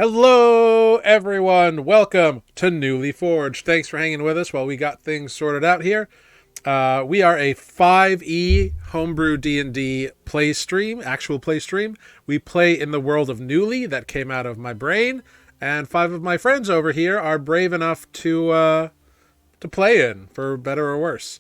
Hello, everyone. Welcome to Nuuli Forged. Thanks for hanging with us while we got things sorted out here. We are a 5e homebrew D&D play stream, actual play stream. We play in the world of Nuuli that came out of my brain, and 5 of my friends over here are brave enough to play in, for better or worse.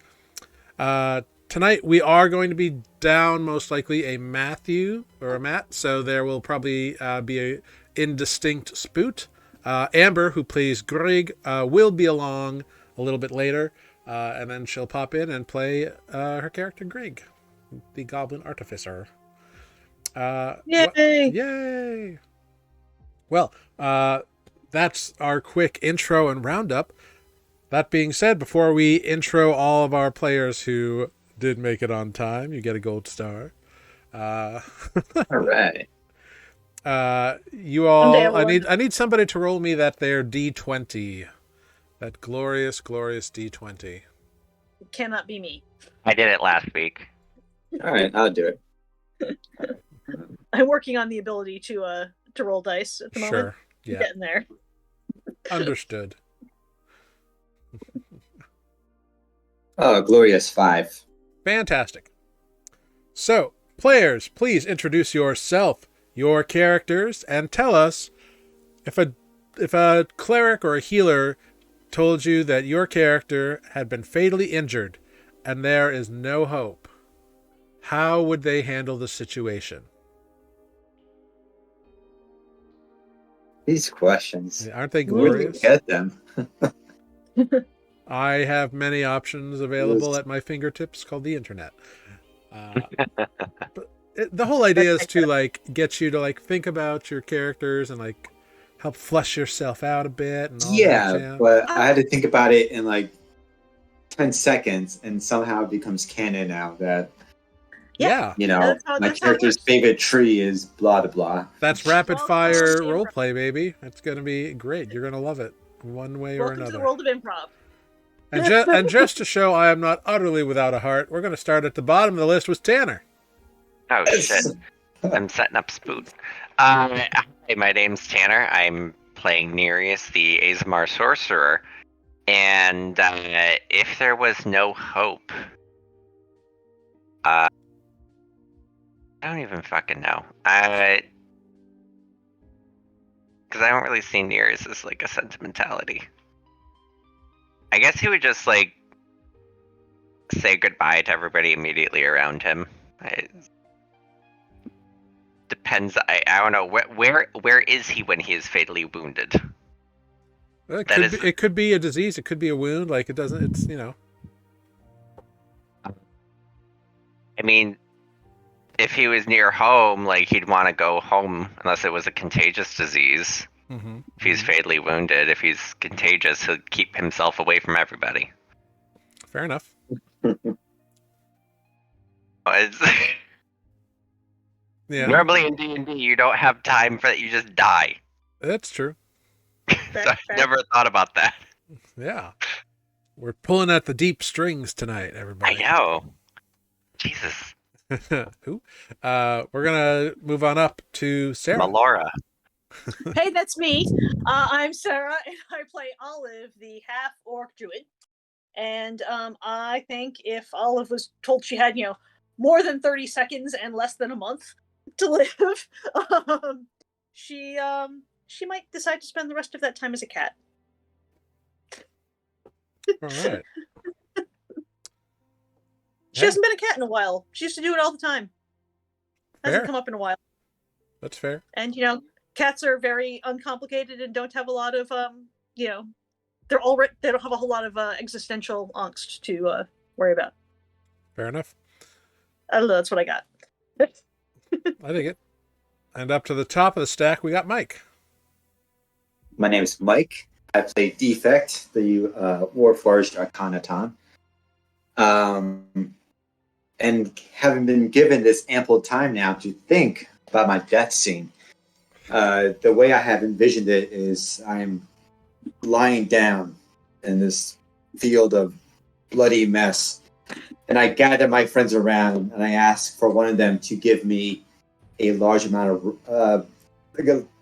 Tonight we are going to be down most likely a Matthew or a Matt, so there will probably be a indistinct spoot. Amber, who plays Greg, will be along a little bit later, and then she'll pop in and play her character Greg, the Goblin Artificer. Yay! Yay! Well, that's our quick intro and roundup. That being said, before we intro all of our players who did make it on time, you get a gold star. All right. You all, Someday I will I need somebody to roll me that there D20, that glorious D20. It cannot be me. I did it last week. All right, I'll do it. I'm working on the ability to roll dice at the moment. Sure, yeah, Getting there. understood. Oh, glorious 5. Fantastic. So, players, please introduce yourself, your characters, and tell us if a cleric or a healer told you that your character had been fatally injured and there is no hope, how would they handle the situation? These questions. Aren't they Where do you glorious? get them? I have many options available at my fingertips called the internet. But the whole idea is to get you to think about your characters and help flush yourself out a bit and all that Yeah, jam. but I had to think about it in 10 seconds, and somehow it becomes canon now that, Yeah. my that's how it character's works. favorite tree is blah, blah, blah. That's rapid Well, fire welcome to roleplay, baby. It's going to be great. You're going to love it one way or Welcome to the another. world of improv. And just to show I am not utterly without a heart, we're going to start at the bottom of the list with Tanner. Oh shit! I'm setting up spoot. Hi, my name's Tanner. I'm playing Nereus, the Azamar sorcerer. And if there was no hope, I don't even fucking know. Because I don't really see Nereus as a sentimentality. I guess he would just say goodbye to everybody immediately around him. Depends. I don't know where is he when he is fatally wounded. It could be a disease. It could be a wound. It doesn't. It's I mean, if he was near home, he'd want to go home unless it was a contagious disease. Mm-hmm. If he's fatally wounded, if he's contagious, he'll keep himself away from everybody. Fair enough. Yeah, Normally in D&D, you don't have time for that. You just die. that's true. So I never thought about that. Yeah, we're pulling at the deep strings tonight, everybody. I know. Jesus. Who? We're gonna move on up to Sarah. Melora. Hey, that's me. I'm Sarah, and I play Olive, the half-orc druid. And I think if Olive was told she had, more than 30 seconds and less than a month to live, she might decide to spend the rest of that time as a cat. All right. She hasn't been a cat in a while. She used to do it all the time. Hasn't Fair. come up in a while. That's fair. And cats are very uncomplicated and don't have a lot of they don't have a whole lot of existential angst to worry about. Fair enough. I don't know. That's what I got. I dig it. And up to the top of the stack, we got Mike. My name is Mike. I play Defect, the War Forged Arcanaton. And having been given this ample time now to think about my death scene, the way I have envisioned it is I'm lying down in this field of bloody mess, and I gather my friends around and I ask for one of them to give me a large amount of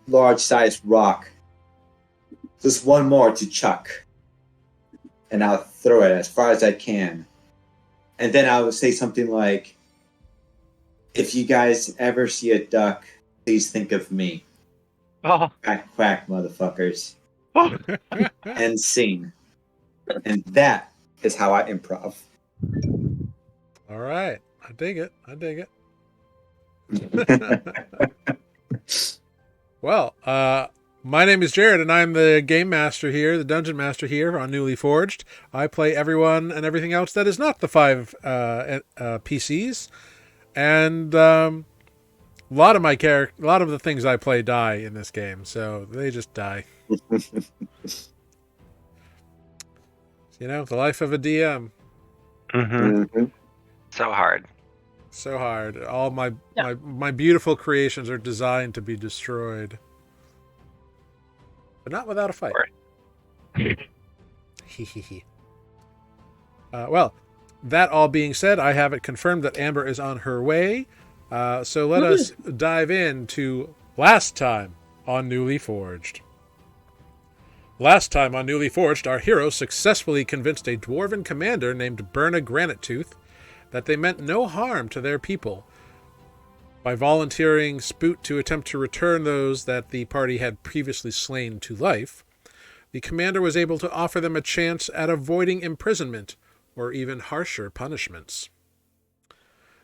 large-sized rock. Just one more to chuck. And I'll throw it as far as I can. And then I will say something like, if you guys ever see a duck, please think of me. Oh. Quack, quack, motherfuckers. And scene. And that is how I improv. All right. I dig it. Well, my name is Jared, and I'm the game master here, the dungeon master here on Nuuli Forged. I play everyone and everything else that is not the 5 PCs, and a lot of the things I play die in this game, so they just die. You know, the life of a DM. Mm-hmm. So hard. So hard. All my beautiful creations are designed to be destroyed, but not without a fight. Well, that all being said, I have it confirmed that Amber is on her way. So let us dive into last time on Nuuli Forged. Last time on Nuuli Forged, our hero successfully convinced a dwarven commander named Berna Granite-Tooth that they meant no harm to their people. By volunteering Spoot to attempt to return those that the party had previously slain to life, the commander was able to offer them a chance at avoiding imprisonment or even harsher punishments.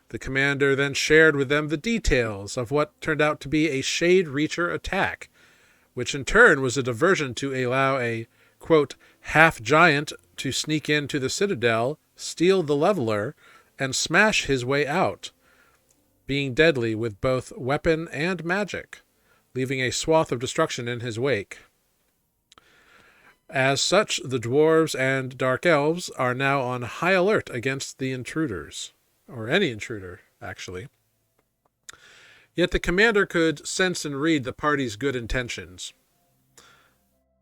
The commander then shared with them the details of what turned out to be a Shade Reacher attack, which in turn was a diversion to allow a, quote, half-giant to sneak into the Citadel, steal the Leveler, and smash his way out, being deadly with both weapon and magic, leaving a swath of destruction in his wake. As such, the dwarves and dark elves are now on high alert against the intruders, or any intruder, actually. Yet the commander could sense and read the party's good intentions.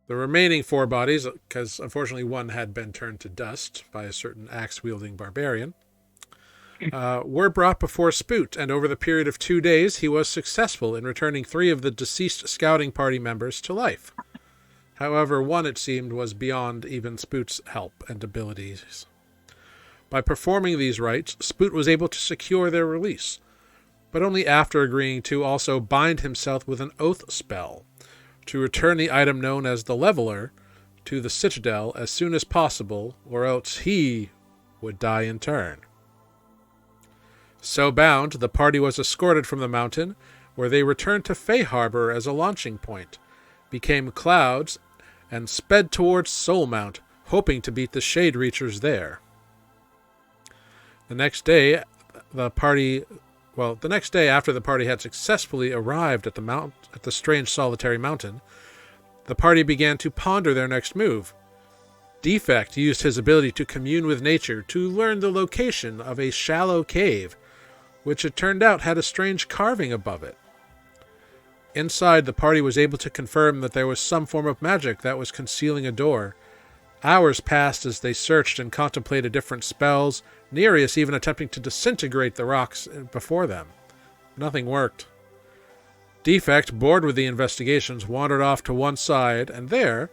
The remaining 4 bodies, because unfortunately one had been turned to dust by a certain axe-wielding barbarian, were brought before Spoot, and over the period of 2 days he was successful in returning 3 of the deceased scouting party members to life. However, one, it seemed, was beyond even Spoot's help and abilities. By performing these rites, Spoot was able to secure their release, but only after agreeing to also bind himself with an oath spell to return the item known as the Leveler to the Citadel as soon as possible, or else he would die in turn. So bound, the party was escorted from the mountain, where they returned to Fey Harbor as a launching point, became clouds, and sped towards Soulmount, hoping to beat the Shade Reachers there. The next day after the party had successfully arrived at the strange solitary mountain, the party began to ponder their next move. Defect used his ability to commune with nature to learn the location of a shallow cave, which it turned out had a strange carving above it. Inside, the party was able to confirm that there was some form of magic that was concealing a door. Hours passed as they searched and contemplated different spells, Nereus even attempting to disintegrate the rocks before them. Nothing worked. Defect, bored with the investigations, wandered off to one side, and there,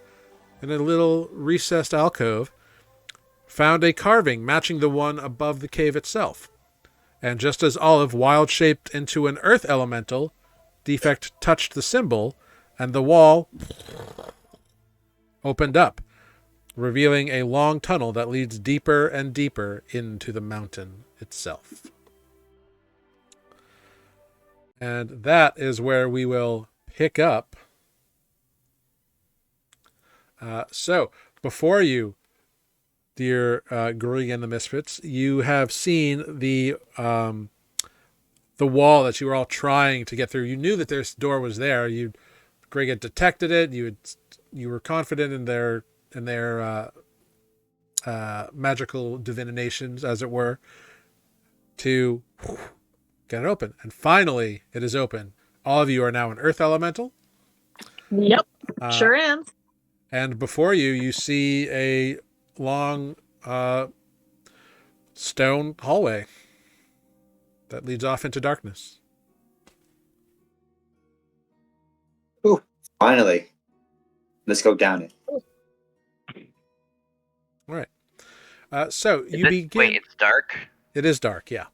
in a little recessed alcove, found a carving matching the one above the cave itself. And just as Olive wild-shaped into an earth elemental, Defect touched the symbol, and the wall opened up, revealing a long tunnel that leads deeper and deeper into the mountain itself. And that is where we will pick up. So, before you, dear Greg and the Misfits, you have seen the wall that you were all trying to get through. You knew that this door was there. Greg had detected it. You were confident in their magical divinations, as it were, to get it open. And finally, it is open. All of you are now an earth elemental. Yep, sure am. And before you, you see a long stone hallway that leads off into darkness. Ooh, finally. Let's go down it. All right. So you begin. Wait, it's dark? It is dark, yeah.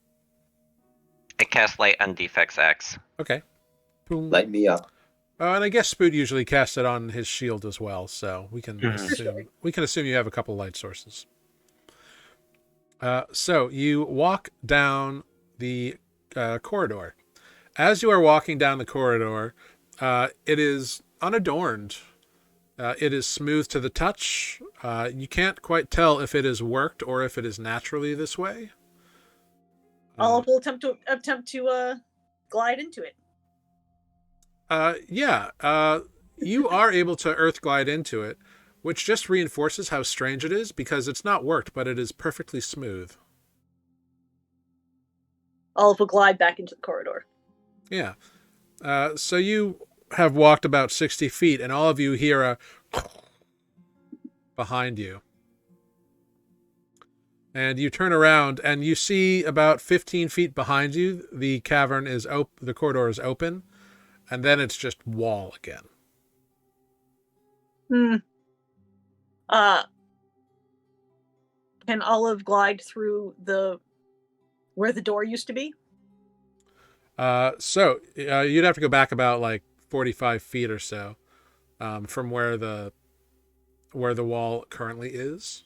I cast light on Defects X. Okay. Boom. Light me up. And I guess Spoot usually casts it on his shield as well, so we can assume you have a couple light sources. So you walk down the corridor. As you are walking down the corridor, it is unadorned. It is smooth to the touch. You can't quite tell if it is worked or if it is naturally this way. Olive will attempt to glide into it. You are able to earth glide into it, which just reinforces how strange it is because it's not worked, but it is perfectly smooth. Olive will glide back into the corridor. Yeah. So you have walked about 60 feet, and all of you hear a behind you. And you turn around, and you see about 15 feet behind you, the cavern is open, the corridor is open, and then it's just wall again. Can Olive glide through where the door used to be? So you'd have to go back about like 45 feet or so from where the wall currently is.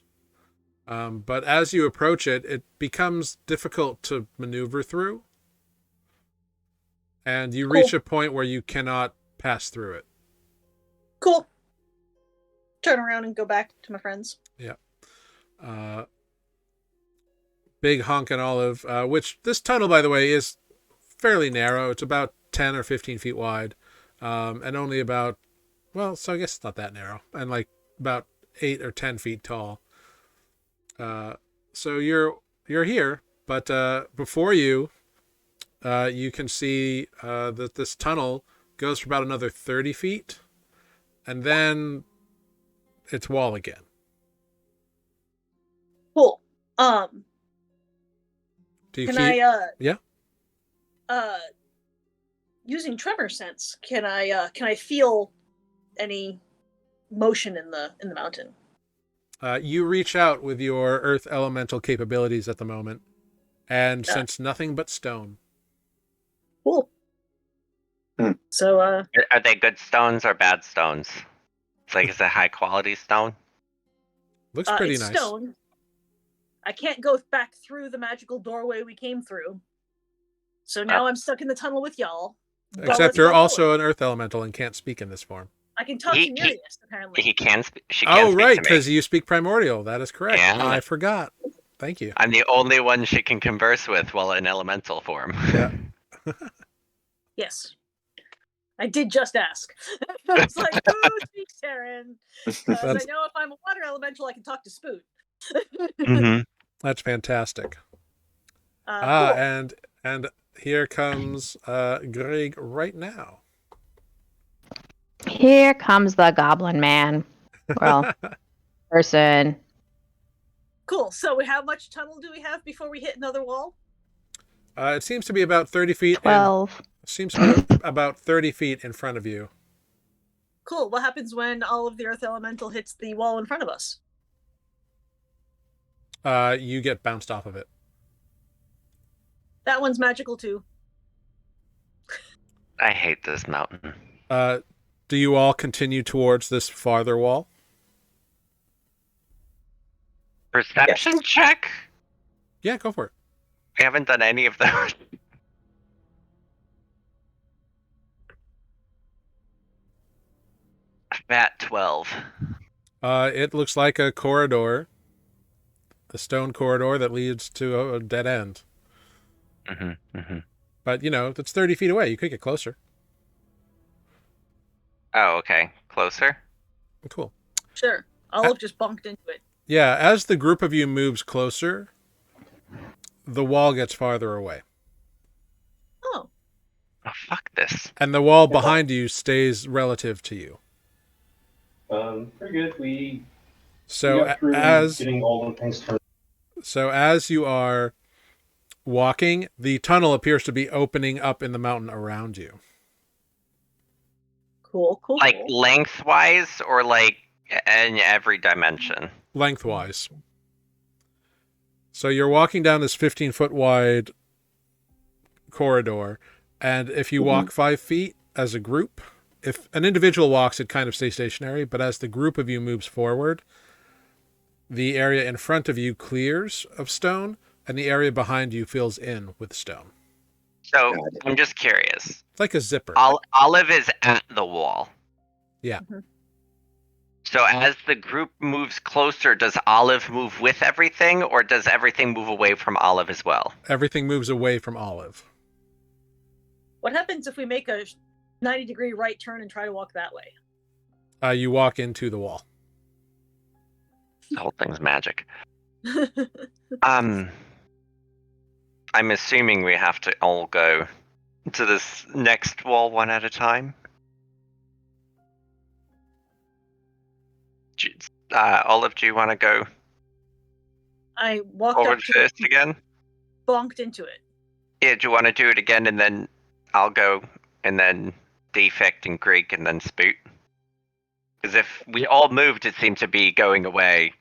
But as you approach it, it becomes difficult to maneuver through. And you reach a point where you cannot pass through it. Cool. Turn around and go back to my friends. Yeah. Big Honk and Olive, which this tunnel, by the way, is fairly narrow. It's about 10 or 15 feet wide, and only about, so I guess it's not that narrow, and like about 8 or 10 feet tall. So you're here, but before you, you can see that this tunnel goes for about another 30 feet, and then it's wall again. Cool. Using tremor sense, can I feel any motion in the mountain? You reach out with your earth elemental capabilities at the moment and sense nothing but stone. Cool. So are they good stones or bad stones? It's like, is it high quality stone? Looks pretty nice. Stone. I can't go back through the magical doorway we came through. So now I'm stuck in the tunnel with y'all. Except you're also an earth elemental and can't speak in this form. I can talk to Nereus, apparently. He can. She can. Oh, right, because you speak primordial. That is correct. Yeah. I forgot. Thank you. I'm the only one she can converse with while in elemental form. Yeah. Yes. I did just ask. I was like, "Who speaks Terran?" I know if I'm a water elemental, I can talk to Spoot. Mm-hmm. That's fantastic. Cool. And here comes Greg right now. Here comes the Goblin Man. Well, person. Cool. So how much tunnel do we have before we hit another wall? It seems to be about 30 feet. 12. Seems to be about 30 feet in front of you. Cool. What happens when all of the earth elemental hits the wall in front of us? You get bounced off of it. That one's magical too. I hate this mountain. Do you all continue towards this farther wall? Perception check? Yeah, go for it. We haven't done any of those. At 12. It looks like a corridor. A stone corridor that leads to a dead end. Mm-hmm, mm-hmm. But, it's 30 feet away. You could get closer. Oh, okay. Closer? Cool. Sure. Olive just bunked into it. Yeah, as the group of you moves closer, the wall gets farther away. Oh. Oh, fuck this. And the wall behind you stays relative to you. Pretty good. We So got through getting all the things turned. So as you are walking, the tunnel appears to be opening up in the mountain around you. Cool. Like lengthwise or like in every dimension? Lengthwise. So you're walking down this 15-foot wide corridor, and if you walk 5 feet as a group, if an individual walks, it kind of stays stationary, but as the group of you moves forward, the area in front of you clears of stone, and the area behind you fills in with stone. So I'm just curious. It's like a zipper. Olive is at the wall. Yeah. So as the group moves closer, does Olive move with everything, or does everything move away from Olive as well? Everything moves away from Olive. What happens if we make a 90-degree right turn and try to walk that way? You walk into the wall. The whole thing's magic. I'm assuming we have to all go to this next wall one at a time. Olive, do you want to go I walked forward up to first it, again? bonked into it. Yeah, do you want to do it again, and then I'll go, and then Defect and Greg, and then Spoot? Because if we all moved, it seemed to be going away,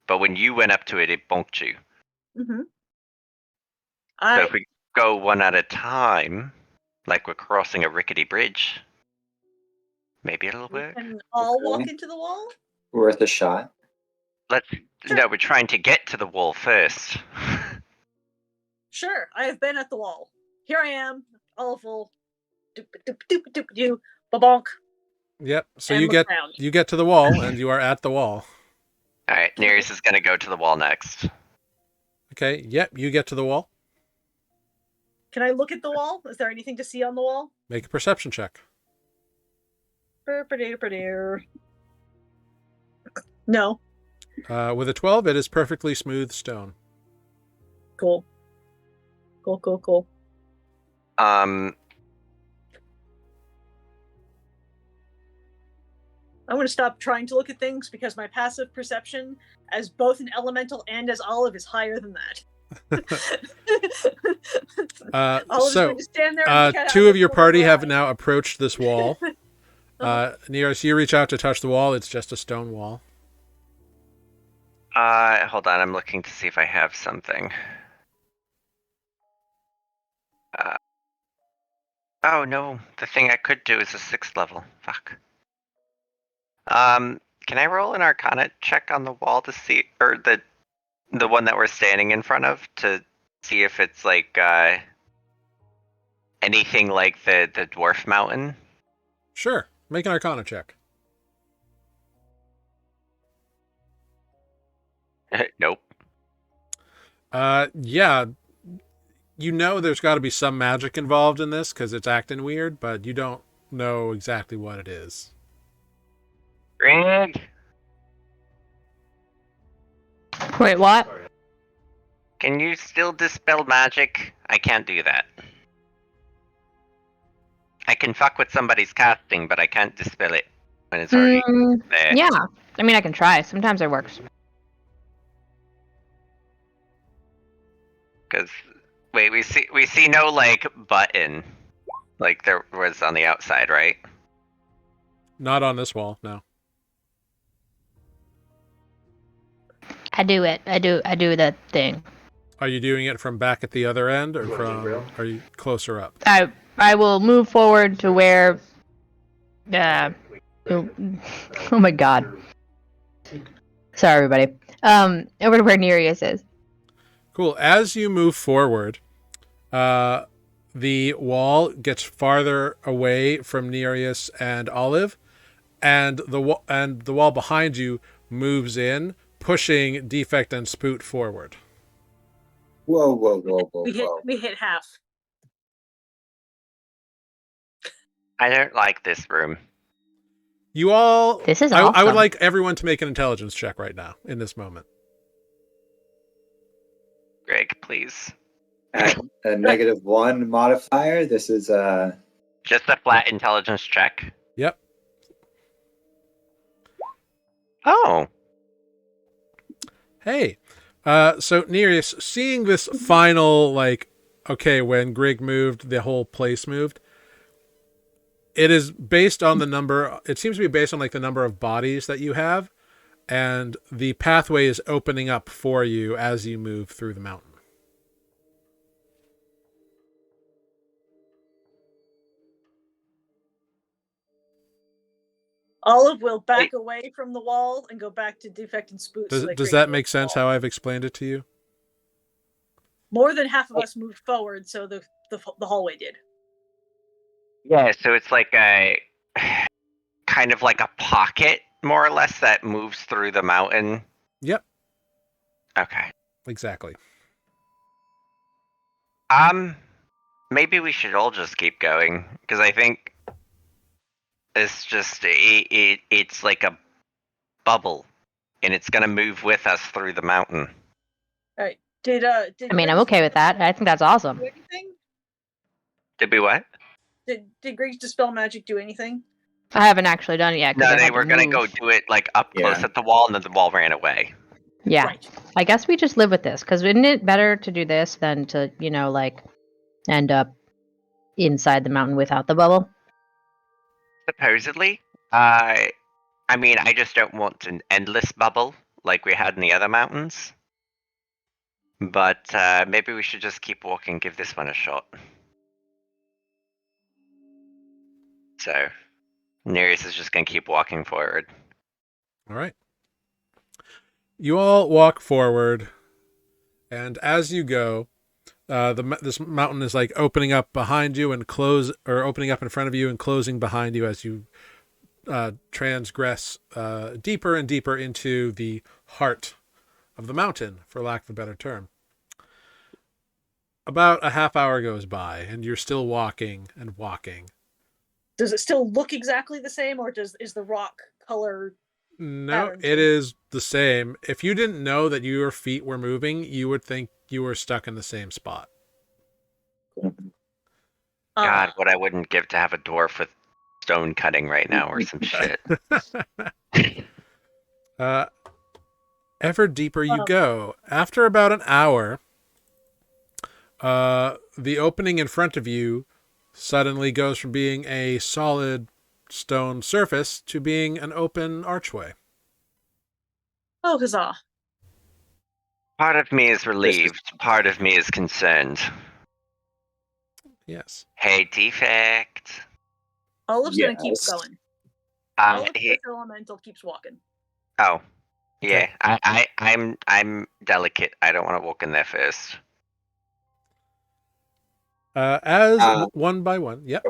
but when you went up to it, it bonked you. Mm-hmm. So if we go one at a time, like we're crossing a rickety bridge, maybe it'll work. Can all Okay. walk into the wall? Worth a shot. No, we're trying to get to the wall first. Sure, I have been at the wall. Here I am, awful. Do bonk. Yep. So And you look get around. you get to the wall, and you are at the wall. All right, Nereus is gonna go to the wall next. Okay. Yep. You get to the wall. Can I look at the wall? Is there anything to see on the wall? Make a perception check. No. With a 12, it is perfectly smooth stone. Cool. Um, I'm going to stop trying to look at things because my passive perception as both an elemental and as Olive is higher than that. Olive's So, going to stand there and look at two how of your much party more have I- now approached this wall. Nearest you reach out to touch the wall. It's just a stone wall. hold on, I'm looking to see if I have something. Oh no, the thing I could do is a 6th level. Fuck. Can I roll an Arcana check on the wall to see, or the one that we're standing in front of, to see if it's like anything like the dwarf mountain? Sure. Make an Arcana check. Nope. Yeah. You know there's got to be some magic involved in this because it's acting weird, but you don't know exactly what it is. Greg, Wait, what? can you still dispel magic? I can't do that. I can fuck with somebody's casting, but I can't dispel it when it's already there. Yeah. I mean, I can try. Sometimes it works. Because wait, we see no like button, like there was on the outside, right? Not on this wall, no. I do it. I do the thing. Are you doing it from back at the other end, or are you closer up? I will move forward to where. Oh my god. Sorry, everybody. Over to where Nereus is. Cool. As you move forward, the wall gets farther away from Nereus and Olive, and the wall behind you moves in, pushing Defect and Spoot forward. Whoa. We hit half. I don't like this room. You all. This is I would awesome. like everyone to make an intelligence check right now in this moment. Greg, please. At a -1 modifier, this is Just a flat intelligence check. Yep. Oh. Hey. So Nereus, seeing this final, like, okay, when Greg moved, the whole place moved. It is based on the number. It seems to be based on like the number of bodies that you have, and the pathway is opening up for you as you move through the mountain. Olive will back away from the wall and go back to defect and spoot. Does that make sense how I've explained it to you? More than half of us moved forward, so the hallway did. Yeah, so it's like a kind of like a pocket, more or less, that moves through the mountain. Yep. Okay. Exactly. Maybe we should all just keep going, because I think it's just it's like a bubble, and it's gonna move with us through the mountain. All right. Did I mean, I'm okay with that. I think that's awesome. do anything? Did we what? Did Griggs dispel magic do anything? I haven't actually done it yet. 'cause No, I they had to were gonna go move. do it like up close Yeah. at the wall, and then the wall ran away. Yeah. Right. I guess we just live with this, because isn't it better to do this than to, like, end up inside the mountain without the bubble? Supposedly. I mean, I just don't want an endless bubble like we had in the other mountains. But maybe we should just keep walking, give this one a shot. So, Nereus is just going to keep walking forward. All right. You all walk forward, and as you go, this mountain is like opening up behind you and opening up in front of you and closing behind you as you transgress deeper and deeper into the heart of the mountain, for lack of a better term. About a half hour goes by, and you're still walking and walking. Does it still look exactly the same, or is the rock color? No, Patterns. it is the same. If you didn't know that your feet were moving, you would think you were stuck in the same spot. God, what I wouldn't give to have a dwarf with stone cutting right now or some shit. Ever deeper you go. After about an hour, the opening in front of you suddenly goes from being a solid stone surface to being an open archway. Oh, huzzah! Part of me is relieved, part of me is concerned. Yes. Hey, defect. Olive's gonna keep Yes. going. Olive, He, this elemental, keeps walking. oh, yeah. Okay. I'm delicate. I don't want to walk in there first. One by one. Yep.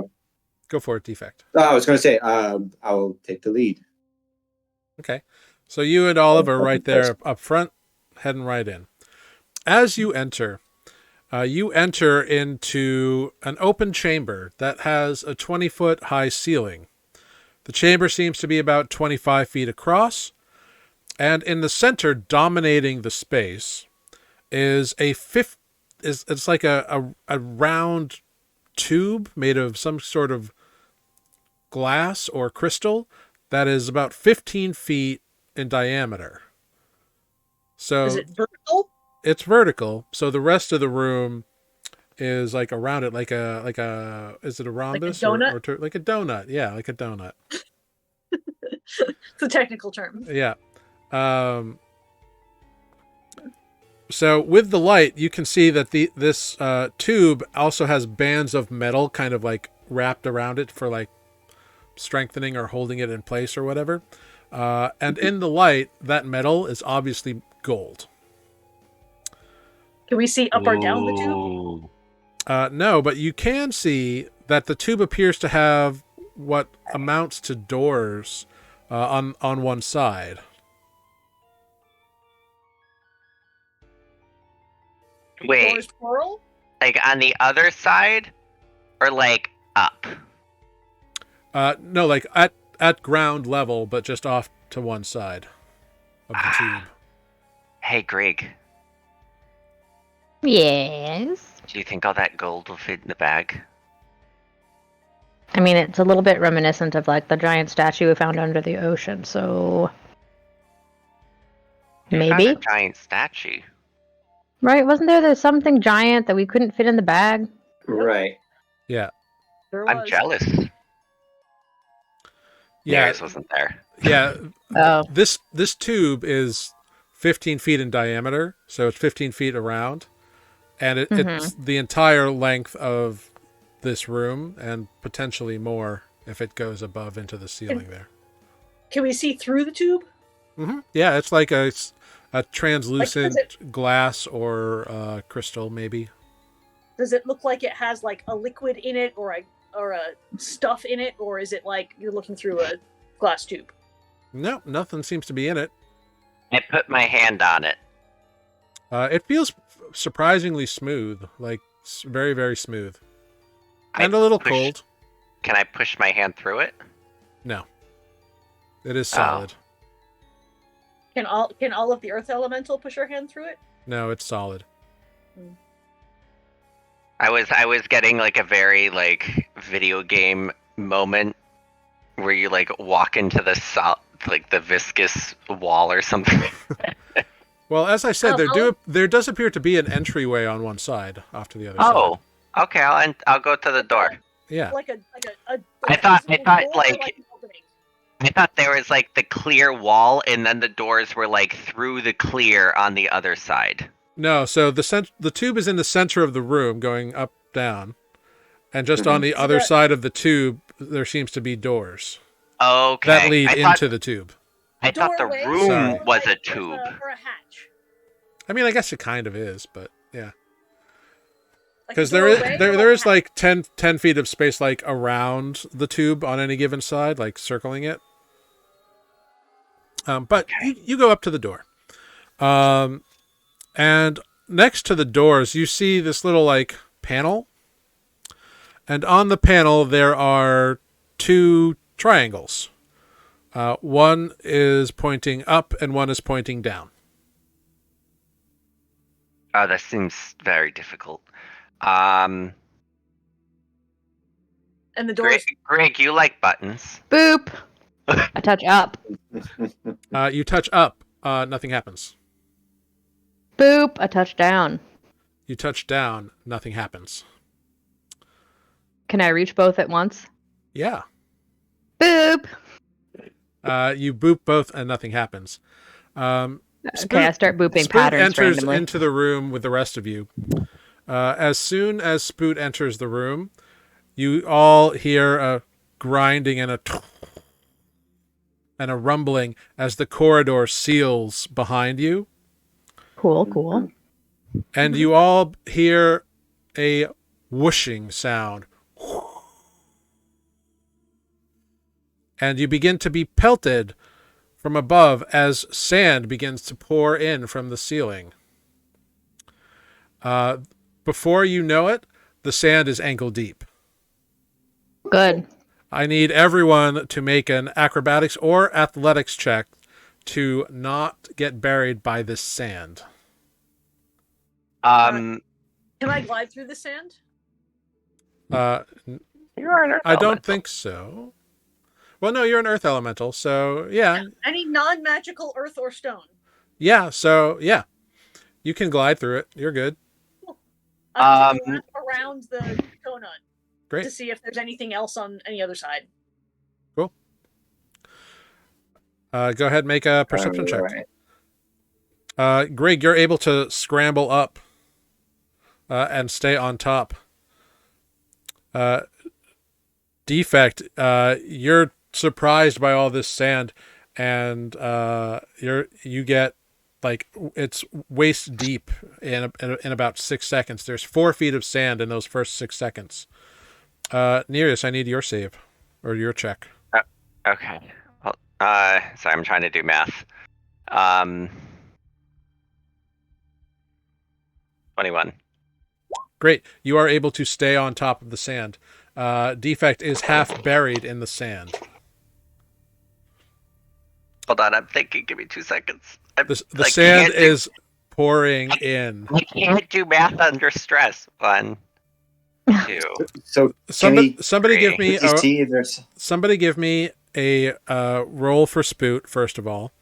Go for it, defect. I was going to say, I will take the lead. Okay. So you and Olive are right there up front, heading right in. As you enter into an open chamber that has a 20-foot high ceiling. The chamber seems to be about 25 feet across, and in the center, dominating the space, is it's like a round tube made of some sort of glass or crystal that is about 15 feet in diameter. So Is it vertical? it's vertical, so the rest of the room is like around it, like a is it a rhombus Like a donut? or like a donut? Yeah, like a donut. It's a technical term. Yeah. So with the light, you can see that this tube also has bands of metal kind of like wrapped around it for like strengthening or holding it in place or whatever. And in the light, that metal is obviously gold. Can we see up or down the tube? No, but you can see that the tube appears to have what amounts to doors on one side. Wait, Doors plural? like on the other side, or like up? No, like at ground level, but just off to one side of the tube. Hey, Greg, Yes. do you think all that gold will fit in the bag? I mean, it's a little bit reminiscent of like the giant statue we found under the ocean, so You found maybe. a giant statue. Right? Wasn't there something giant that we couldn't fit in the bag? Right. Yeah. There I'm was. jealous. Yeah, Nearest wasn't there. yeah. Oh. This tube is 15 feet in diameter, so it's 15 feet around, and it's the entire length of this room, and potentially more if it goes above into the ceiling there. Can we see through the tube? Yeah, it's like a translucent Like, glass or crystal, maybe. Does it look like it has like a liquid in it or a stuff in it, or is it like you're looking through a glass tube? No, nothing seems to be in it. I put my hand on it. It feels surprisingly smooth, like very, very smooth, I and a little push- cold. Can I push my hand through it? No, it is solid. Can all of the earth elemental push her hand through it? No, it's solid. I was getting like a very like video game moment where you like walk into the like the viscous wall or something. Well, as I said, Oh, there does appear to be an entryway on one side off to the other side. Oh, okay. I'll go to the door. Yeah. Like a I thought, door or like an opening? I thought there was like the clear wall, and then the doors were like through the clear on the other side. No, so the tube is in the center of the room, going up, down, and just on the other side of the tube, there seems to be doors Okay. that lead into the tube. I thought the Doorway, room Sorry. was a like, tube. or a hatch. I mean, I guess it kind of is, but yeah, Like because a doorway or there a is hatch? like 10 feet of space like around the tube on any given side, like circling it. But you go up to the door, and next to the doors, you see this little like panel, and on the panel there are two triangles. One is pointing up, and one is pointing down. Oh, that seems very difficult. And the doors. Greg, you like buttons. Boop. I touch up. You touch up, nothing happens. Boop. I touch down. You touch down, nothing happens. Can I reach both at once? Yeah. Boop. You boop both, and nothing happens. Okay, I start booping Spoot patterns enters randomly. into the room with the rest of you. As soon as Spoot enters the room, you all hear a grinding and a rumbling as the corridor seals behind you. Cool. And you all hear a whooshing sound. And you begin to be pelted from above as sand begins to pour in from the ceiling. Before you know it, the sand is ankle deep. Good. I need everyone to make an acrobatics or athletics check to not get buried by this sand. Can I glide through the sand? You are an earth I don't elemental. think so. Well, no, you're an earth elemental, so yeah. Any non-magical earth or stone? Yeah, so yeah. You can glide through it. You're good. I'm going to go around the donut Great. to see if there's anything else on any other side. Cool. Go ahead and make a perception check. Greg, you're able to scramble up and stay on top. Defect, you're surprised by all this sand, and you get like it's waist deep in about 6 seconds. There's 4 feet of sand in those first 6 seconds. Nereus, I need your save or your check. Okay. Well, sorry, I'm trying to do math. 21. Great. You are able to stay on top of the sand. Defect is half buried in the sand. Hold on, I'm thinking. Give me 2 seconds. The sand is pouring in. I can't do math under stress. 1, 2. So Somebody give me can we see if there's somebody give me a roll for Spoot first of all.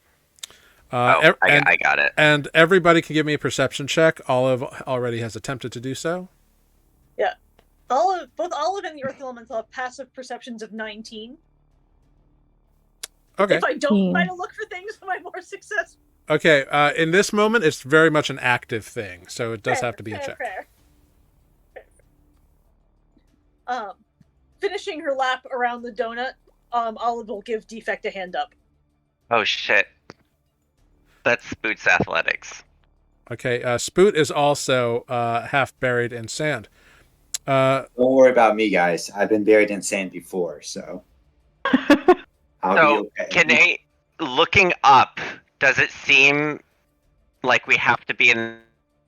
I got it. And everybody can give me a perception check. Olive already has attempted to do so. Yeah. Both Olive and the Earth Elemental have passive perceptions of 19. Okay. If I don't try to look for things, am I more successful? Okay. In this moment, it's very much an active thing, so it does have to be a check. Fair. Finishing her lap around the donut, Olive will give Defect a hand up. Oh shit. That's Boots Athletics. Okay. Spoot is also half buried in sand. Don't worry about me, guys. I've been buried in sand before, so I'll be okay. Can I, looking up, does it seem like we have to be in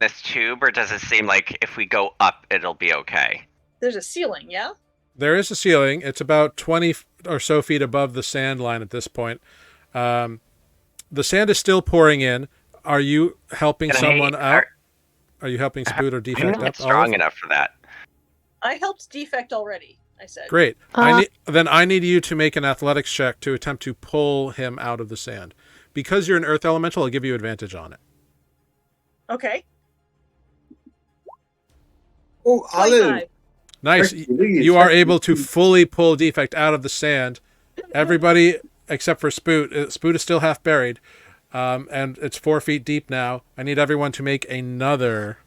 this tube, or does it seem like if we go up, it'll be okay? There's a ceiling, yeah? There is a ceiling. It's about 20 or so feet above the sand line at this point. The sand is still pouring in. Are you helping someone out? Are you helping Spoot or Defect I'm up? not strong enough for that. I helped Defect already, I said. Great. Then I need you to make an athletics check to attempt to pull him out of the sand. Because you're an earth elemental, I'll give you advantage on it. Okay. Oh, Olive! Nice. You are able to fully pull Defect out of the sand. Everybody except for Spoot. Spoot is still half buried. And it's 4 feet deep now. I need everyone to make another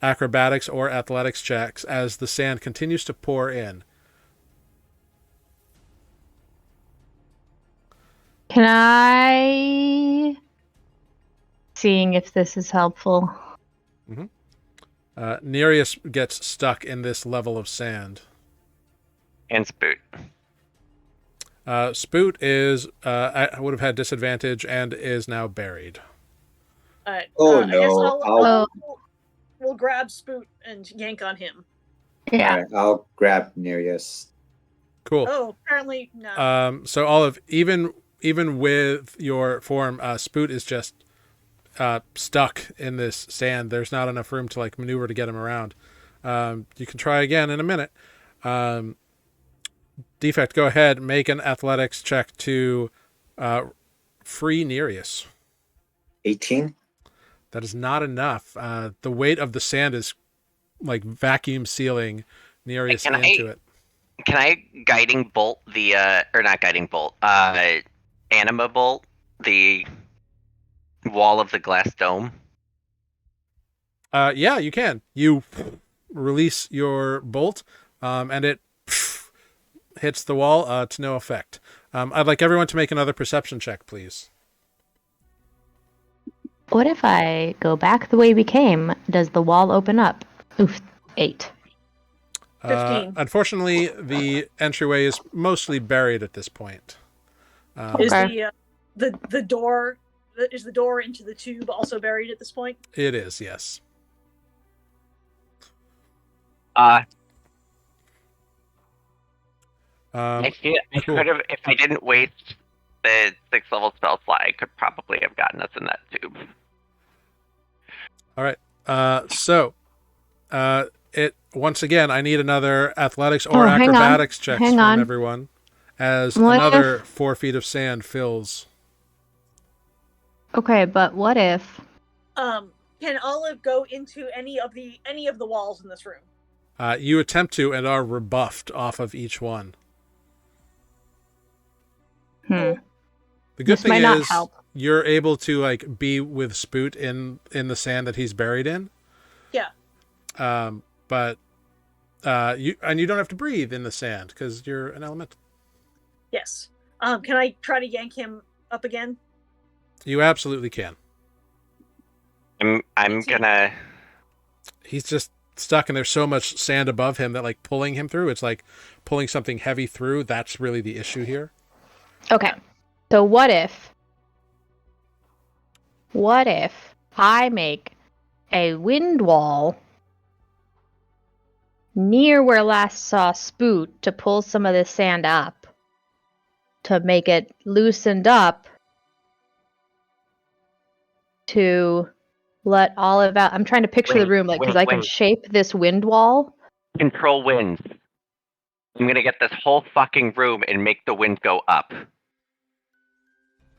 acrobatics or athletics checks as the sand continues to pour in. Can I... Seeing if this is helpful. Nereus gets stuck in this level of sand. And Spoot. Spoot is would have had disadvantage and is now buried. Alright. Oh, I guess no. we'll grab Spoot and yank on him. Yeah. All right, I'll grab Nereus. Cool. Oh, apparently no. So Olive, even with your form, Spoot is just stuck in this sand. There's not enough room to like maneuver to get him around. You can try again in a minute. Defect, go ahead, make an athletics check to free Nereus. 18. That is not enough. The weight of the sand is like vacuum sealing Nereus into it. Can I guiding bolt the or not guiding bolt, anima bolt the wall of the glass dome? Yeah, you can. You release your bolt, and it hits the wall to no effect. I'd like everyone to make another perception check, please. What if I go back the way we came? Does the wall open up? Oof, 8. 15. Unfortunately, the entryway is mostly buried at this point. Is the door into the tube also buried at this point? It is, yes. I Cool. could have, if I didn't waste the 6th level spell slot, I could probably have gotten us in that tube. All right. So, it once again, I need another athletics or acrobatics checks from everyone, as another 4 feet of sand fills. Okay, but what if? Can Olive go into any of the walls in this room? You attempt to and are rebuffed off of each one. Hmm. The good This thing might not is help. you're able to like be with Spoot in the sand that he's buried in. Yeah. But you don't have to breathe in the sand because you're an elemental. Yes. Can I try to yank him up again? You absolutely can. I'm gonna. He's just stuck, and there's so much sand above him that like pulling him through, it's like pulling something heavy through. That's really the issue here. Okay, so what if I make a wind wall near where last saw Spoot to pull some of this sand up, to make it loosened up, to let Olive out? I'm trying to picture the room, like, because I can shape this wind wall. Control winds. I'm gonna get this whole fucking room and make the wind go up.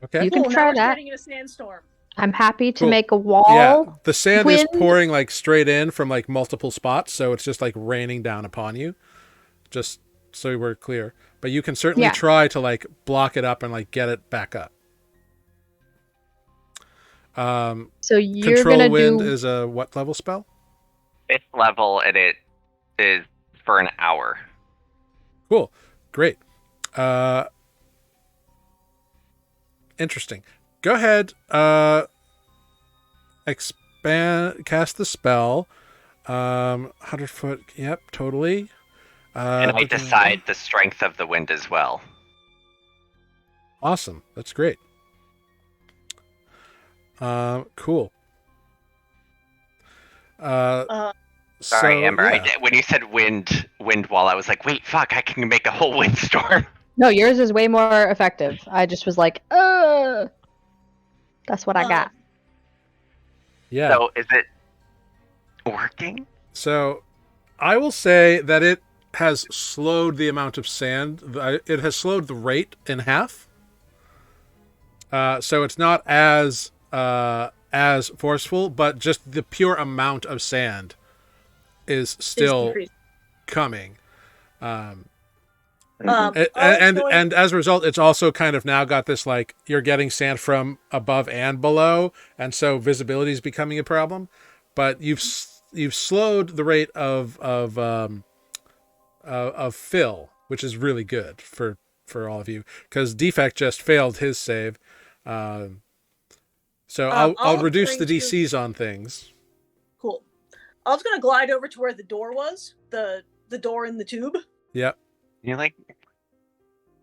Okay. You can try that. Getting in a sandstorm. I'm happy to Cool. make a wall. Yeah, the sand wind. is pouring like straight in from like multiple spots, so it's just like raining down upon you. Just so we're clear. But you can certainly Yeah. try to like block it up and like get it back up. So you're Control gonna wind do. is a what level spell? 5th level, and it is for an hour. Cool. Great. Interesting. Go ahead. Cast the spell. 100 foot. Yep, totally. And I decide the strength of the wind as well. Awesome. That's great. Cool. Sorry, Amber. yeah. When you said wind wall, I was like, wait, fuck, I can make a whole windstorm. No, yours is way more effective. I just was like, that's what I got. Yeah. So is it working? So I will say that it has slowed the amount of sand. It has slowed the rate in half. So it's not as forceful, but just the pure amount of sand is still coming. And as a result, it's also kind of now got this like you're getting sand from above and below, and so visibility is becoming a problem. But you've slowed the rate of fill, which is really good for all of you because Defect just failed his save. So I'll reduce the DCs on things. Cool. I was gonna glide over to where the door was, the door in the tube. Yep. You're like,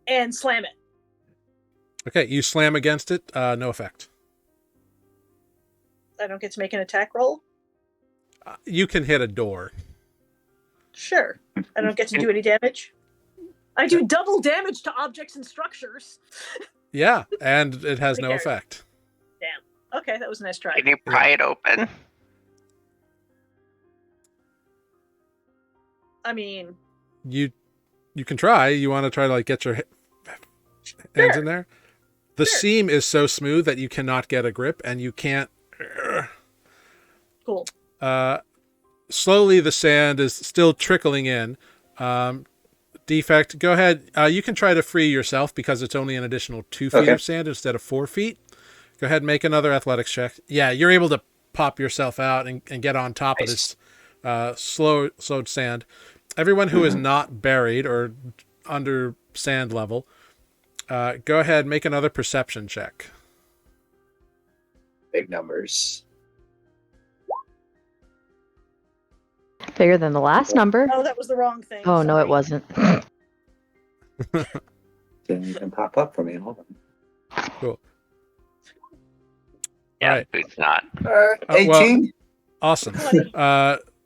and slam it. Okay, you slam against it. No effect. I don't get to make an attack roll. You can hit a door. Sure. I don't get to do any damage. I do double damage to objects and structures. Yeah, and it has no effect. Damn. Okay, that was a nice try. can you pry it open? I mean, You can try. You want to try to like get your hands in there? The seam is so smooth that you cannot get a grip, and you can't. Cool. Slowly, the sand is still trickling in. Defect, go ahead. You can try to free yourself because it's only an additional 2 feet of sand instead of 4 feet. Go ahead and make another athletics check. Yeah, you're able to pop yourself out and get on top of this slowed sand. Everyone who is not buried or under sand level, go ahead and make another perception check. Big numbers. Bigger than the last number. Oh, that was the wrong thing. Oh, no, Sorry. it wasn't. Didn't even pop up for me. Hold on. Cool. Yeah, All right. it's not. 18. Well, awesome.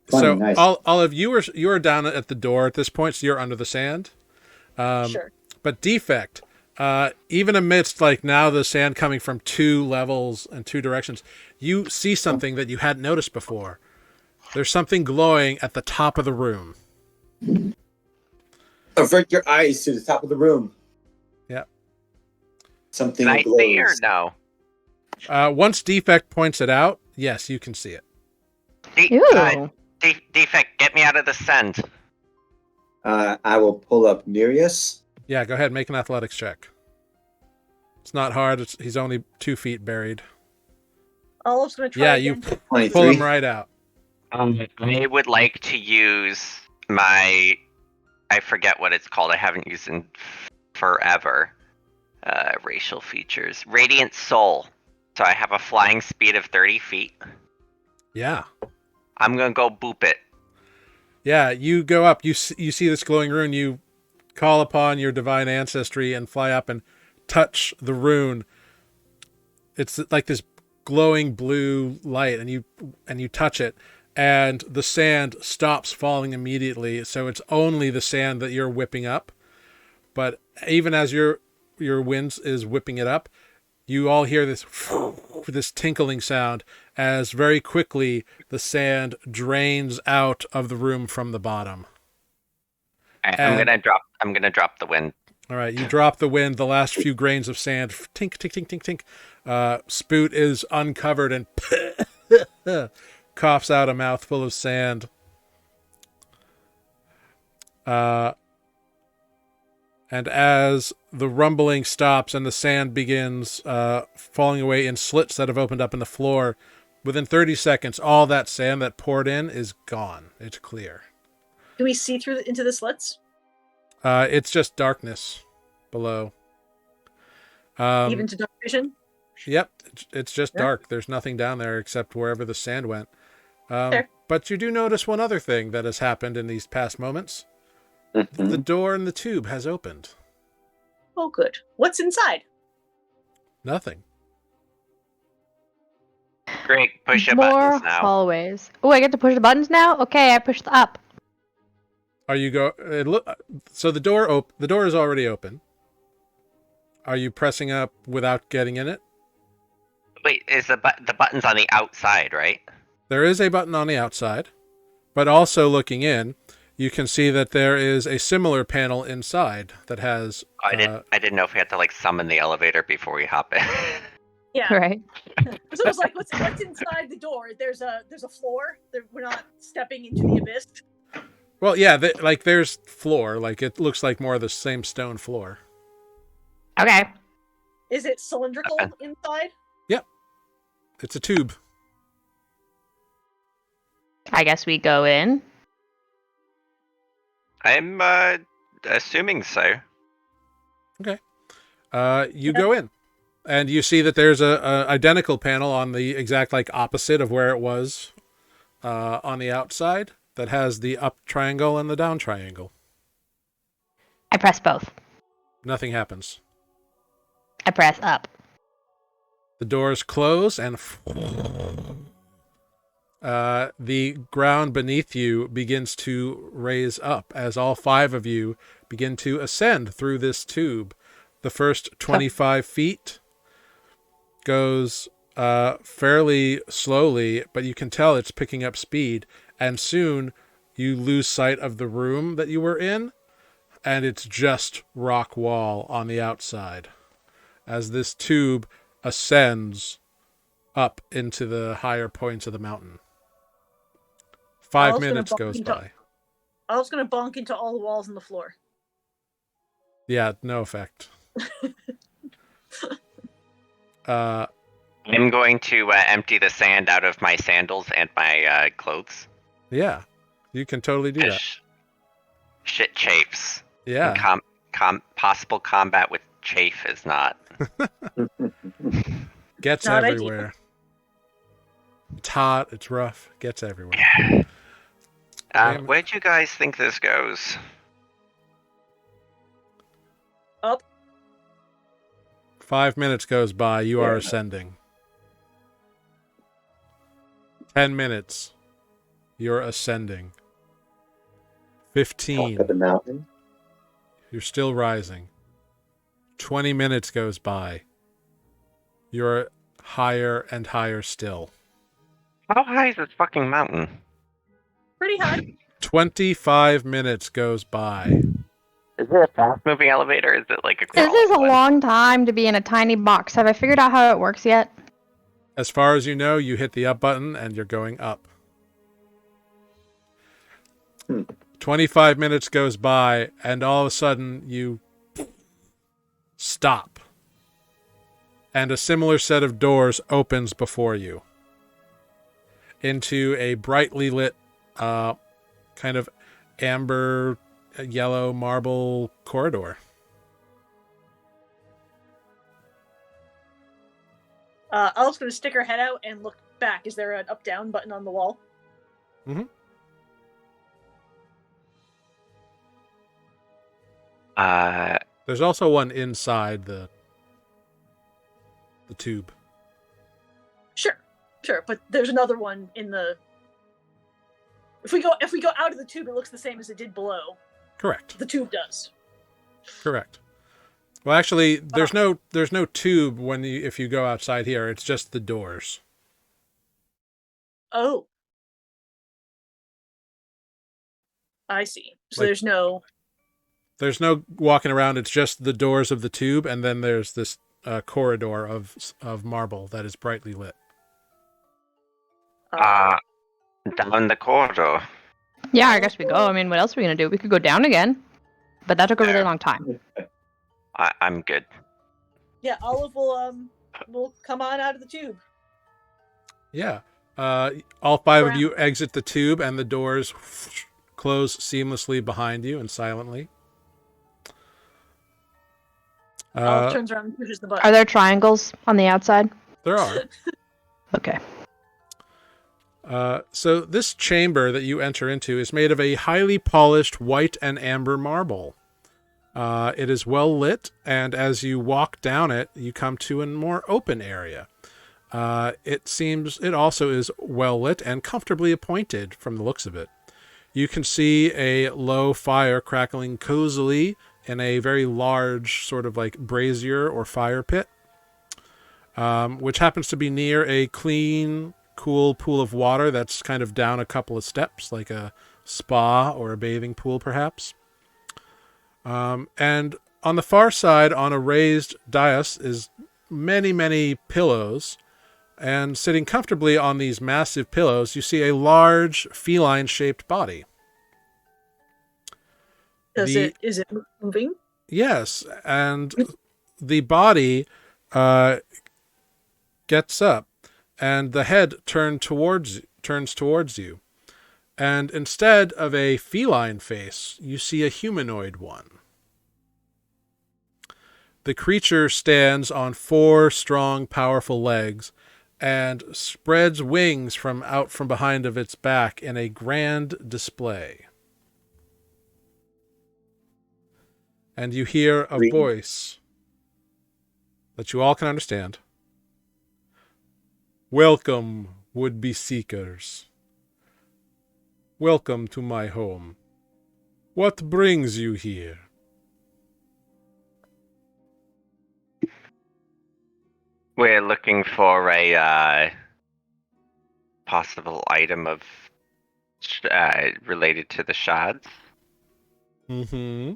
So nice. all of you are down at the door at this point, so you're under the sand. Sure. But Defect, even amidst like now the sand coming from 2 levels and 2 directions, you see something that you hadn't noticed before. There's something glowing at the top of the room. Avert your eyes to the top of the room. Yep. Something Can I glows. see or no? Once Defect points it out, yes, you can see it. Ew. Defect, get me out of the sand. I will pull up Nereus. Yeah, go ahead and make an athletics check. It's not hard. He's only 2 feet buried. Olive's gonna try. Yeah, again. you 23. pull him right out. I would like to use my, I forget what it's called. I haven't used in forever. Racial features. Radiant Soul. So I have a flying speed of 30 feet. Yeah. I'm going to go boop it. Yeah, you go up. You see this glowing rune. You call upon your divine ancestry and fly up and touch the rune. It's like this glowing blue light, and you touch it, and the sand stops falling immediately. So it's only the sand that you're whipping up. But even as your wind is whipping it up, you all hear this tinkling sound as very quickly the sand drains out of the room from the bottom. I'm gonna drop the wind. All right, you drop the wind. The last few grains of sand, tink, tink, tink, tink, tink. Spoot is uncovered and coughs out a mouthful of sand. And as the rumbling stops and the sand begins falling away in slits that have opened up in the floor, within 30 seconds, all that sand that poured in is gone. It's clear. Can we see through into the slits? It's just darkness below. Even to dark vision? Yep, it's just Yeah. dark. There's nothing down there except wherever the sand went. Fair. But you do notice one other thing that has happened in these past moments. The door in the tube has opened. Oh, good. What's inside? Nothing. Greg, push your More buttons now. hallways. Oh, I get to push the buttons now? Okay, I pushed up. Are you so the door is already open. Are you pressing up without getting in it? Wait, is the button's on the outside, right? There is a button on the outside, but also looking in, you can see that there is a similar panel inside that has. I didn't know if we had to like summon the elevator before we hop in. Yeah. Right. So it was like, what's inside the door? There's a floor. We're not stepping into the abyss. Well, yeah, there's floor. Like it looks like more of the same stone floor. Okay. Is it cylindrical inside? Yep, it's a tube. I guess we go in. I'm assuming so. You go in, and you see that there's a identical panel on the exact opposite of where it was on the outside that has the up triangle and the down triangle. I press both. Nothing happens. I press up. The doors close, and the ground beneath you begins to raise up as all 5 of you begin to ascend through this tube. The first 25 feet goes fairly slowly, but you can tell it's picking up speed, and soon you lose sight of the room that you were in, and it's just rock wall on the outside as this tube ascends up into the higher points of the mountain. 5 minutes goes by. I was going to bonk into all the walls and the floor. Yeah, no effect. I'm going to empty the sand out of my sandals and my clothes. Yeah, you can totally do that. Shit chafes. Yeah. Possible combat with chafe is not. Gets Not everywhere. It's hot, it's rough, gets everywhere. Where'd you guys think this goes? Up. 5 minutes goes by, you are ascending. 10 minutes, you're ascending. 15, Top of the mountain. you're still rising. 20 minutes goes by. You're higher and higher still. How high is this fucking mountain? Pretty high. 25 minutes goes by. Is it a fast-moving elevator? Is it like a This crawling is a one? long time to be in a tiny box. Have I figured out how it works yet? As far as you know, you hit the up button and you're going up. 25 minutes goes by, and all of a sudden you stop. And a similar set of doors opens before you into a brightly lit, kind of amber yellow marble corridor. Alice going to stick her head out and look back. Is there an up-down button on the wall? Mm-hmm. There's also one inside the tube. Sure, but there's another one in the. If we go out of the tube, it looks the same as it did below. Correct. The tube does. Correct. Well, actually, there's no tube if you go outside here. It's just the doors. Oh. I see. So Like- there's no There's no walking around. It's just the doors of the tube, and then there's this corridor of marble that is brightly lit. Down the corridor. Yeah, I guess we go. I mean, what else are we gonna do? We could go down again. but that took a really long time. I'm good. Yeah, Olive will come on out of the tube. Yeah. All five of Brown. you exit the tube, and the doors close seamlessly behind you and silently. Olive turns around and pushes the button. Are there triangles on the outside? There are. Okay. So this chamber that you enter into is made of a highly polished white and amber marble. It is well lit, and as you walk down it, you come to a more open area. It also is well lit and comfortably appointed from the looks of it. You can see a low fire crackling cozily in a very large sort of like brazier or fire pit, which happens to be near a clean, cool pool of water that's kind of down a couple of steps, like a spa or a bathing pool, perhaps. And on the far side, on a raised dais, is many, many pillows. And sitting comfortably on these massive pillows, you see a large feline-shaped body. Is it moving? Yes, and the body gets up, and the head turns towards you. And instead of a feline face, you see a humanoid one. The creature stands on 4 strong, powerful legs and spreads wings from behind of its back in a grand display. And you hear a voice that you all can understand. Welcome, would-be seekers. Welcome to my home. What brings you here? We're looking for a possible item of related to the shards. Mm-hmm.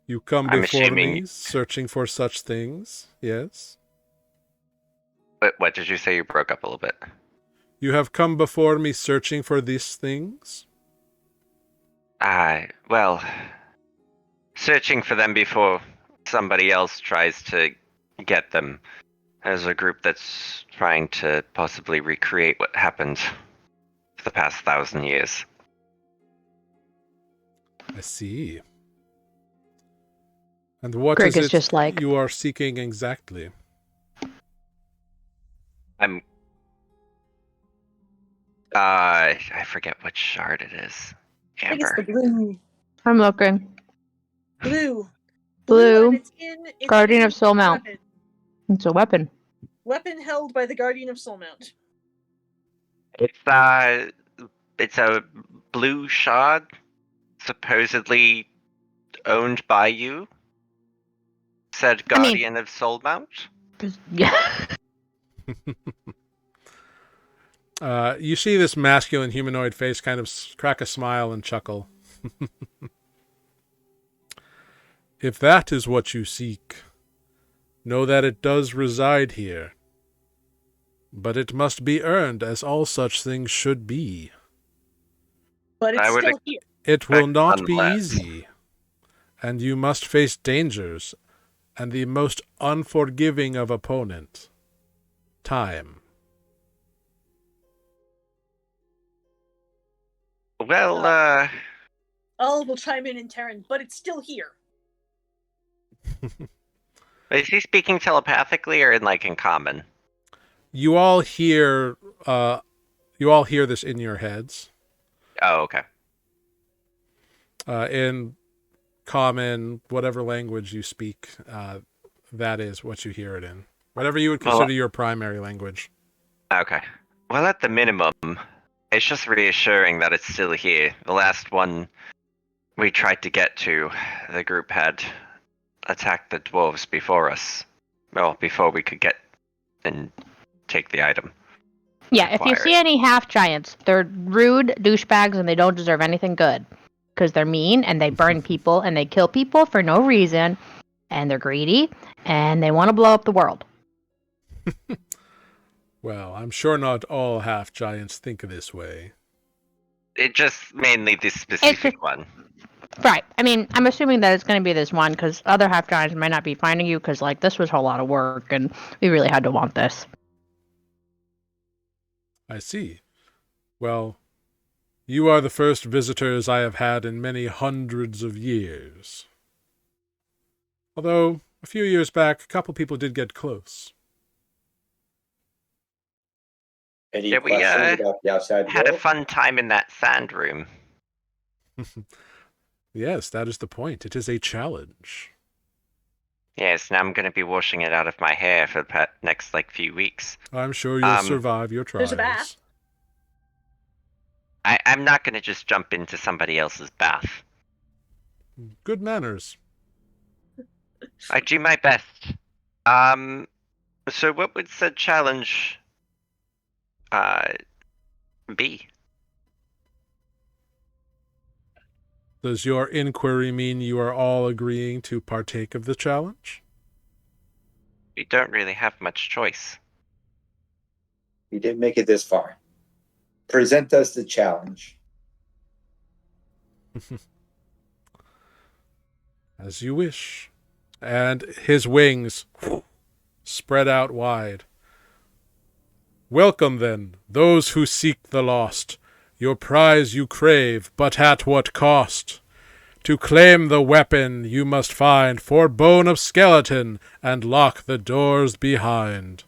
You come I'm before assuming- me searching for such things, yes? What did you say? You broke up a little bit. You have come before me searching for these things? Well, searching for them before somebody else tries to get them. As a group that's trying to possibly recreate what happened for the past 1,000 years. I see. And what Greg is is it just like- you are seeking exactly? I forget what shard it is. I think it's the Amber. blue. I'm looking. Blue. Blue. And it's Guardian in of Soul Mount. weapon. It's a weapon. Weapon held by the Guardian of Soul Mount. It's a blue shard, supposedly owned by you. Said Guardian of Soul Mount. Yeah. You see this masculine humanoid face kind of crack a smile and chuckle. If that is what you seek, know that it does reside here. But it must be earned, as all such things should be. But it's I would still here. It will not be unless- easy, and you must face dangers and the most unforgiving of opponent, time. Well, Olive will chime in Terran, but it's still here. is he speaking telepathically or in common? You all hear this in your heads. Oh, okay. In common, whatever language you speak, that is what you hear it in. Whatever you would consider your primary language. Okay. Well, at the minimum, it's just reassuring that it's still here. The last one we tried to get to, the group had attacked the dwarves before us. Well, before we could get and take the item. Yeah, if you Acquired. see any half giants, they're rude douchebags and they don't deserve anything good. Because they're mean and they burn people and they kill people for no reason. And they're greedy and they want to blow up the world. Well, I'm sure not all half giants think this way. It just mainly this specific one. Right. I mean, I'm assuming that it's going to be this one because other half giants might not be finding you because, like, this was a lot of work and we really had to want this. I see. Well, you are the first visitors I have had in many hundreds of years. Although, a few years back, a couple people did get close. Any Yeah, we questions about the outside had a world? fun time in that sand room. Yes, that is the point. It is a challenge. Yes, now I'm going to be washing it out of my hair for the next, few weeks. I'm sure you'll survive your trials. There's a bath. I'm not going to just jump into somebody else's bath. Good manners. I do my best. So what would said challenge be? Does your inquiry mean you are all agreeing to partake of the challenge? We don't really have much choice. You didn't make it this far. Present us the challenge. As you wish. And his wings spread out wide. Welcome, then, those who seek the lost. Your prize you crave, but at what cost? To claim the weapon you must find 4 bone of skeleton and lock the doors behind.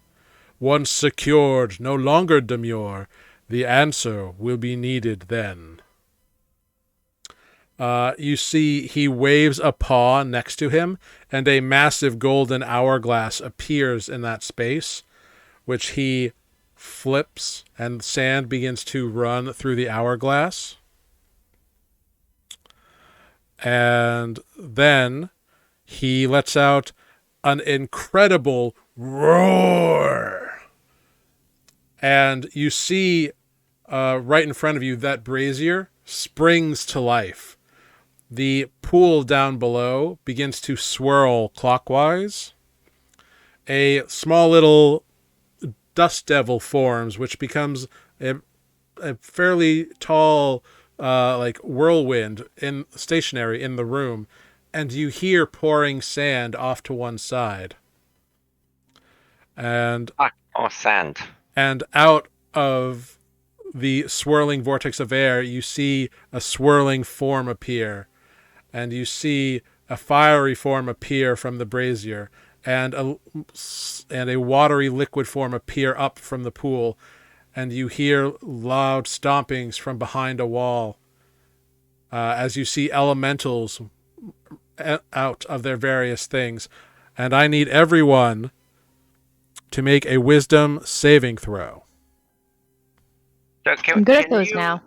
Once secured, no longer demur, the answer will be needed then. You see he waves a paw next to him, and a massive golden hourglass appears in that space, which he flips, and sand begins to run through the hourglass. And then he lets out an incredible roar. And you see right in front of you that brazier springs to life. The pool down below begins to swirl clockwise. A small little dust devil forms, which becomes a fairly tall whirlwind stationary in the room, and you hear pouring sand off to one side. And Sand. And out of the swirling vortex of air, you see a swirling form appear, and you see a fiery form appear from the brazier, and a watery liquid form appear up from the pool, and you hear loud stompings from behind a wall as you see elementals out of their various things. And I need everyone to make a wisdom saving throw. So I'm good at those now.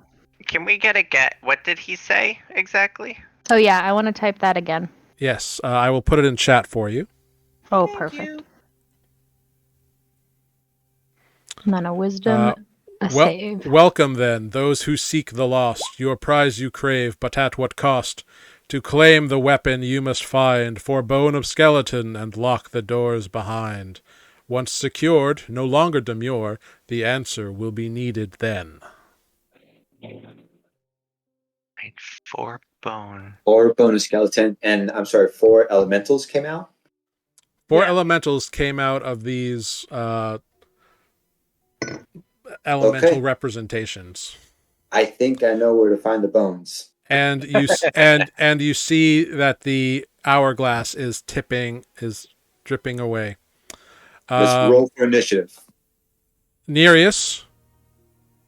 Can we get a get? What did he say exactly? Oh, yeah, I want to type that again. Yes, I will put it in chat for you. Oh, Thank perfect. you. And then a wisdom, save. Welcome, then, those who seek the lost. Your prize you crave, but at what cost? To claim the weapon you must find 4 bone of skeleton and lock the doors behind. Once secured, no longer demur, the answer will be needed then. 4 bone. 4 bone of skeleton, and 4 elementals came out? 4 elementals came out of these elemental representations. I think I know where to find the bones. And you and you see that the hourglass is dripping away. Let's roll for initiative. Nereus,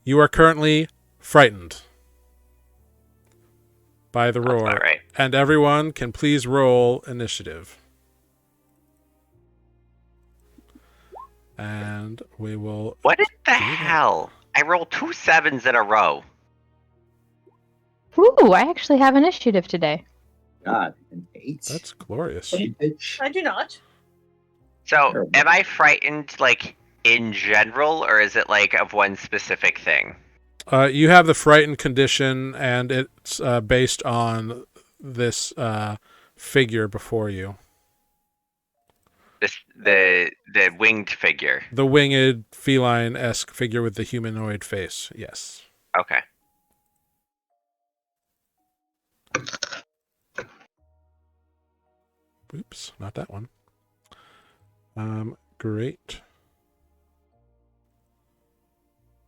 you are currently frightened by the roar. That's right. And everyone can please roll initiative. And we will... What the hell? I rolled 2 7s in a row. Ooh, I actually have initiative today. God, an 8? That's glorious. I do not. So, am I frightened, in general, or is it, of one specific thing? You have the frightened condition, and it's based on this figure before you. The winged figure. The winged, feline-esque figure with the humanoid face, yes. Okay. Oops, not that one. Great.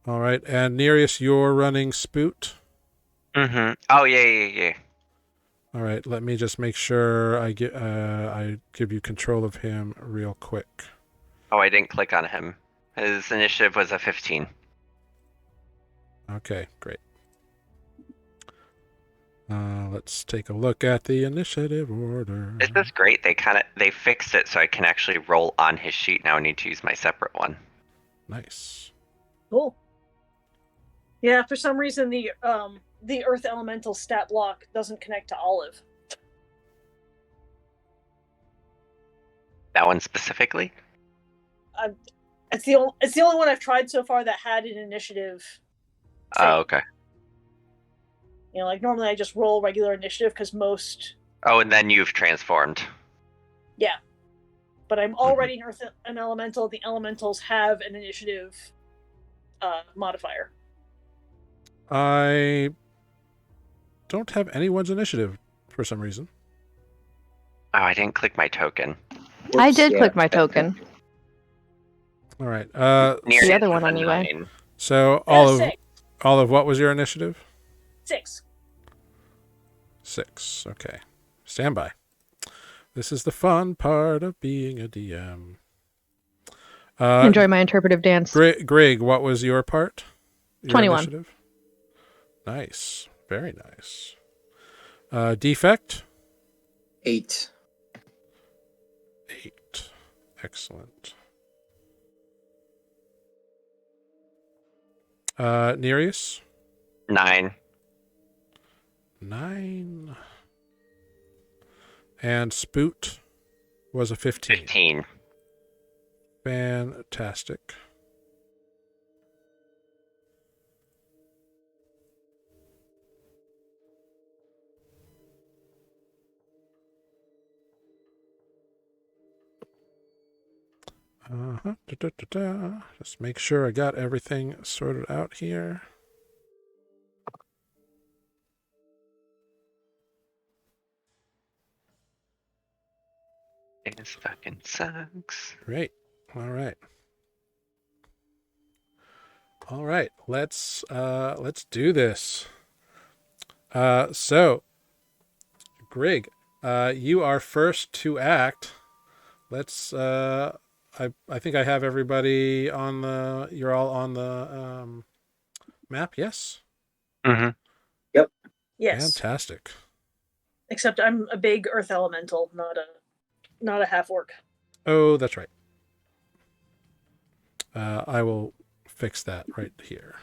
All right, and Nereus, you're running Spoot. Mm-hmm. Oh, yeah. All right, let me just make sure I give you control of him real quick. Oh, I didn't click on him. His initiative was a 15. Okay, great. Let's take a look at the initiative order. This is great. They fixed it so I can actually roll on his sheet. Now I need to use my separate one. Nice. Cool. Yeah, for some reason the Earth Elemental stat block doesn't connect to Olive. That one specifically? It's the only one I've tried so far that had an initiative. Oh, okay. You know, like normally I just roll regular initiative because most. Oh, and then you've transformed. Yeah, but I'm already an elemental. The elementals have an initiative modifier. I don't have anyone's initiative for some reason. Oh, I didn't click my token. I did click my token. All right. Near The other is one a anyway. 9. So Yeah, Olive, what was your initiative? 6. 6. Okay. Stand by. This is the fun part of being a DM. Enjoy my interpretive dance. Greg, what was your part? Your 21. Initiative? Nice. Very nice. Defect? 8. 8. Excellent. Nereus? 9. 9. And Spoot was a 15. 15. Fantastic. Just make sure I got everything sorted out here. It fucking sucks. Great. All right. All right. Let's do this. So, Greg, you are first to act. Let's. I think I have everybody on the. You're all on the map. Yes. Mm-hmm. Yep. Yes. Fantastic. Except I'm a big Earth Elemental, not a half orc. Oh, that's right. I will fix that right here.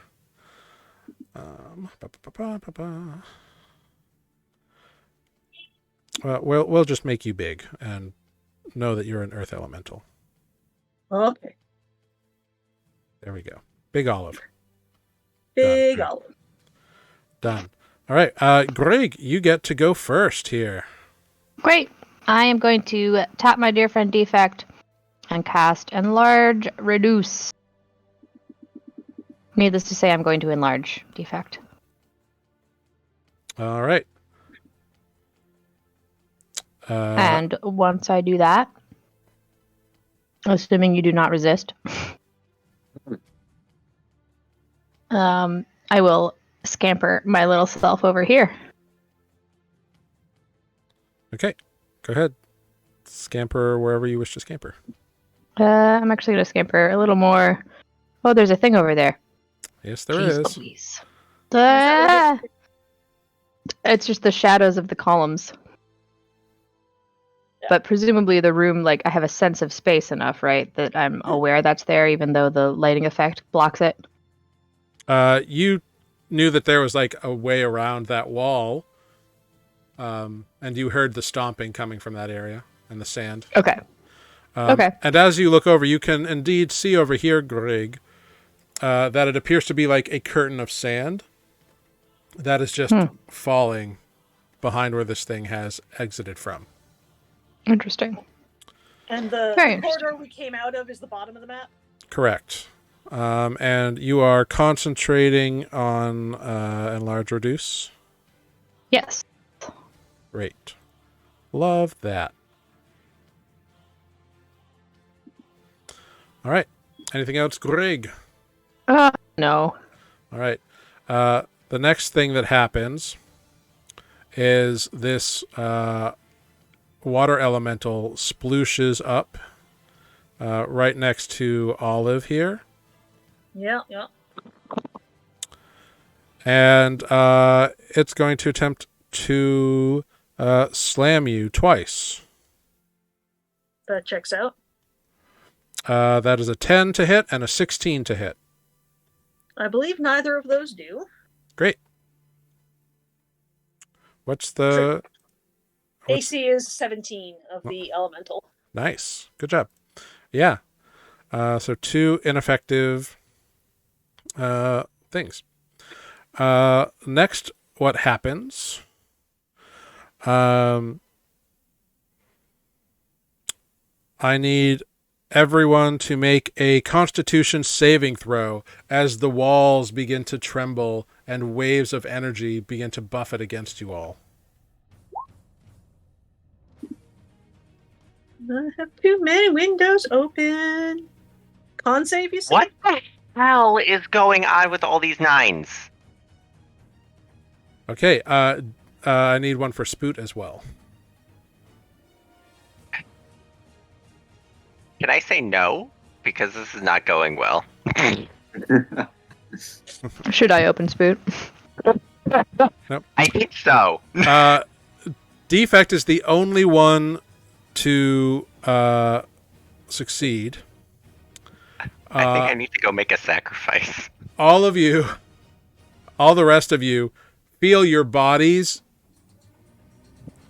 We'll just make you big and know that you're an Earth Elemental. Okay. There we go. Big Olive. Big Olive. Done. All right. Greg, you get to go first here. Great. I am going to tap my dear friend Defect and cast Enlarge Reduce. Needless to say, I'm going to enlarge Defect. All right. And once I do that, assuming you do not resist, I will scamper my little self over here. Okay. Go ahead. Scamper wherever you wish to scamper. I'm actually going to scamper a little more. Oh, there's a thing over there. Yes, there Jeez is. Louise. Ah! It's just the shadows of the columns. Yeah. But presumably the room, like, I have a sense of space enough, right? That I'm aware that's there, even though the lighting effect blocks it. You knew that there was like a way around that wall. And you heard the stomping coming from that area and the sand. Okay. Okay. And as you look over, you can indeed see over here, Greg, that it appears to be like a curtain of sand that is just falling behind where this thing has exited from. Interesting. And the Very corridor we came out of is the bottom of the map? Correct. And you are concentrating on Enlarge Reduce? Yes. Great. Love that. All right. Anything else, Greg? No. All right. The next thing that happens is this water elemental splooshes up right next to Olive here. Yeah, yeah. And it's going to attempt to slam you twice. That checks out. That is a 10 to hit and a 16 to hit. I believe neither of those do. Great. What's the... AC is 17 of the elemental. Nice. Good job. Yeah. So 2 ineffective things. Next, what happens? I need everyone to make a Constitution saving throw as the walls begin to tremble and waves of energy begin to buffet against you all. I have too many windows open. Con save, you say? What the hell is going on with all these 9s? Okay, I need one for Spoot as well. Can I say no? Because this is not going well. Should I open Spoot? I think so. Defect is the only one to succeed. I think I need to go make a sacrifice. All of you, all the rest of you, feel your bodies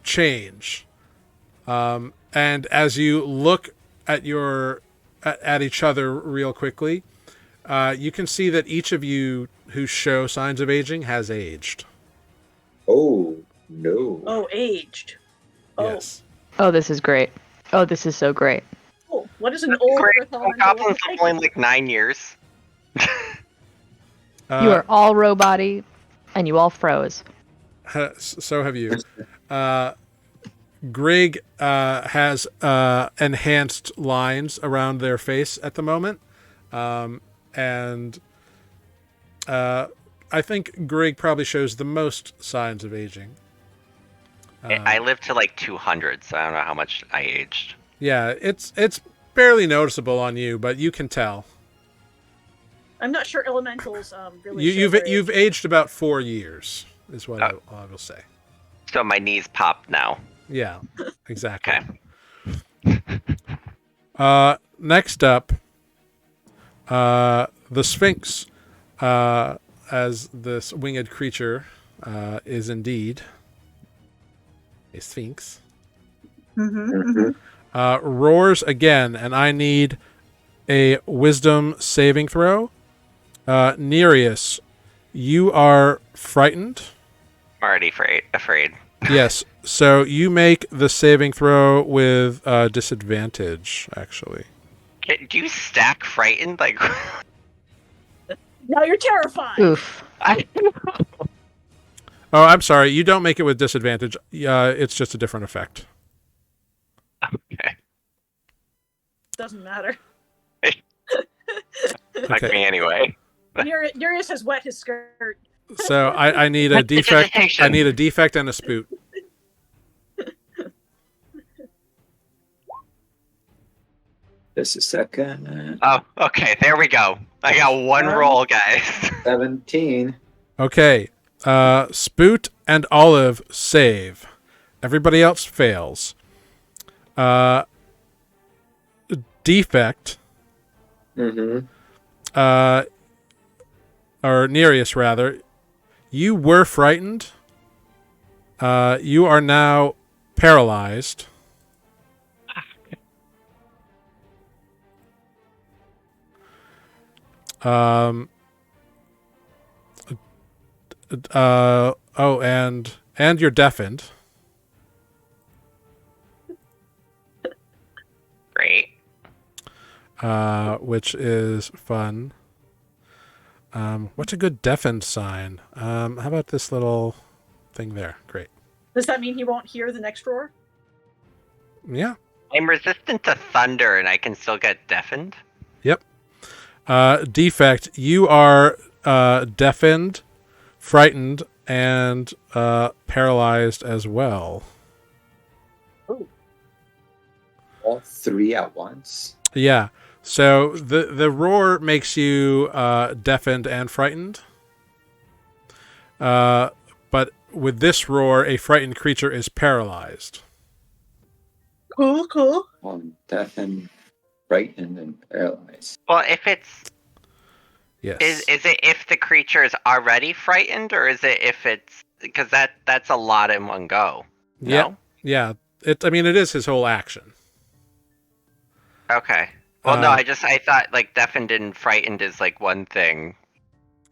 change. And as you look at at each other real quickly, you can see that each of you who show signs of aging has aged. Oh, no. Oh, aged. Oh, Yes. Oh, this is great. Oh, this is so great. cool. What is an old Great. Earth elemental Goblins look are like? only like 9 years. You are all robot-y, and you all froze. So have you. Grig has enhanced lines around their face at the moment. And I think Grig probably shows the most signs of aging. I lived to like 200, so I don't know how much I aged. Yeah, it's barely noticeable on you, but you can tell. I'm not sure elementals really. You've aged about 4 years, is what I will say. So my knees pop now. Yeah, exactly. Okay. Next up, the Sphinx, as this winged creature is indeed a Sphinx, roars again, and I need a Wisdom saving throw. Nereus, you are frightened. I'm already afraid. Yes, so you make the saving throw with disadvantage, actually. Do you stack frightened? Like, Now you're terrified. Oof. Oh, I'm sorry. You don't make it with disadvantage. It's just a different effect. okay. Doesn't matter. Fuck me anyway. Nereus has wet his skirt. So I need a defect. I need a defect and a spoot. Just a second. Oh, okay. There we go. I got one roll, guys. 17. Okay. Spoot and Olive save. Everybody else fails. Defect. Or Nereus, rather. You were frightened. You are now paralyzed. And you're deafened. Great. Which is fun. What's a good deafened sign? How about this little thing there? Great. Does that mean he won't hear the next roar? Yeah. I'm resistant to thunder, and I can still get deafened. Yep. Defect, you are deafened, frightened, and paralyzed as well. All three at once. Yeah. So the roar makes you deafened and frightened. But with this roar, a frightened creature is paralyzed. Cool. Deafened, frightened, and paralyzed. Well, if it's Yes. is it if the creature is already frightened, or is it if it's because that's a lot in one go? No. Yeah. It is his whole action. Okay. Well, no, I thought like deafened and frightened is like one thing,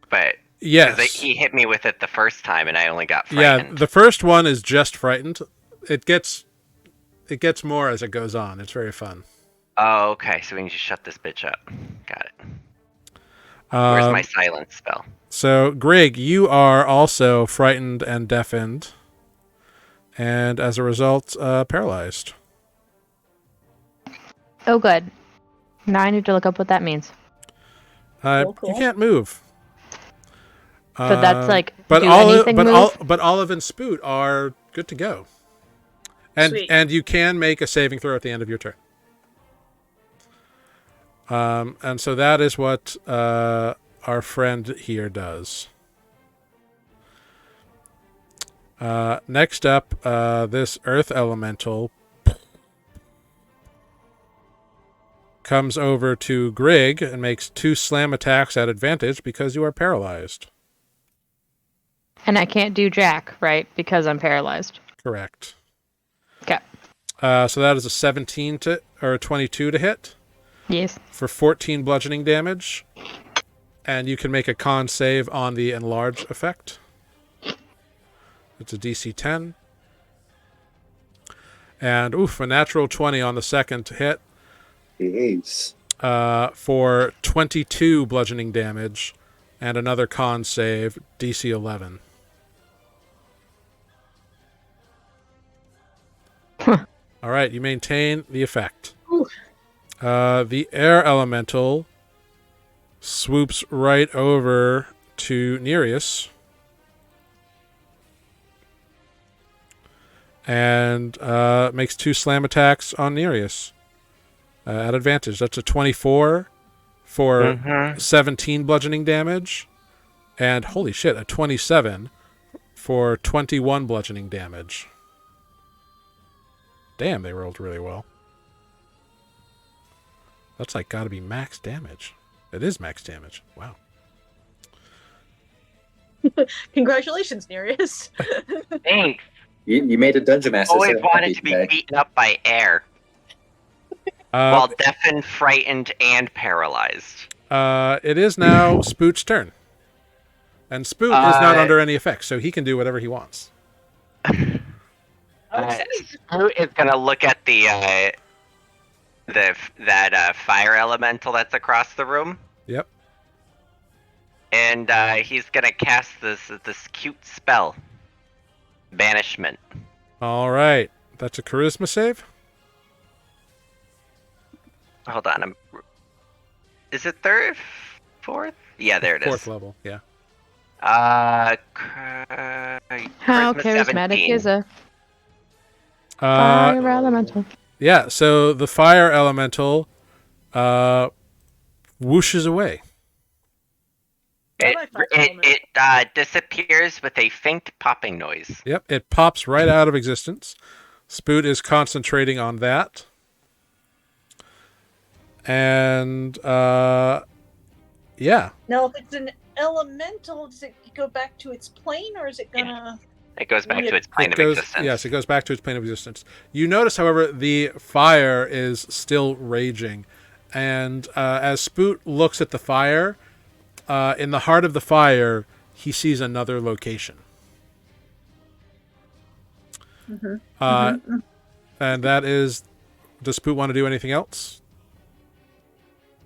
but Yes. he hit me with it the first time, and I only got Yeah, frightened. the first one is just frightened. It gets more as it goes on. It's very fun. Oh, okay. So we can just shut this bitch up. Got it. Where's my silence spell? So, Greg, you are also frightened and deafened, and as a result, paralyzed. Oh, good. Now I need to look up what that means. Cool. You can't move. So that's like, but do Olive, anything but move? but Olive and Spoot are good to go, and Sweet. and you can make a saving throw at the end of your turn. And so that is what our friend here does. Next up, this earth elemental comes over to Grig and makes 2 slam attacks at advantage because you are paralyzed. And I can't do jack, right? Because I'm paralyzed. Correct. Okay. So that is a 17 or a 22 to hit. Yes. For 14 bludgeoning damage. And you can make a con save on the enlarge effect. It's a DC 10. And a natural 20 on the second hit. Jeez. For 22 bludgeoning damage. And another con save, DC 11. All right, you maintain the effect. The air elemental swoops right over to Nereus and makes 2 slam attacks on Nereus at advantage. That's a 24 for 17 bludgeoning damage, and holy shit, a 27 for 21 bludgeoning damage. Damn, they rolled really well. That's like gotta be max damage. It is max damage. Wow. Congratulations, Nereus. Thanks. You made a dungeon master. Always so wanted happy to be today. beaten up by air, while deafened, frightened, and paralyzed. It is now Spoot's turn. And Spoot is not under any effects, so he can do whatever he wants. Spoot is gonna look at that fire elemental that's across the room. Yep. And he's gonna cast this cute spell, banishment. All right. That's a charisma save? Hold on, is it third, fourth? Yeah, there it is. 4th level, yeah. How Charisma charismatic 17. is a fire elemental? Yeah, so the fire elemental whooshes away. It disappears with a faint popping noise. Yep, it pops right out of existence. Spoot is concentrating on that. And, yeah. Now, if it's an elemental, does it go back to its plane, or is it gonna... It goes back to its plane of existence. Yes, it goes back to its plane of existence. You notice, however, the fire is still raging. And as Spoot looks at the fire, in the heart of the fire, he sees another location. And that is... Does Spoot want to do anything else?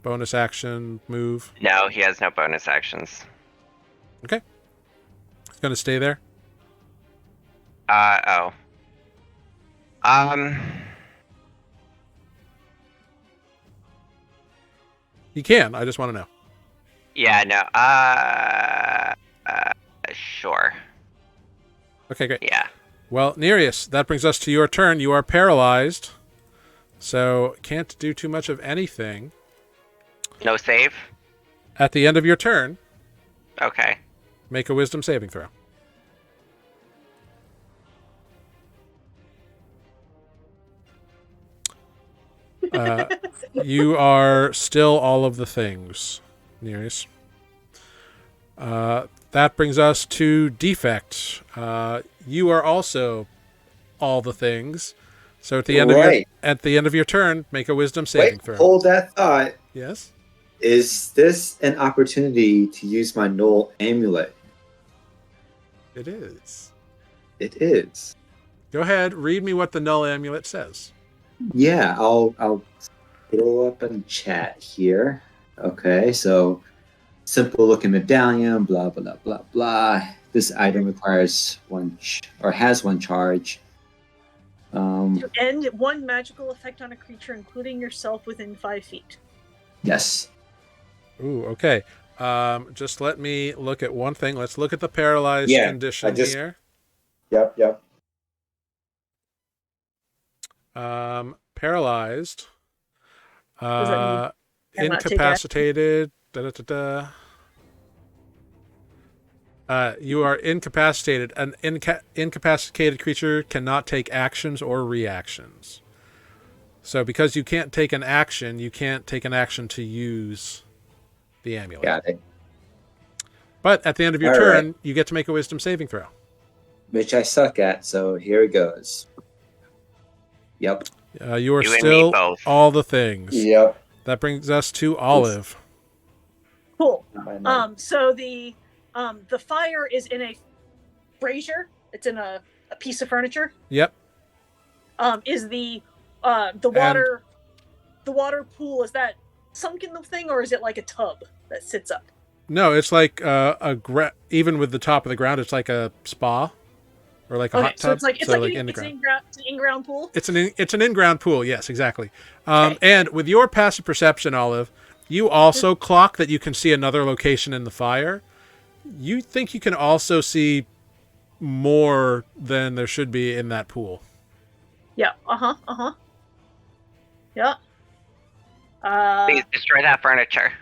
Bonus action, move? No, he has no bonus actions. Okay. He's going to stay there? You can. I just want to know. Yeah, no. Sure. Okay, great. Yeah. Well, Nereus, that brings us to your turn. You are paralyzed, so can't do too much of anything. No save? At the end of your turn, Okay. make a wisdom saving throw. You are still all of the things, Nereus. That brings us to defect. You are also all the things. So at the end of your turn, make a wisdom saving throw. Hold that thought. Yes. Is this an opportunity to use my Null amulet? It is. It is. Go ahead, read me what the null amulet says. Yeah, I'll throw up in chat here. Okay, so simple looking medallion, blah blah blah blah. This item requires has one charge. To end one magical effect on a creature, including yourself, within 5 feet. Yes. Ooh, okay. Just let me look at one thing. Let's look at the paralyzed condition here. Yep. Paralyzed. Does that mean Incapacitated. You are incapacitated. An incapacitated creature cannot take actions or reactions. So because you can't take an action, you can't take an action to use the amulet. Got it. But at the end of your turn, you get to make a wisdom saving throw. Which I suck at, so here it goes. Yep. You are still all the things. Yep. That brings us to Olive. Cool. So the fire is in a brazier. It's in a piece of furniture. Yep. Is the water pool, is that sunk in the thing, or is it like a tub that sits up? No, it's like even with the top of the ground, it's like a spa or like a hot tub. So it's like an in-ground pool. It's an in-ground pool. Yes, exactly. And with your passive perception, Olive, you also clock that you can see another location in the fire. You think you can also see more than there should be in that pool. Yeah. Yeah. Please destroy that furniture.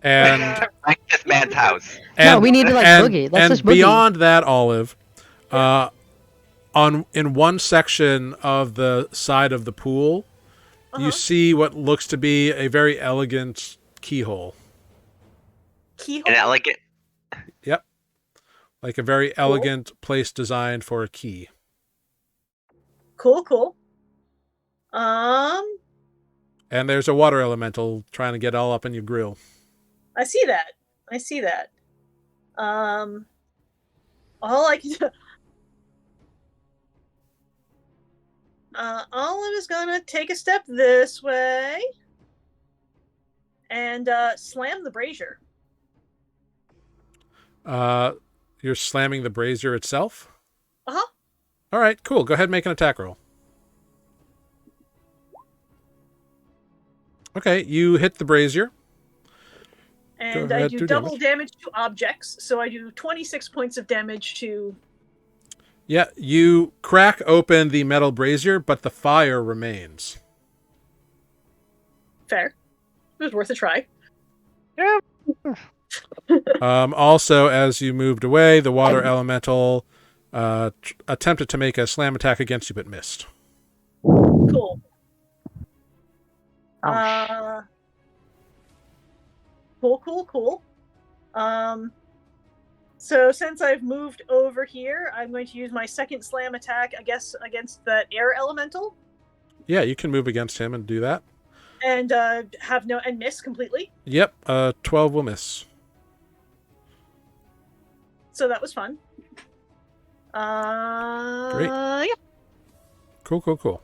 And like this man's house. No, we need to boogie. Let's just boogie. Beyond that, Olive, in one section of the side of the pool, you see what looks to be a very elegant keyhole. Keyhole? An elegant. Yep. Like a very elegant place designed for a key. Cool. And there's a water elemental trying to get all up in your grill. I see that. All I can do. Olive is gonna take a step this way and slam the brazier. You're slamming the brazier itself? Uh-huh. All right, cool. Go ahead and make an attack roll. Okay, you hit the brazier. And I do double damage to objects, so I do 26 points of damage to... Yeah, you crack open the metal brazier, but the fire remains. Fair. It was worth a try. Yeah. Also, as you moved away, the water elemental attempted to make a slam attack against you, but missed. Cool. Cool. So since I've moved over here, I'm going to use my second slam attack, I guess, against that air elemental. Yeah, you can move against him and do that. And miss completely. Yep, 12 will miss. So that was fun. Great. Yeah. Cool.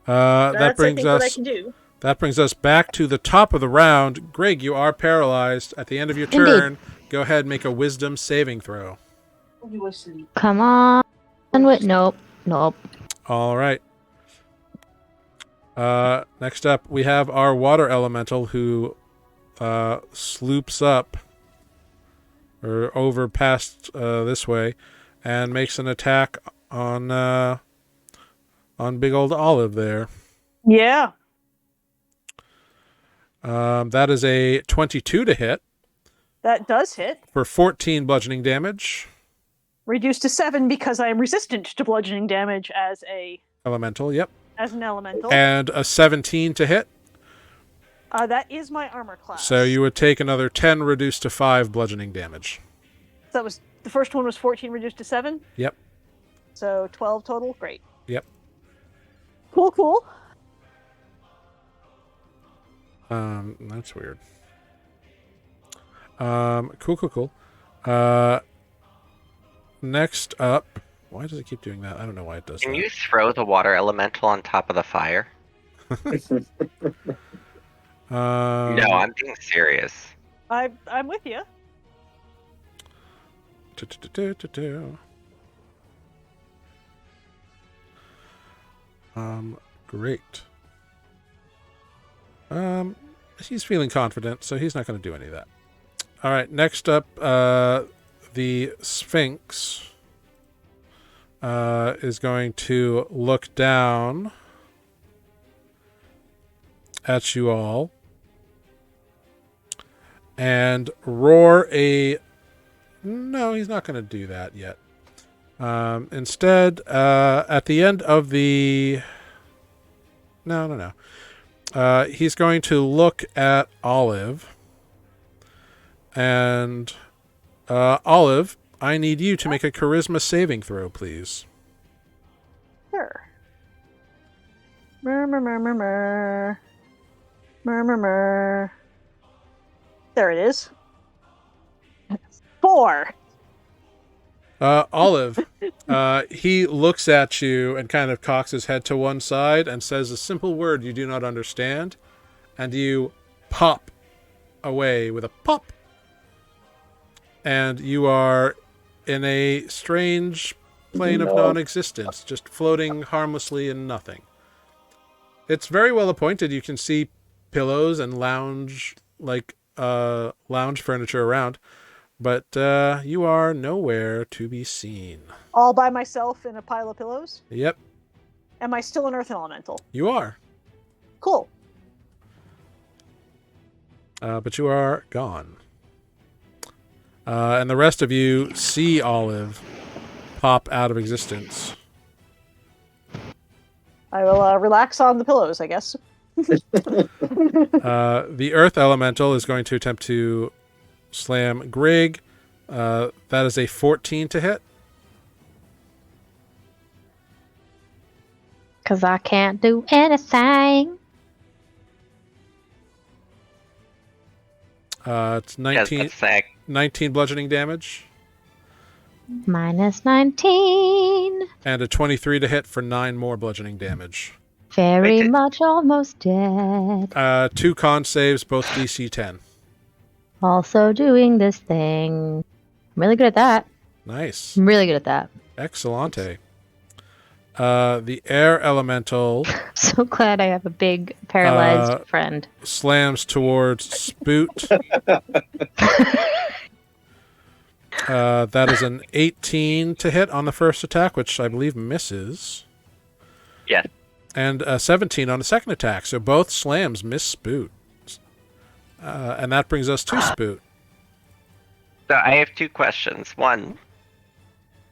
That's, that brings I think, us. what I can do. That brings us back to the top of the round. Greg, you are paralyzed. At the end of your turn, go ahead and make a wisdom saving throw. Come on. Nope. All right. Next up, we have our water elemental who sloops up or over past this way and makes an attack on big old Olive there. Yeah. That is a 22 to hit That does hit. for 14 bludgeoning damage. Reduced to 7 because I am resistant to bludgeoning damage as Elemental, yep. an elemental. And a 17 to hit. That is my armor class. So you would take another 10 reduced to 5 bludgeoning damage. So that was the first one was 14 reduced to 7. Yep. So 12 total. Great. Yep. Cool. That's weird. Cool. Next up, why does it keep doing that? I don't know why it does Can that. you throw the water elemental on top of the fire? No, I'm being serious. I'm with you. Great. He's feeling confident, so he's not going to do any of that. All right, next up, the Sphinx is going to look down at you all and roar a... No, he's not going to do that yet. Instead, at the end of the... No. He's going to look at Olive. And, Olive, I need you to make a charisma saving throw, please. Sure. Murmur. There it is. 4. Olive, he looks at you and kind of cocks his head to one side and says a simple word you do not understand, and you pop away with a pop. And you are in a strange plane of non-existence, just floating harmlessly in nothing. It's very well appointed. You can see pillows and lounge furniture around, but you are nowhere to be seen. All by myself in a pile of pillows? Yep. Am I still an earth elemental? You are. Cool. But you are gone. And the rest of you see Olive pop out of existence. I will relax on the pillows, I guess. The Earth Elemental is going to attempt to slam Grig. That is a 14 to hit. Because I can't do anything. It's 19 bludgeoning damage. Minus 19. And a 23 to hit for 9 more bludgeoning damage. Very much almost dead. 2 con saves, both DC 10. Also doing this thing. I'm really good at that. Nice. I'm really good at that. Excellente. The Air Elemental So glad I have a big paralyzed friend. slams towards Spoot. That is an 18 to hit on the first attack, which I believe misses. Yes. And a 17 on the second attack. So both slams miss Spoot. And that brings us to Spoot. So I have 2 questions. One,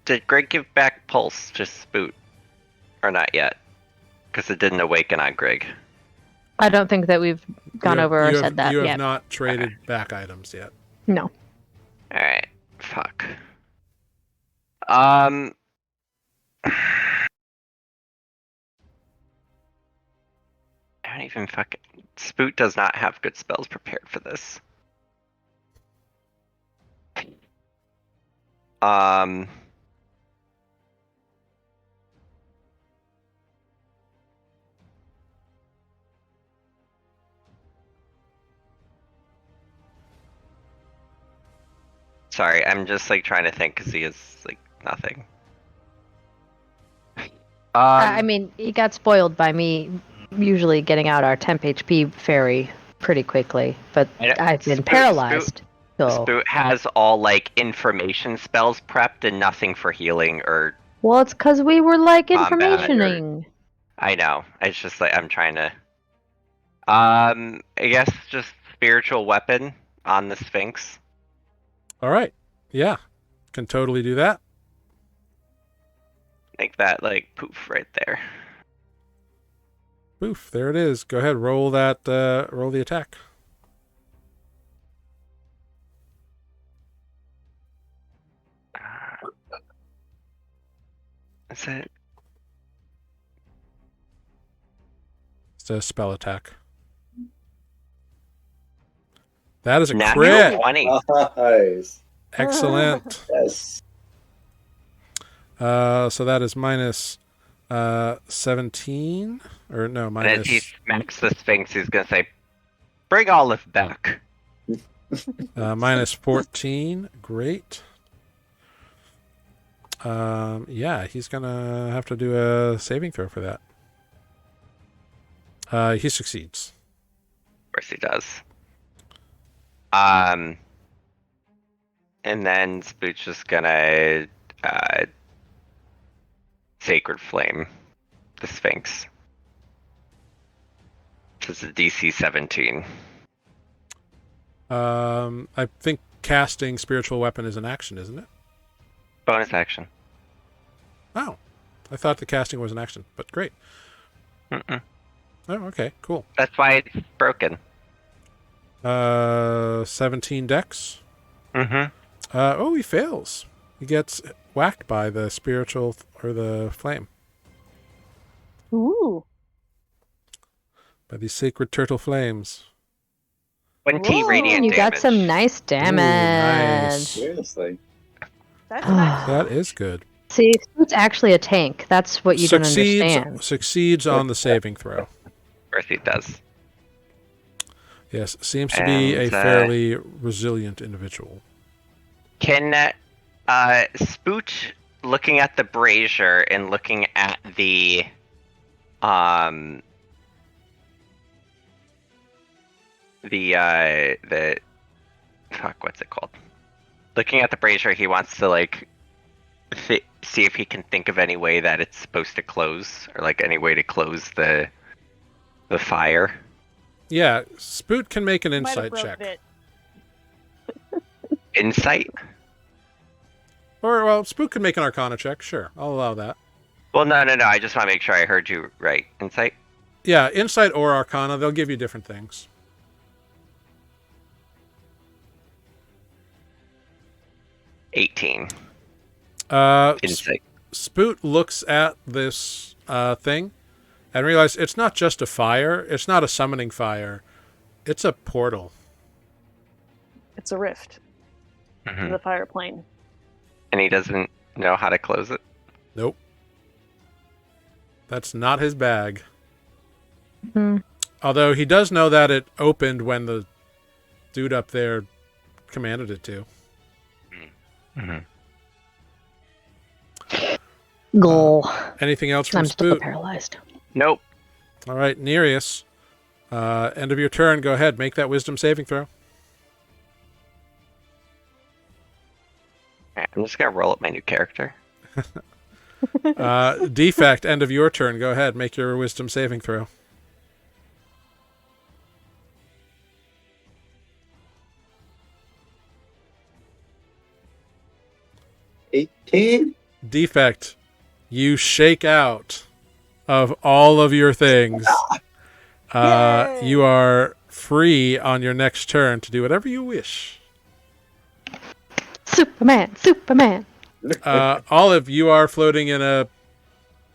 did Greg give back Pulse to Spoot? Or not yet? Because it didn't awaken on Greg. I don't think that we've gone over or said that You have yet. not traded back items yet. No. Alright. Fuck. I don't even fucking... Spoot does not have good spells prepared for this. Sorry, I'm just like trying to think because he has like nothing. I mean, he got spoiled by me usually getting out our temp HP fairy pretty quickly, but I've been paralyzed. So Spoot has all like information spells prepped and nothing for healing or. well, it's because we were like combat or- informationing. I know. It's just like I'm trying to. I guess just spiritual weapon on the Sphinx. All right. Yeah. Can totally do that. Make that like poof right there. Poof. There it is. Go ahead. Roll that. Roll the attack. Is it? It's a spell attack. That is a Natural crit. 20. Nice. Excellent. Yes. So that is minus 17, or no, And as he minus smacks the Sphinx, he's gonna say, "Bring Olive back." minus 14. Great. Yeah, he's gonna have to do a saving throw for that. He succeeds. Of course he does. And then Spoot's just gonna Sacred Flame the Sphinx. This is a DC 17. I think casting spiritual weapon is an action, isn't it? Bonus action. Oh, I thought the casting was an action, but great. Mm-mm. Oh, okay, cool. That's why it's broken. 17 dex. Mm-hmm. Oh, he fails. He gets whacked by the spiritual or the flame. Ooh. By these sacred turtle flames. 20 Whoa. radiant You damage. got some nice damage. nice. Seriously. That's nice. That is good. See, Spoot's actually a tank. That's what you don't understand. Succeeds on the saving throw. Of course he does. Yes, seems to be a And, fairly resilient individual. Can Spoot, looking at the brazier and looking at the fuck, what's it called? Looking at the brazier, he wants to like see if he can think of any way that it's supposed to close, or like any way to close the fire. Yeah, Spoot can make an Might have insight broke check. it. Insight? Or, well, Spoot can make an arcana check. Sure, I'll allow that. Well, no. I just want to make sure I heard you right. Insight? Yeah, insight or arcana, they'll give you different things. 18. Insight. Spoot looks at this thing and realizes it's not just a fire. It's not a summoning fire. It's a portal. It's a rift Mhm. in the fire plane. And he doesn't know how to close it. Nope. That's not his bag. Hmm. Although he does know that it opened when the dude up there commanded it to. Mm-hmm. Goal. Anything else from I'm still Spoot? paralyzed. Nope. All right, Nereus. End of your turn. Go ahead. Make that wisdom saving throw. Alright, I'm just gonna roll up my new character. Defect. End of your turn. Go ahead. Make your wisdom saving throw. $18? Defect. You shake out of all of your things. Yay! You are free on your next turn to do whatever you wish. Superman. Olive, you are floating in a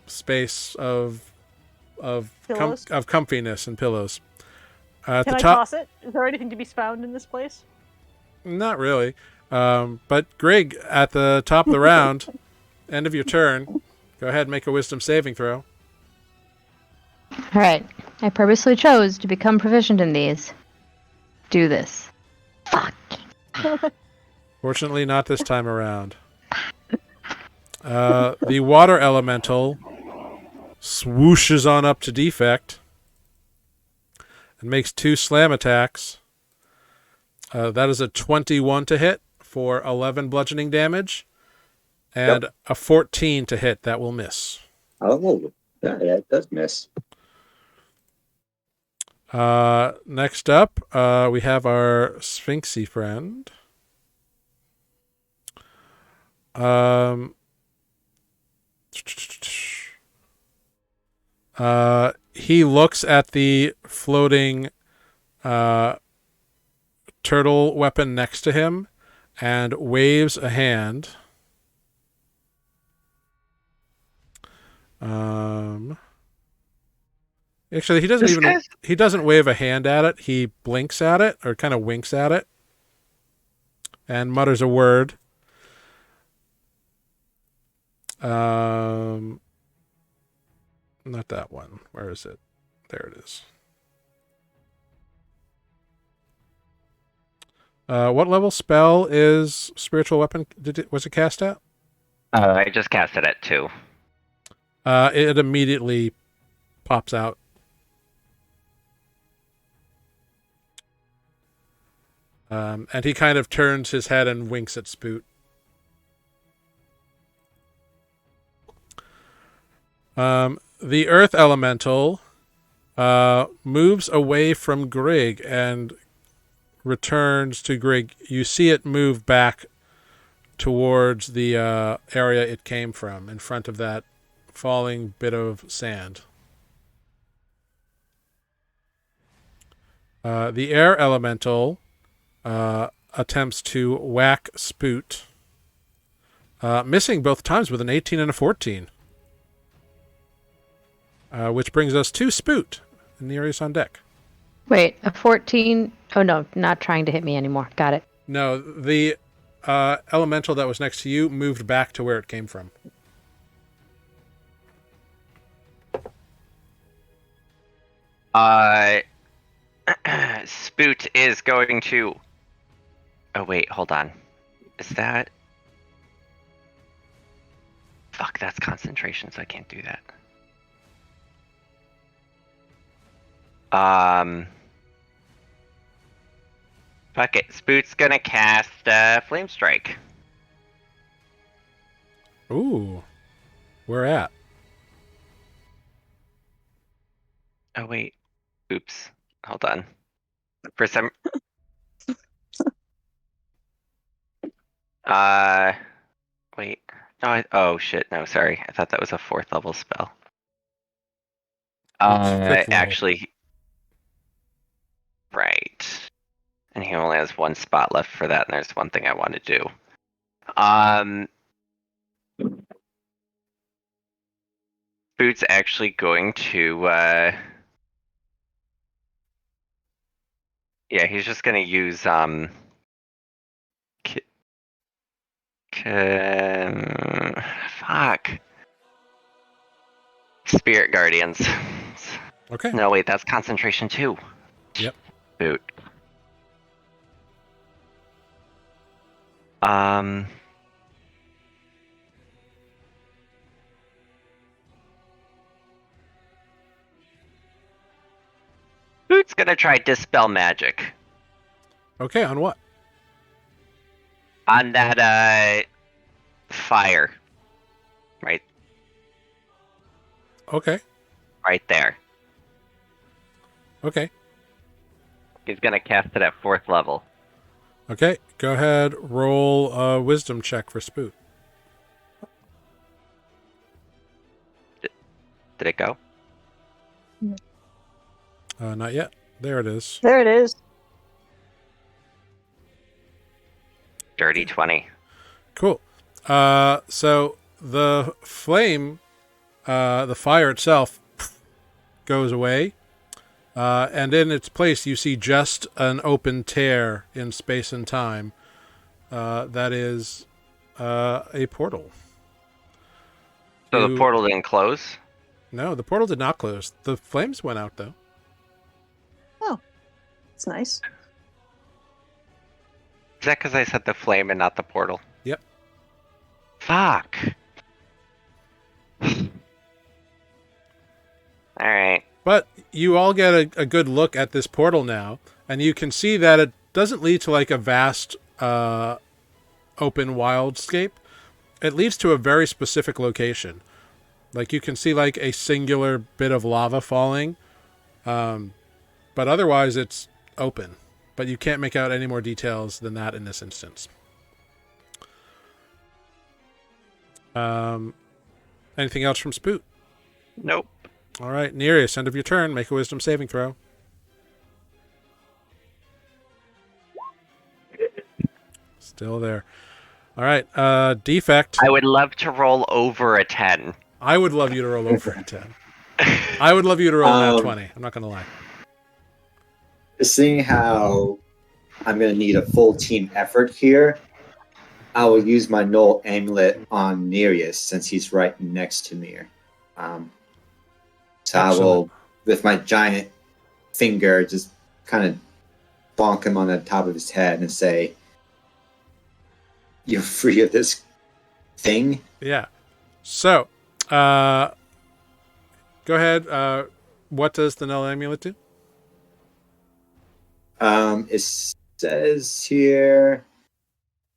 space of Pillows? comfiness and pillows. At Can the I top, toss it? Is there anything to be found in this place? not really. But Greg, at the top of the round, end of your turn, go ahead and make a wisdom saving throw. All right. I purposely chose to become proficient in these. Do this. Fuck. Fortunately, not this time around. The water elemental swooshes on up to Defect. and makes 2 slam attacks. That is a 21 to hit for 11 bludgeoning damage, and a 14 to hit. That will miss. Oh, that does miss. Next up, we have our Sphinxy friend. He looks at the floating turtle weapon next to him and waves a hand. Actually, he doesn't wave a hand at it. He blinks at it, or kind of winks at it, and mutters a word. Not that one. Where is it? There it is. What level spell is spiritual weapon? Was it cast at? I just cast it at 2. It immediately pops out. And he kind of turns his head and winks at Spoot. The Earth Elemental moves away from Grig and returns to Grig. You see it move back towards the area it came from, in front of that falling bit of sand. The Air Elemental attempts to whack Spoot, missing both times with an 18 and a 14. Which brings us to Spoot, Nereus on deck. Wait, a 14? Oh no, not trying to hit me anymore. Got it. No, the elemental that was next to you moved back to where it came from. Spoot is going to... Oh, wait, hold on. Is that... Fuck, that's concentration, so I can't do that. Fuck it. Spoot's gonna cast Flame Strike. Ooh. Where at? Oh, wait. Oops. Hold on. For some... Wait. No, oh, shit. No, sorry. I thought that was a 4th level spell. Actually... Right. And he only has 1 spot left for that, and there's one thing I want to do. Spoot's actually going to, yeah, he's just gonna use, fuck. Spirit Guardians. Okay. No, wait, that's concentration too. Yep. Boot. Boot's gonna try Dispel Magic. Okay, on what? On that, fire. Right. Okay. Right there. Okay. He's gonna cast it at 4th level. Okay, go ahead, roll a wisdom check for Spoot. Did it go? Not yet. There it is. There it is. Dirty 20. Cool. So the flame, the fire itself goes away. And in its place, you see just an open tear in space and time. That is a portal. So the portal didn't close? No, the portal did not close. The flames went out, though. Oh, that's nice. Is that because I said the flame and not the portal? Yep. Fuck. Alright. But you all get a good look at this portal now, and you can see that it doesn't lead to like a vast open wildscape. It leads to a very specific location. Like you can see like a singular bit of lava falling, but otherwise it's open. But you can't make out any more details than that in this instance. Anything else from Spoot? Nope. All right, Nereus, end of your turn. Make a wisdom saving throw. Still there. All right, Defect. I would love to roll over a 10. I would love you to roll over a 10. I would love you to roll that 20. I'm not going to lie. Seeing how I'm going to need a full team effort here, I will use my Null Amulet on Nereus since he's right next to me. So I will, with my giant finger, just kind of bonk him on the top of his head and say, "You're free of this thing." Yeah. So, go ahead. What does the Null Amulet do? It says here,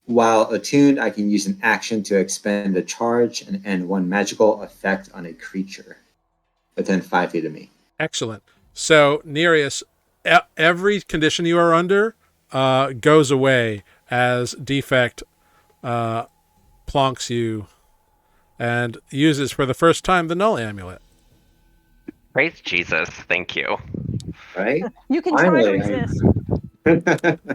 while attuned, I can use an action to expend a charge and end one magical effect on a creature within 5 feet of me. Excellent. So, Nereus, every condition you are under goes away as Defect plonks you and uses for the first time the Null Amulet. Praise Jesus. Thank you. Right? You can Finally, try to resist.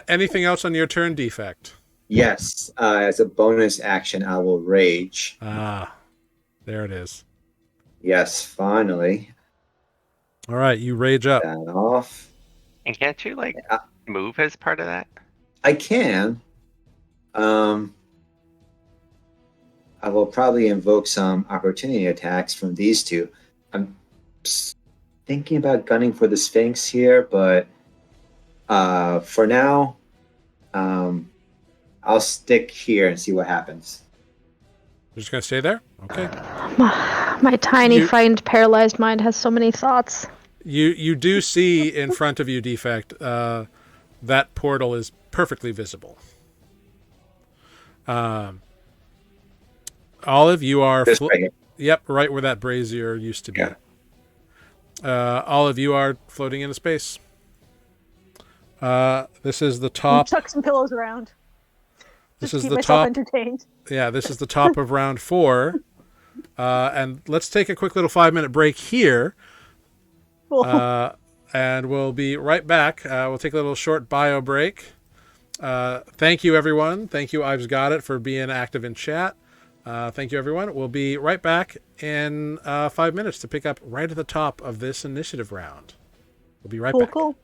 Anything else on your turn, Defect? Yes. As a bonus action, I will rage. Ah, there it is. Yes, finally. All right, you rage up. That off. And can't you, like, move as part of that? I can. I will probably invoke some opportunity attacks from these two. I'm thinking about gunning for the Sphinx here, but for now, I'll stick here and see what happens. You're just going to stay there? Okay. My tiny, frightened, paralyzed mind has so many thoughts. You do see in front of you, Defect, that portal is perfectly visible. Olive, you are... This right here. Yep, right where that brazier used to be. Yeah. Olive, you are floating into space. This is the top... Tuck some pillows around. This Just is keep the myself top... entertained. Yeah, this is the top of round 4. And let's take a quick little 5-minute break here. Cool. And we'll be right back. We'll take a little short bio break. Thank you, everyone. Thank you, Ives Got It, for being active in chat. Thank you, everyone. We'll be right back in 5 minutes to pick up right at the top of this initiative round. We'll be right back. Cool.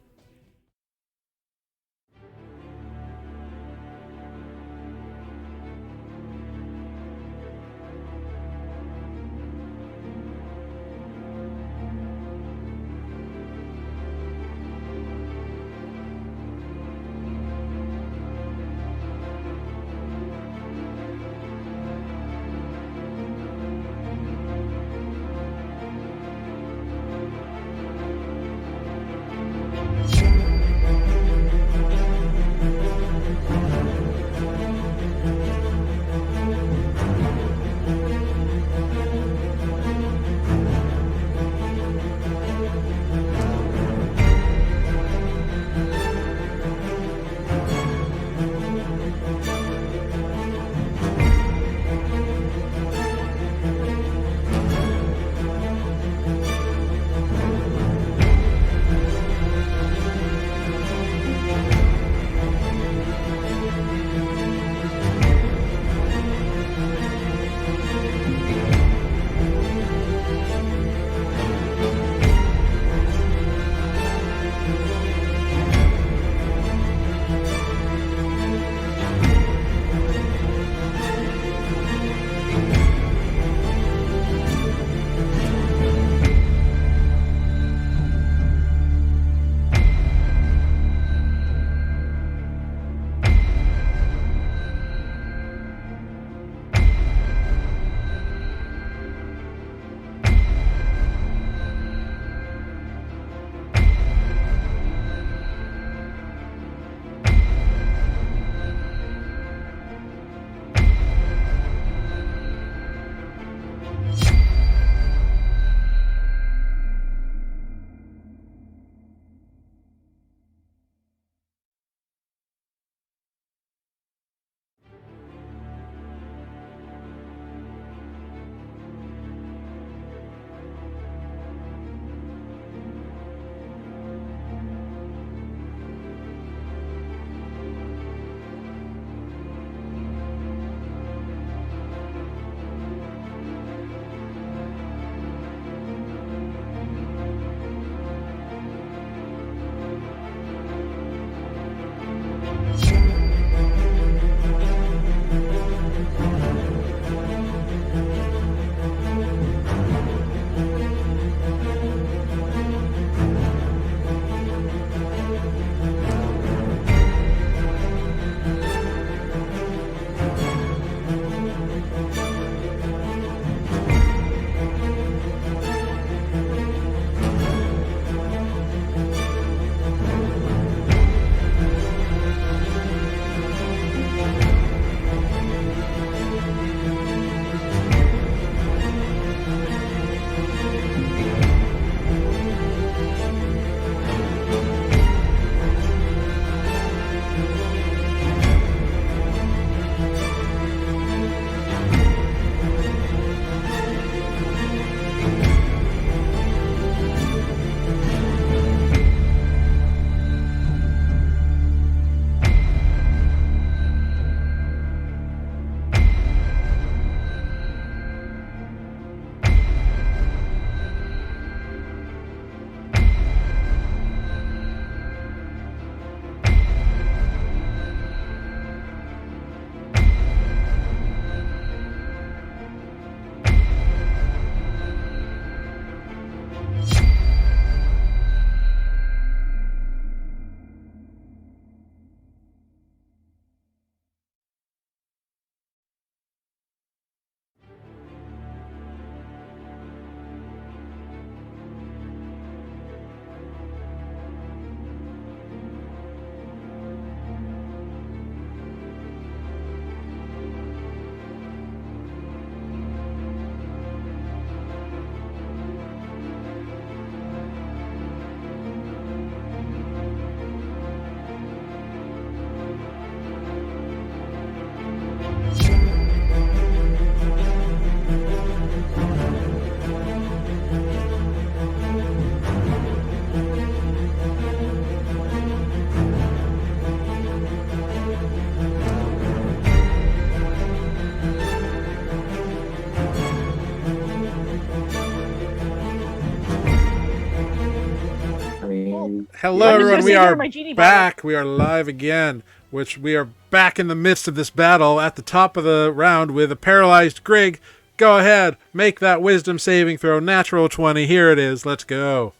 Hello, I'm just everyone. gonna We sit here are in my genie back. We are live again, which we are back in the midst of this battle at the top of the round with a paralyzed Grig. Go ahead. Make that wisdom saving throw. Natural 20. Here it is. Let's go.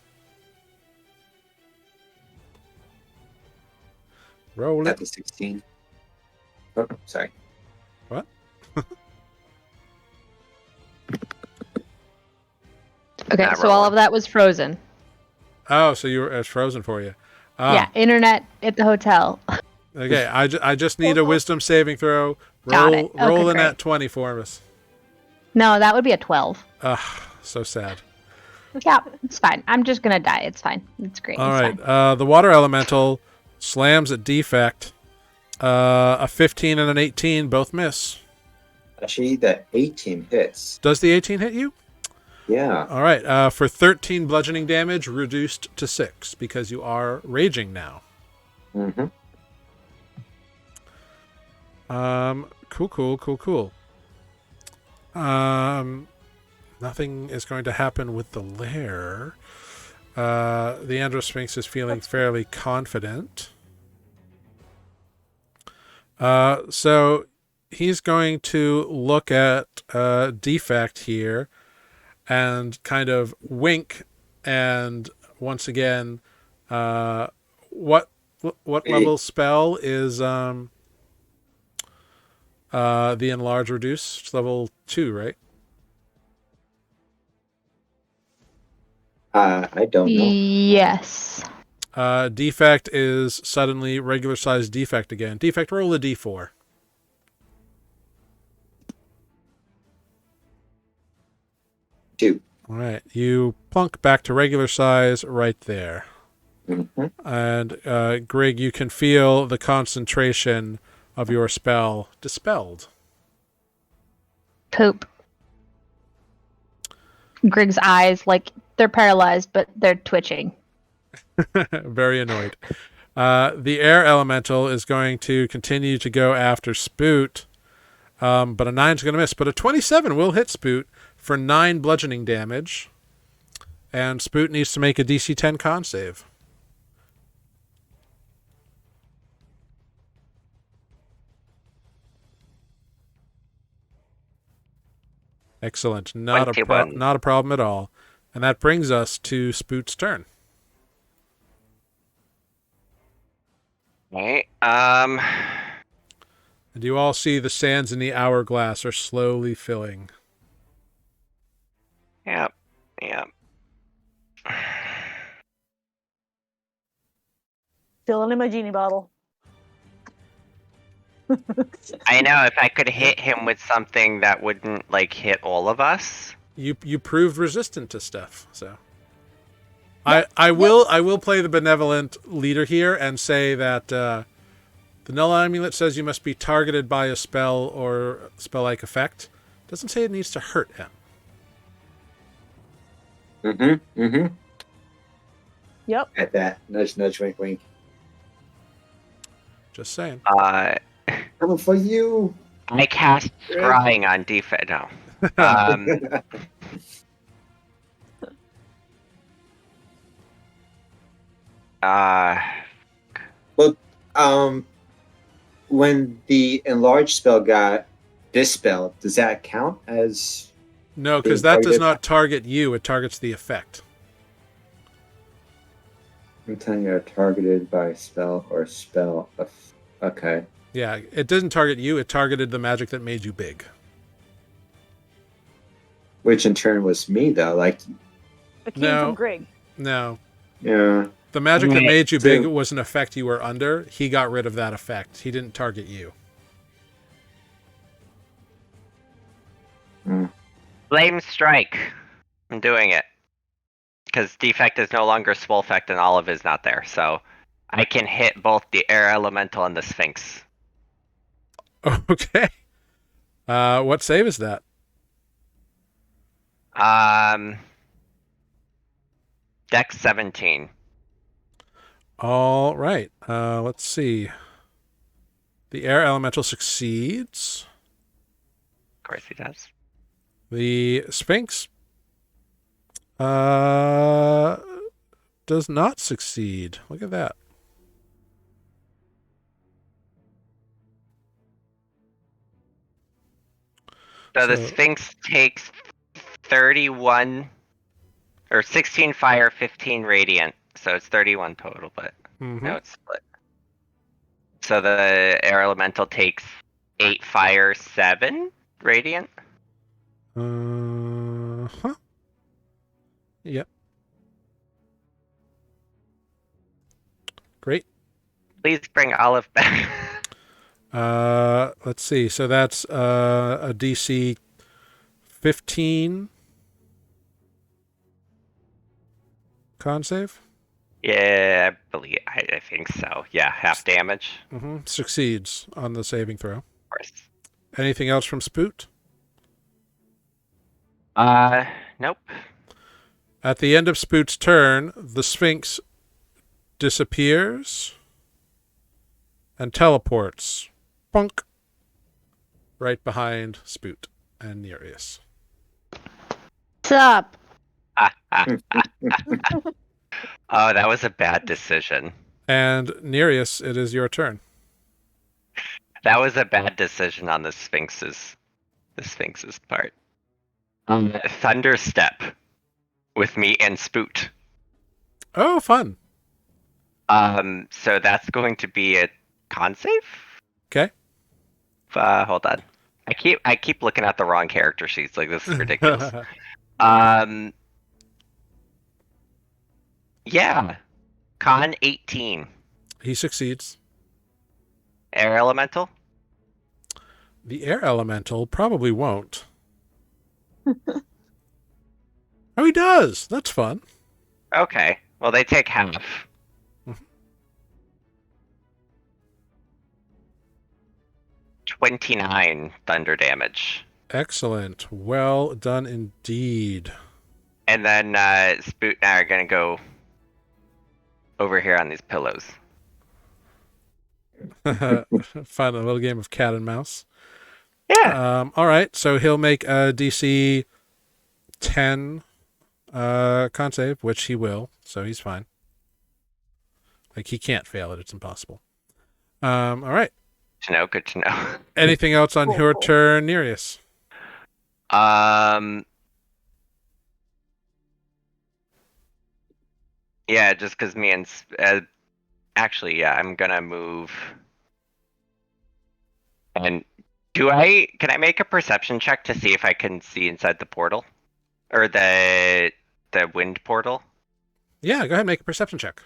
Roll At it. the 16. Oh, sorry. What? Okay, Not so all rolling. of that was frozen. Oh, so it's frozen for you. Yeah, internet at the hotel. Okay, I just need a wisdom saving throw. Got it. Okay, Roll in great. at 20 for us. No, that would be a 12. Ugh, so sad. Yeah, it's fine. I'm just gonna die. It's fine. It's great. All it's right, fine. the water elemental slams at defect. A 15 and an 18 both miss. Actually, the 18 hits. Does the 18 hit you? Yeah. All right, for 13 bludgeoning damage, reduced to 6 because you are raging now. Mm-hmm. Cool. Nothing is going to happen with the lair. The Androsphinx is feeling fairly confident. So he's going to look at defect here and kind of wink, and once again, what level spell is the enlarge reduce? It's level 2, right? I don't know. Yes. Defect is suddenly regular size defect again. Defect, roll a d4. 2. All right, you plunk back to regular size right there. Mm-hmm. And Grig, you can feel the concentration of your spell dispelled. Poop. Grig's eyes, like, they're paralyzed, but they're twitching. Very annoyed. The air elemental is going to continue to go after Spoot, but a 9 is going to miss. But a 27 will hit Spoot for 9 bludgeoning damage. And Spoot needs to make a DC 10 con save. Excellent. Not a 21. not a problem at all. And that brings us to Spoot's turn. Right. And you all see the sands in the hourglass are slowly filling. Yep. Filling in my genie bottle. I know, if I could hit him with something that wouldn't, like, hit all of us. You proved resistant to stuff, so I will play the benevolent leader here and say that the null amulet says you must be targeted by a spell or spell-like effect. Doesn't say it needs to hurt him. Mm-hmm. Yep. At that. Nudge, nudge, wink, wink. Just saying. Coming for you. I cast scrying on defense. No. When the enlarged spell got dispelled, does that count as... No, because being that does targeted? not target you. It targets the effect. I'm telling you, are targeted by spell or spell. Okay. Yeah, it didn't target you. It targeted the magic that made you big. Which in turn was me, though. Like, It came No. from Grig. No. yeah. The magic that Right. made you big So- was an effect you were under. He got rid of that effect. He didn't target you. Flame strike. I'm doing it. Because defect is no longer spell effect and olive is not there. So I can hit both the air elemental and the sphinx. Okay. What save is that? Dex 17. All right. Let's see. The air elemental succeeds. Of course he does. The Sphinx does not succeed. Look at that. So the So- Sphinx takes 31 or 16 fire, 15 radiant. So it's 31 total, but Mhm. no, it's split. So the air elemental takes 8 fire, 7 radiant. Huh. Yep. Great. Please bring Olive back. Let's see. So that's a DC 15 con save. Yeah, I think so. Yeah, half damage. Succeeds on the saving throw. Of course. Anything else from Spoot? Nope. At the end of Spoot's turn, the Sphinx disappears and teleports. Punk. Right behind Spoot and Nereus. Sup? Oh, that was a bad decision. And Nereus, it is your turn. That was a bad decision on the Sphinx's part. Thunder step with me and Spoot. Oh, fun. So that's going to be a con save. Okay. Hold on. I keep looking at the wrong character sheets. Like, this is ridiculous. Yeah. Con 18. He succeeds. Air elemental. The air elemental probably won't. Oh, he does. That's fun. Okay. Well, they take half. 29 thunder damage. Excellent. Well done indeed. And then Spoot and I are gonna go over here on these pillows. Fun, a little game of cat and mouse. Yeah. All right, so he'll make a DC 10 con save, which he will, so he's fine. Like, he can't fail it. It's impossible. All right. Good to know. Anything else on your turn, Nereus? Yeah, just because me and actually, yeah, I'm gonna move. And can I make a perception check to see if I can see inside the portal, or the wind portal? Yeah, go ahead and make a perception check.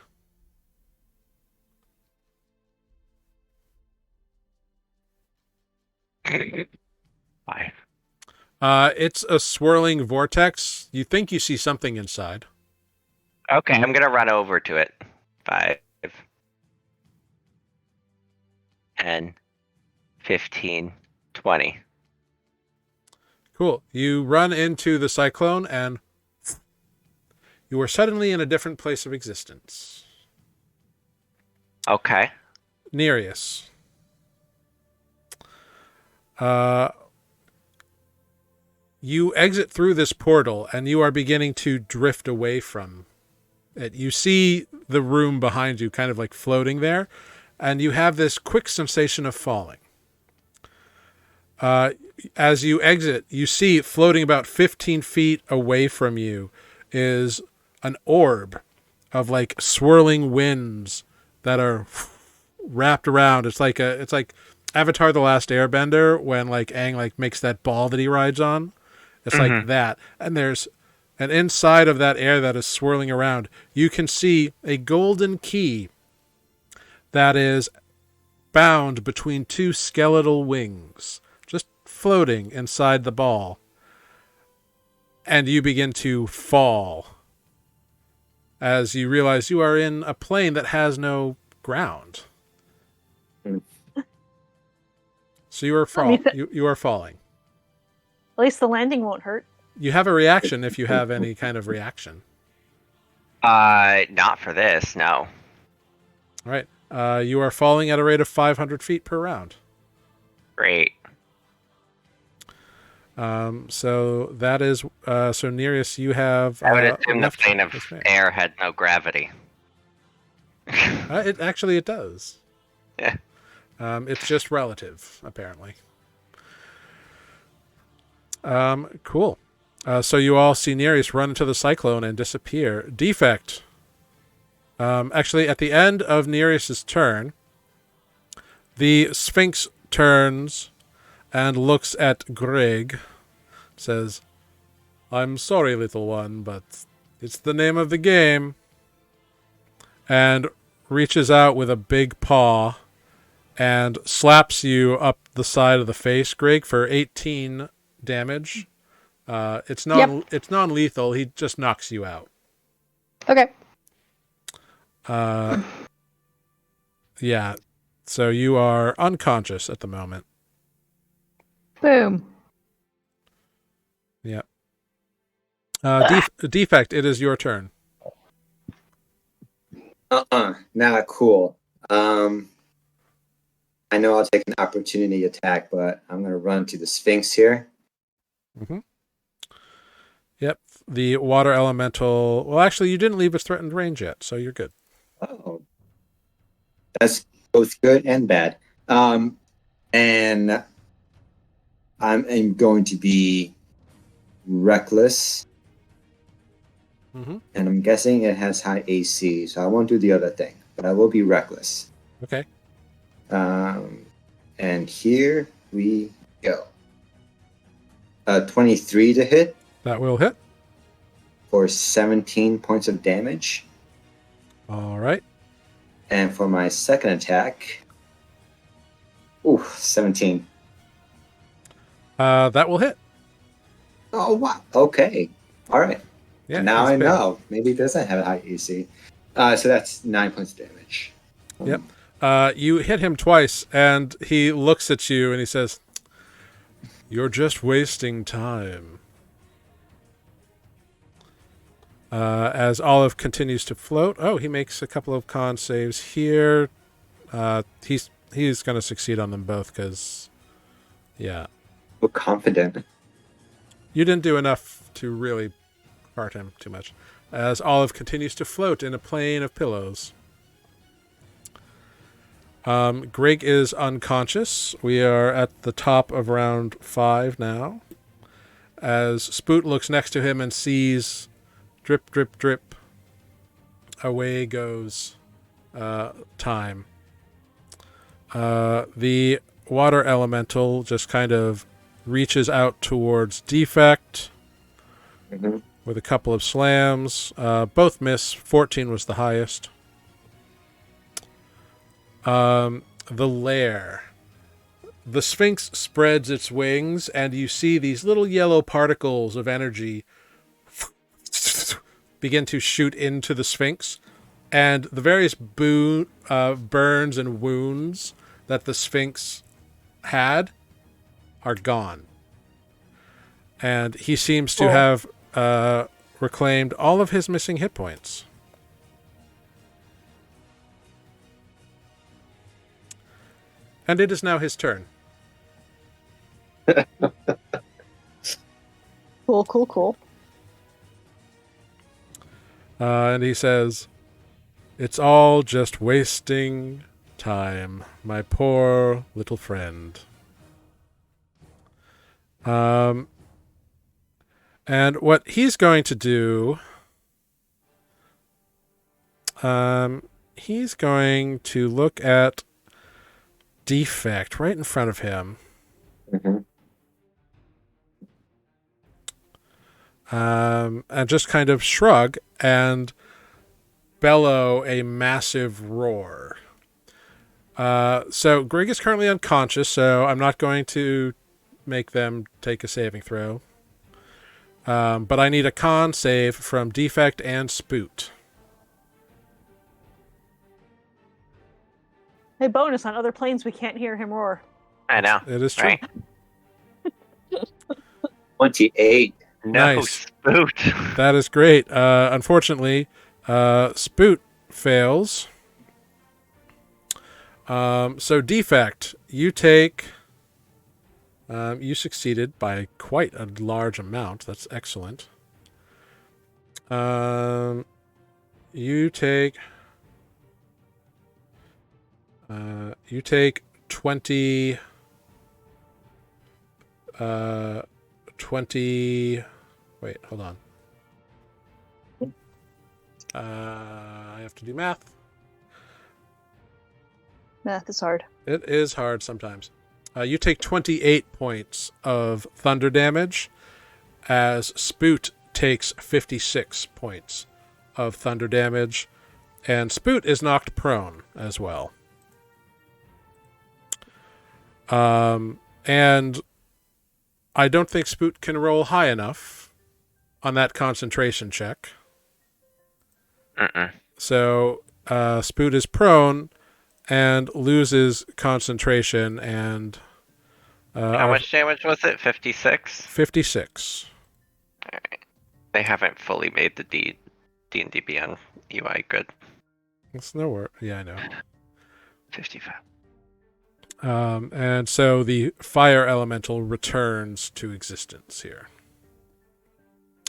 5. It's a swirling vortex. You think you see something inside. Okay, I'm gonna run over to it. 5, 10, 15, 20. Cool. You run into the cyclone and you are suddenly in a different place of existence. Okay. Nereus. You exit through this portal and you are beginning to drift away from it. You see the room behind you kind of like floating there, and you have this quick sensation of falling. As you exit, you see floating about 15 feet away from you is an orb of like swirling winds that are wrapped around. It's like Avatar: The Last Airbender when like Aang like makes that ball that he rides on. It's like that. And inside of that air that is swirling around, you can see a golden key that is bound between two skeletal wings, just floating inside the ball. And you begin to fall as you realize you are in a plane that has no ground. So you are you are falling. At least the landing won't hurt. You have a reaction if you have any kind of reaction. Not for this, no. All right. You are falling at a rate of 500 feet per round. Great. So that is so Nereus, you have I would assume the left plane of this man. air had no gravity. It does. Yeah. It's just relative, apparently. Cool. So you all see Nereus run into the cyclone and disappear. Defect. Actually, at the end of Nereus's turn, the Sphinx turns and looks at Greg, says, "I'm sorry, little one, but it's the name of the game," and reaches out with a big paw and slaps you up the side of the face, Greg, for 18 damage. It's non-lethal. He just knocks you out. Okay. Yeah. So you are unconscious at the moment. Boom. Yeah. Defect, it is your turn. Not cool. I know I'll take an opportunity attack, but I'm going to run to the Sphinx here. Mm-hmm. Yep. The water elemental. Well, actually, you didn't leave its threatened range yet, so you're good. Oh. That's both good and bad. And I'm going to be reckless. Mm-hmm. And I'm guessing it has high AC, so I won't do the other thing, but I will be reckless. Okay. And here we go. 23 to hit That will hit. for 17 points of damage. All right. And for my second attack, 17. That will hit. Oh, wow. Okay. All right. Yeah. Now he's I big. know. Maybe it doesn't have a high AC. So that's 9 points of damage. Yep. You hit him twice, and he looks at you and he says, "You're just wasting time." As Olive continues to float, he makes a couple of con saves here. He's going to succeed on them both because, yeah, So confident. you didn't do enough to really hurt him too much. As Olive continues to float in a plane of pillows. Greg is unconscious. We are at the top of round 5 now. As Spoot looks next to him and sees drip, drip, drip. Away goes time. The water elemental just kind of reaches out towards Defect with a couple of slams. Both miss. 14 was the highest. The lair. The Sphinx spreads its wings, and you see these little yellow particles of energy begin to shoot into the Sphinx, and the various burns and wounds that the Sphinx had are gone. And he seems to have reclaimed all of his missing hit points. And it is now his turn. Cool. And he says, "It's all just wasting time, my poor little friend." And what he's going to do, he's going to look at Defect right in front of him. And just kind of shrug and bellow a massive roar. So Greg is currently unconscious, so I'm not going to make them take a saving throw. But I need a con save from Defect and Spoot. Hey, bonus, on other planes we can't hear him roar. I know. It is true. Right? 28. No, Nice. Spoot. That is great. Unfortunately, Spoot fails. So Defect, you take You succeeded by quite a large amount. That's excellent. You take 20 20 wait, hold on. I have to do math. Math is hard. It is hard sometimes. You take 28 points of thunder damage, as Spoot takes 56 points of thunder damage, and Spoot is knocked prone as well. And I don't think Spoot can roll high enough on that concentration check. So Spoot is prone and loses concentration, and how much damage was it? 56? 56. Alright. They haven't fully made the D&D Beyond UI good. It's nowhere. Yeah, I know. 55. And so the fire elemental returns to existence here.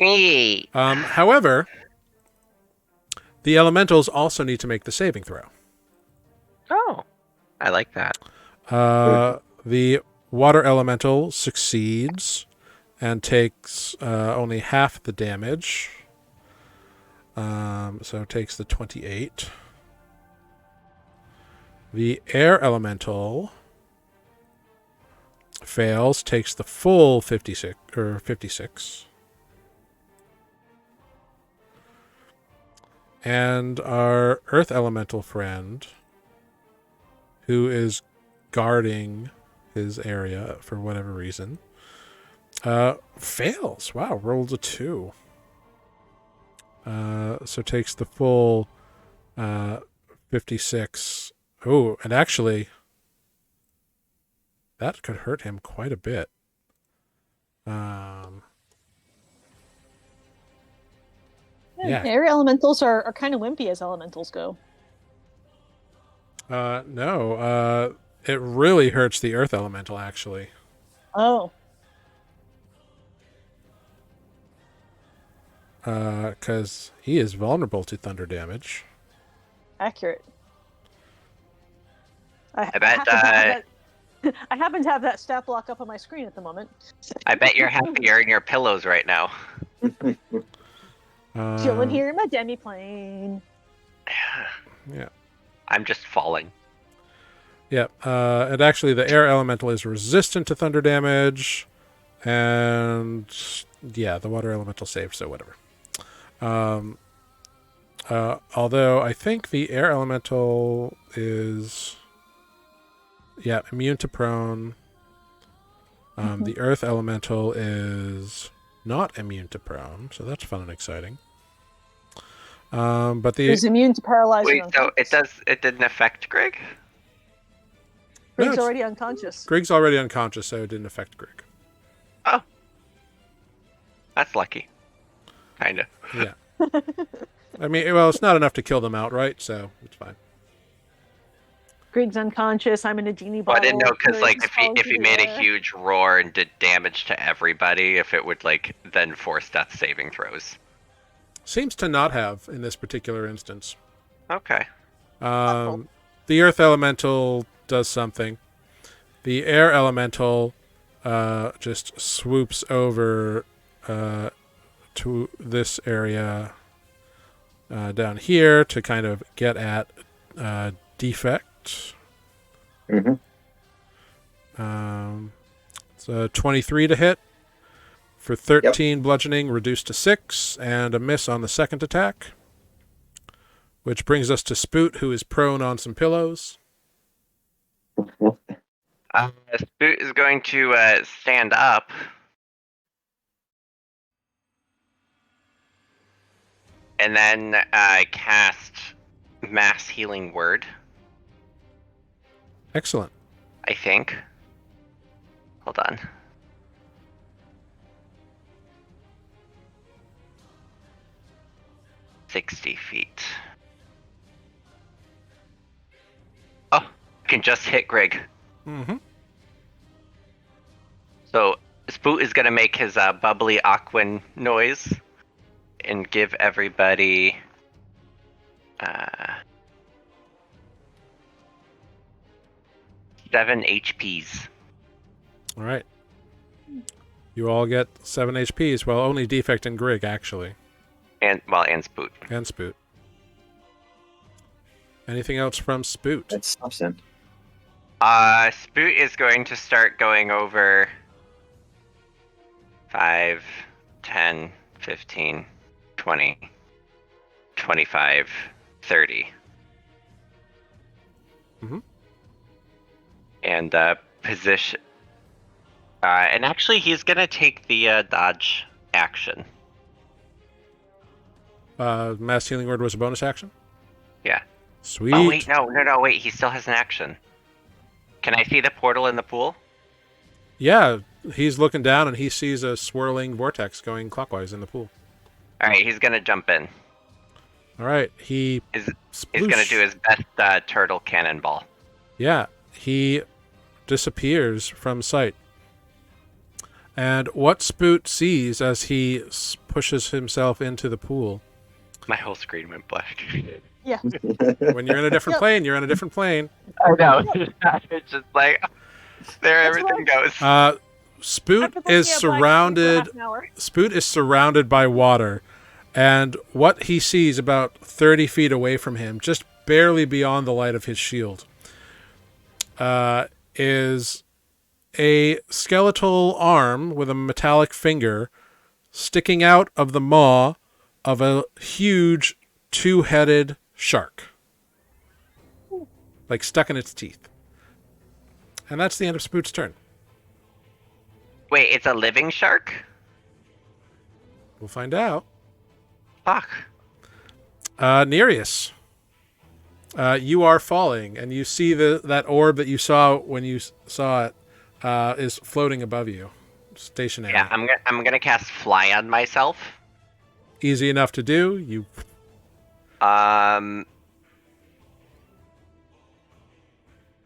Eee. However, the elementals also need to make the saving throw. Oh, I like that. The water elemental succeeds and takes only half the damage. So it takes the 28. The air elemental fails, takes the full 56. And our earth elemental friend, who is guarding his area for whatever reason, fails. Wow, rolled a 2. So takes the full 56. Oh, and actually, that could hurt him quite a bit. Yeah. Air elementals are kind of wimpy as elementals go. No, it really hurts the earth elemental, actually. Oh. Because he is vulnerable to thunder damage. Accurate. I happen to have that stat block up on my screen at the moment. I bet you're happier in your pillows right now. Chilling here in my demi-plane. Yeah. I'm just falling. Yeah. And actually, the air elemental is resistant to thunder damage. And yeah, the water elemental saved, so whatever. Although I think the air elemental is immune to prone. The earth elemental is not immune to prone, so that's fun and exciting. But He's immune to paralyzing. Wait, so it didn't affect Greg? Greg's already unconscious. Greg's already unconscious, so it didn't affect Greg. Oh. That's lucky. Kinda. Yeah. I mean, well, it's not enough to kill them outright, so it's fine. Greg's unconscious. I'm in a genie Well, bottle. I didn't know, because Greg's if he made a huge roar and did damage to everybody, if it would then force death saving throws. Seems to not have in this particular instance. Okay. The earth elemental does something. The air elemental just swoops over to this area down here to kind of get at defect. So 23 to hit for 13 bludgeoning, reduced to 6, and a miss on the second attack. Which brings us to Spoot, who is prone on some pillows. Spoot is going to stand up. And then cast Mass Healing Word, Excellent. I think. Hold on. "60 feet. Oh, I can just hit Greg. Mm-hmm. So Spoot is gonna make his bubbly aquan noise and give everybody 7 HPs. All right. You all get 7 HPs. Well, only Defect and Grig, actually. And Spoot. And Spoot. Anything else from Spoot? That's something. Spoot is going to start going over 5, 10, 15, 20, 25, 30. Mhm. And position. And actually, he's gonna take the dodge action. Mass Healing Word was a bonus action? Yeah. Sweet. Oh wait, no, wait. He still has an action. Can I see the portal in the pool? Yeah, he's looking down and he sees a swirling vortex going clockwise in the pool. All right, he's gonna jump in. All right, he's gonna do his best turtle cannonball. Yeah, he disappears from sight. And what Spoot sees as he pushes himself into the pool. My whole screen went black. Yeah. When you're in a different plane, you're in a different plane. I know. It's just like there everything goes. Spoot is surrounded. Spoot is surrounded by water, and what he sees about 30 feet away from him, just barely beyond the light of his shield, is a skeletal arm with a metallic finger sticking out of the maw of a huge two-headed shark, like stuck in its teeth. And that's the end of Spoot's turn. Wait, it's a living shark? We'll find out. Fuck. Nereus, you are falling, and you see that orb that you saw when you saw it is floating above you, stationary. Yeah, I'm gonna cast Fly on myself. Easy enough to do. You.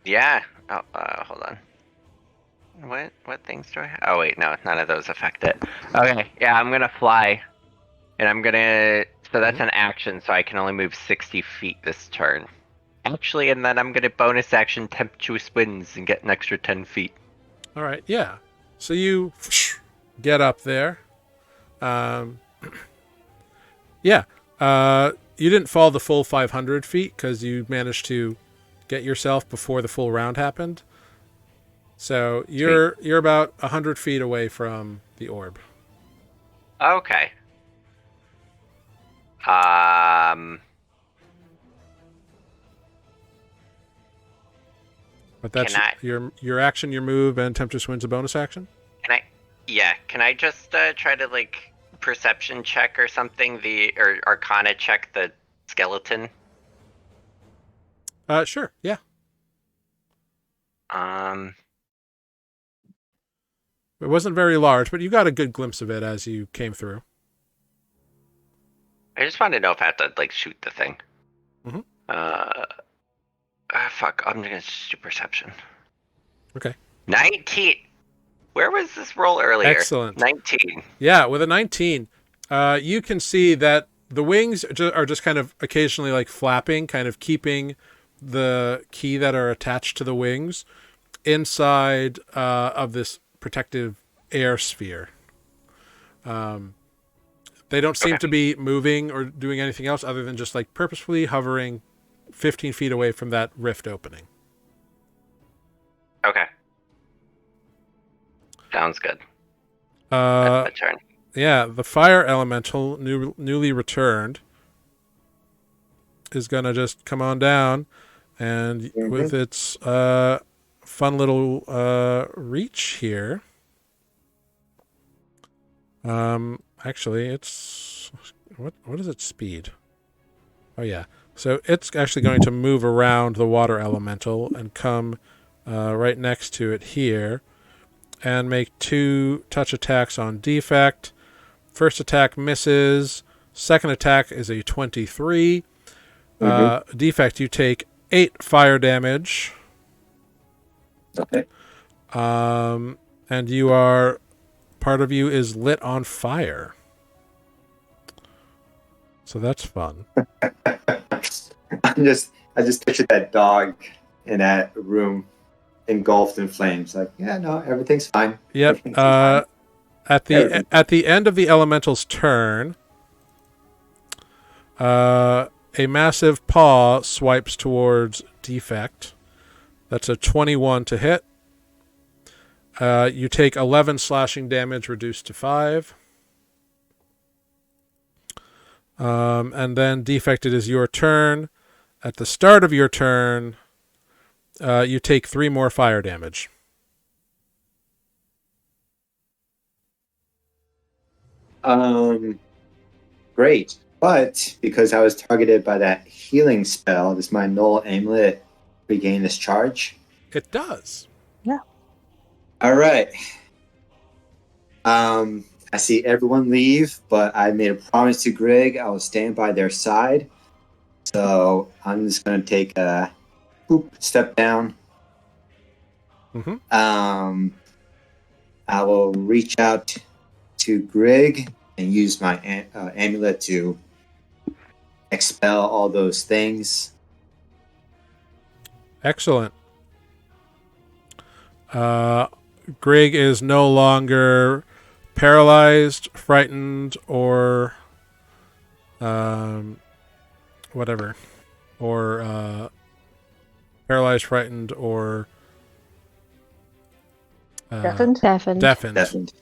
Yeah. Oh, hold on. What things do I have? Oh wait, no, none of those affect it. Okay, yeah, I'm gonna fly, and I'm gonna. So that's an action, so I can only move 60 feet this turn. Actually, and then I'm gonna bonus action Tempestuous Winds and get an extra 10 feet. All right. Yeah. So you get up there. Yeah. You didn't fall the full 500 feet because you managed to get yourself before the full round happened. So you're about 100 feet away from the orb. Okay. But that's your action, your move, and Temptress Wind's a bonus action? Can I just try to, like, perception check or something, or arcana check the skeleton? Sure, yeah. It wasn't very large, but you got a good glimpse of it as you came through. I just wanted to know if I have to, like, shoot the thing. Mm-hmm. Fuck, I'm gonna do perception. Okay. 19! Where was this roll earlier? Excellent. 19. Yeah, with a 19, you can see that the wings are just kind of occasionally like flapping, kind of keeping the key that are attached to the wings inside of this protective air sphere. They don't seem to be moving or doing anything else other than just like purposefully hovering 15 feet away from that rift opening. Okay. Sounds good. That's my turn. Yeah, the fire elemental, newly returned, is going to just come on down and with its fun little reach here. Actually, it's... What is its speed? Oh, yeah. So it's actually going to move around the water elemental and come right next to it here and make 2 touch attacks on Defect. First attack misses. Second attack is a 23. Defect, you take 8 fire damage. Okay. and part of you is lit on fire. So that's fun. I just pictured that dog in that room engulfed in flames. Like, yeah, no, everything's fine. Yep. Everything's fine. At the end of the elemental's turn, a massive paw swipes towards Defect. That's a 21 to hit. You take 11 slashing damage, reduced to 5. And then Defect, it is your turn. At the start of your turn, you take 3 more fire damage. Great. But because I was targeted by that healing spell, does my null amulet regain this charge? It does. All right. I see everyone leave, but I made a promise to Greg I will stand by their side. So I'm just going to take a step down. Mm-hmm. I will reach out to Greg and use my amulet to expel all those things. Excellent. Greg is no longer paralyzed, frightened, or whatever. Or paralyzed, frightened, or Deafened? Deafened.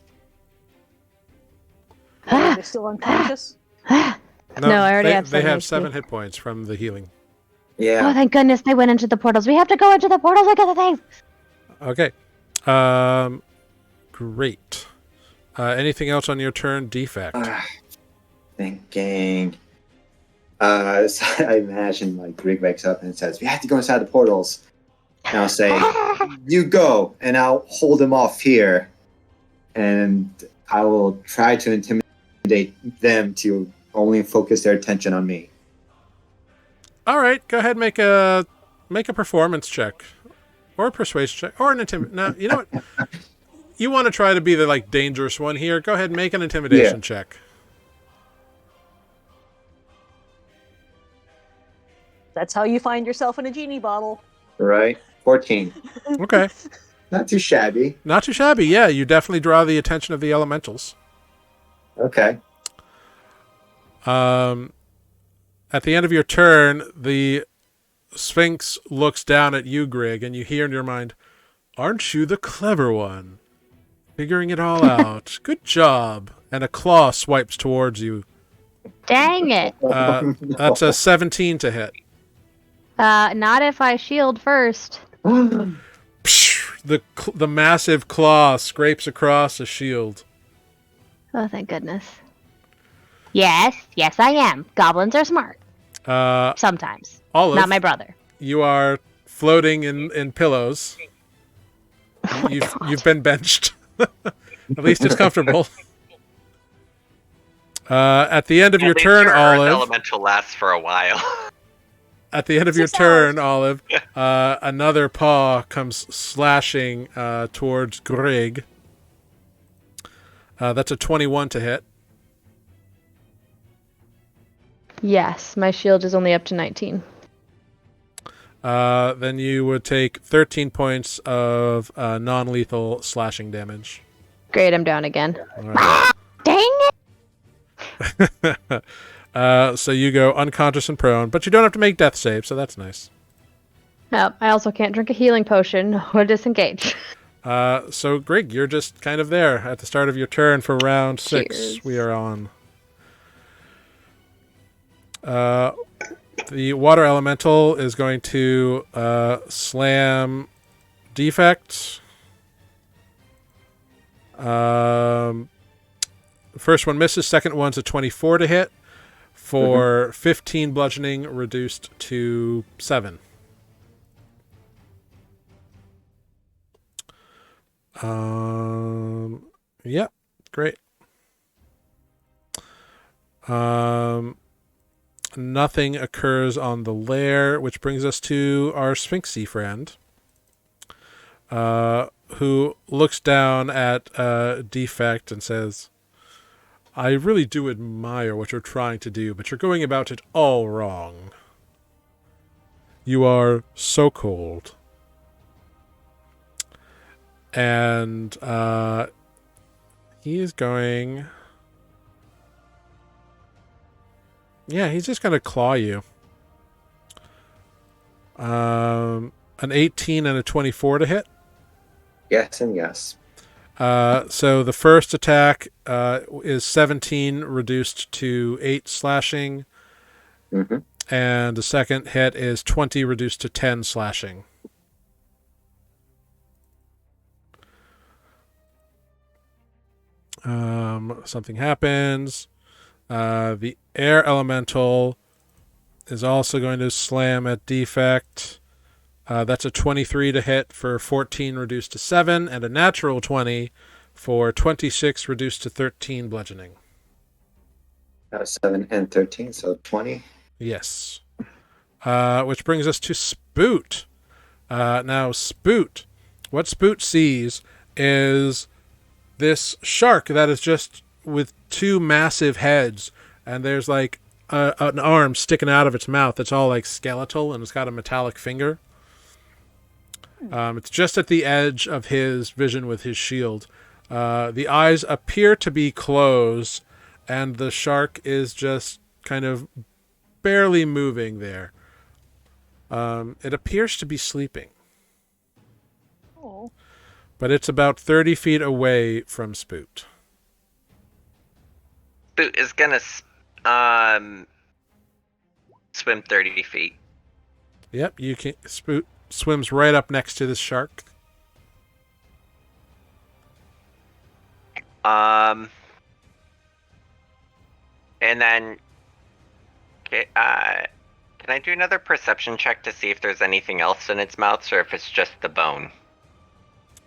Are they still unconscious? No, I already have 7 They have HP. 7 hit points from the healing. Yeah. Oh, thank goodness they went into the portals. We have to go into the portals and get the things. Okay. Great. Anything else on your turn? Defect. Thinking. So I imagine like Greg wakes up and says, "We have to go inside the portals." And I'll say, "You go," and I'll hold him off here, and I will try to intimidate them to only focus their attention on me. All right. Go ahead. Make a performance check, or a persuasion check, or an intimidation. No, you know what? You want to try to be the dangerous one here. Go ahead and make an intimidation check. That's how you find yourself in a genie bottle. Right? 14. Okay. Not too shabby. Not too shabby. Yeah, you definitely draw the attention of the elementals. Okay. At the end of your turn, the Sphinx looks down at you, Greg, and you hear in your mind, "Aren't you the clever one? Figuring it all out. Good job." And a claw swipes towards you. Dang it. That's a 17 to hit. Not if I shield first. Psh, the massive claw scrapes across a shield. Oh, thank goodness. Yes, I am. Goblins are smart. Sometimes. Olive, Not my brother. you are floating in pillows. You've been benched. At least it's comfortable. At the end of your turn, Earth Olive. elemental lasts for a while. At the end of your 6 turn, Olive, another paw comes slashing towards Greg. That's a 21 to hit. Yes, my shield is only up to 19. Then you would take 13 points of non-lethal slashing damage. Great, I'm down again. All right. Dang it! So you go unconscious and prone, but you don't have to make death save, so that's nice. Oh, I also can't drink a healing potion or disengage. So Greg, you're just kind of there at the start of your turn for round 6. Cheers. We are on. The water elemental is going to slam Defect. First one misses. Second one's a 24 to hit for 15 bludgeoning, reduced to 7. Yep, great. Nothing occurs on the lair, which brings us to our Sphinxy friend. who looks down at Defect and says, I really do admire what you're trying to do, but you're going about it all wrong. You are so cold. And he is going... Yeah, he's just going to claw you. An 18 and a 24 to hit. Yes and yes. So the first attack is 17 reduced to 8 slashing. Mm-hmm. And the second hit is 20 reduced to 10 slashing. Something happens. The air elemental is also going to slam at Defect. That's a 23 to hit for 14 reduced to 7, and a natural 20 for 26 reduced to 13 bludgeoning. 7 and 13, so 20. Yes. Which brings us to Spoot. Now, Spoot. What Spoot sees is this shark that is just with 2 massive heads, and there's like an arm sticking out of its mouth that's all like skeletal, and it's got a metallic finger. It's just at the edge of his vision with his shield. The eyes appear to be closed, and the shark is just kind of barely moving there. It appears to be sleeping. Oh. But it's about 30 feet away from Spoot. Spoot is gonna swim 30 feet. Yep, you can. Spoot swims right up next to this shark. And then, can I do another perception check to see if there's anything else in its mouth, or if it's just the bone?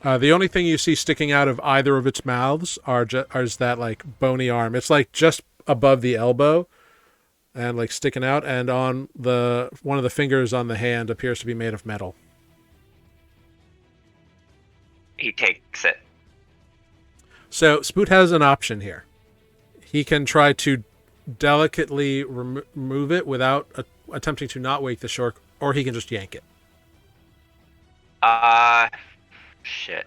The only thing you see sticking out of either of its mouths is that like bony arm. It's like just above the elbow, and like sticking out. And on one of the fingers on the hand appears to be made of metal. He takes it. So Spoot has an option here. He can try to delicately remove it without attempting to not wake the shark, or he can just yank it. Shit.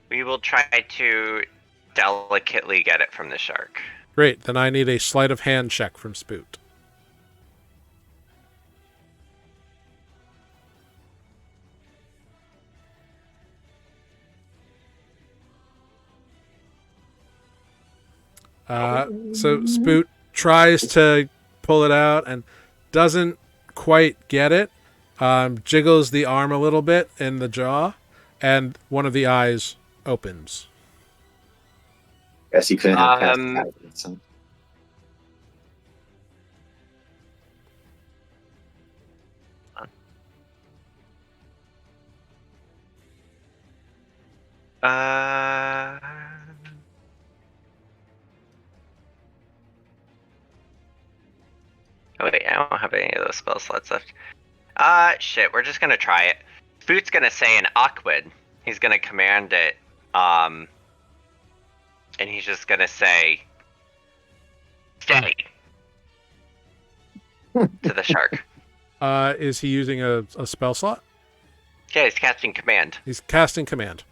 We will try to delicately get it from the shark. Great, then I need a sleight of hand check from Spoot. So Spoot tries to pull it out and doesn't quite get it. Jiggles the arm a little bit in the jaw, and one of the eyes opens. Guess you couldn't have passed that. So. Oh wait, I don't have any of those spell slots left. Shit, we're just gonna try it. Spoot's gonna say an Aquid. He's gonna command it, and he's just gonna say, "Stay." To the shark. Is he using a spell slot? Yeah, he's casting command. He's casting command.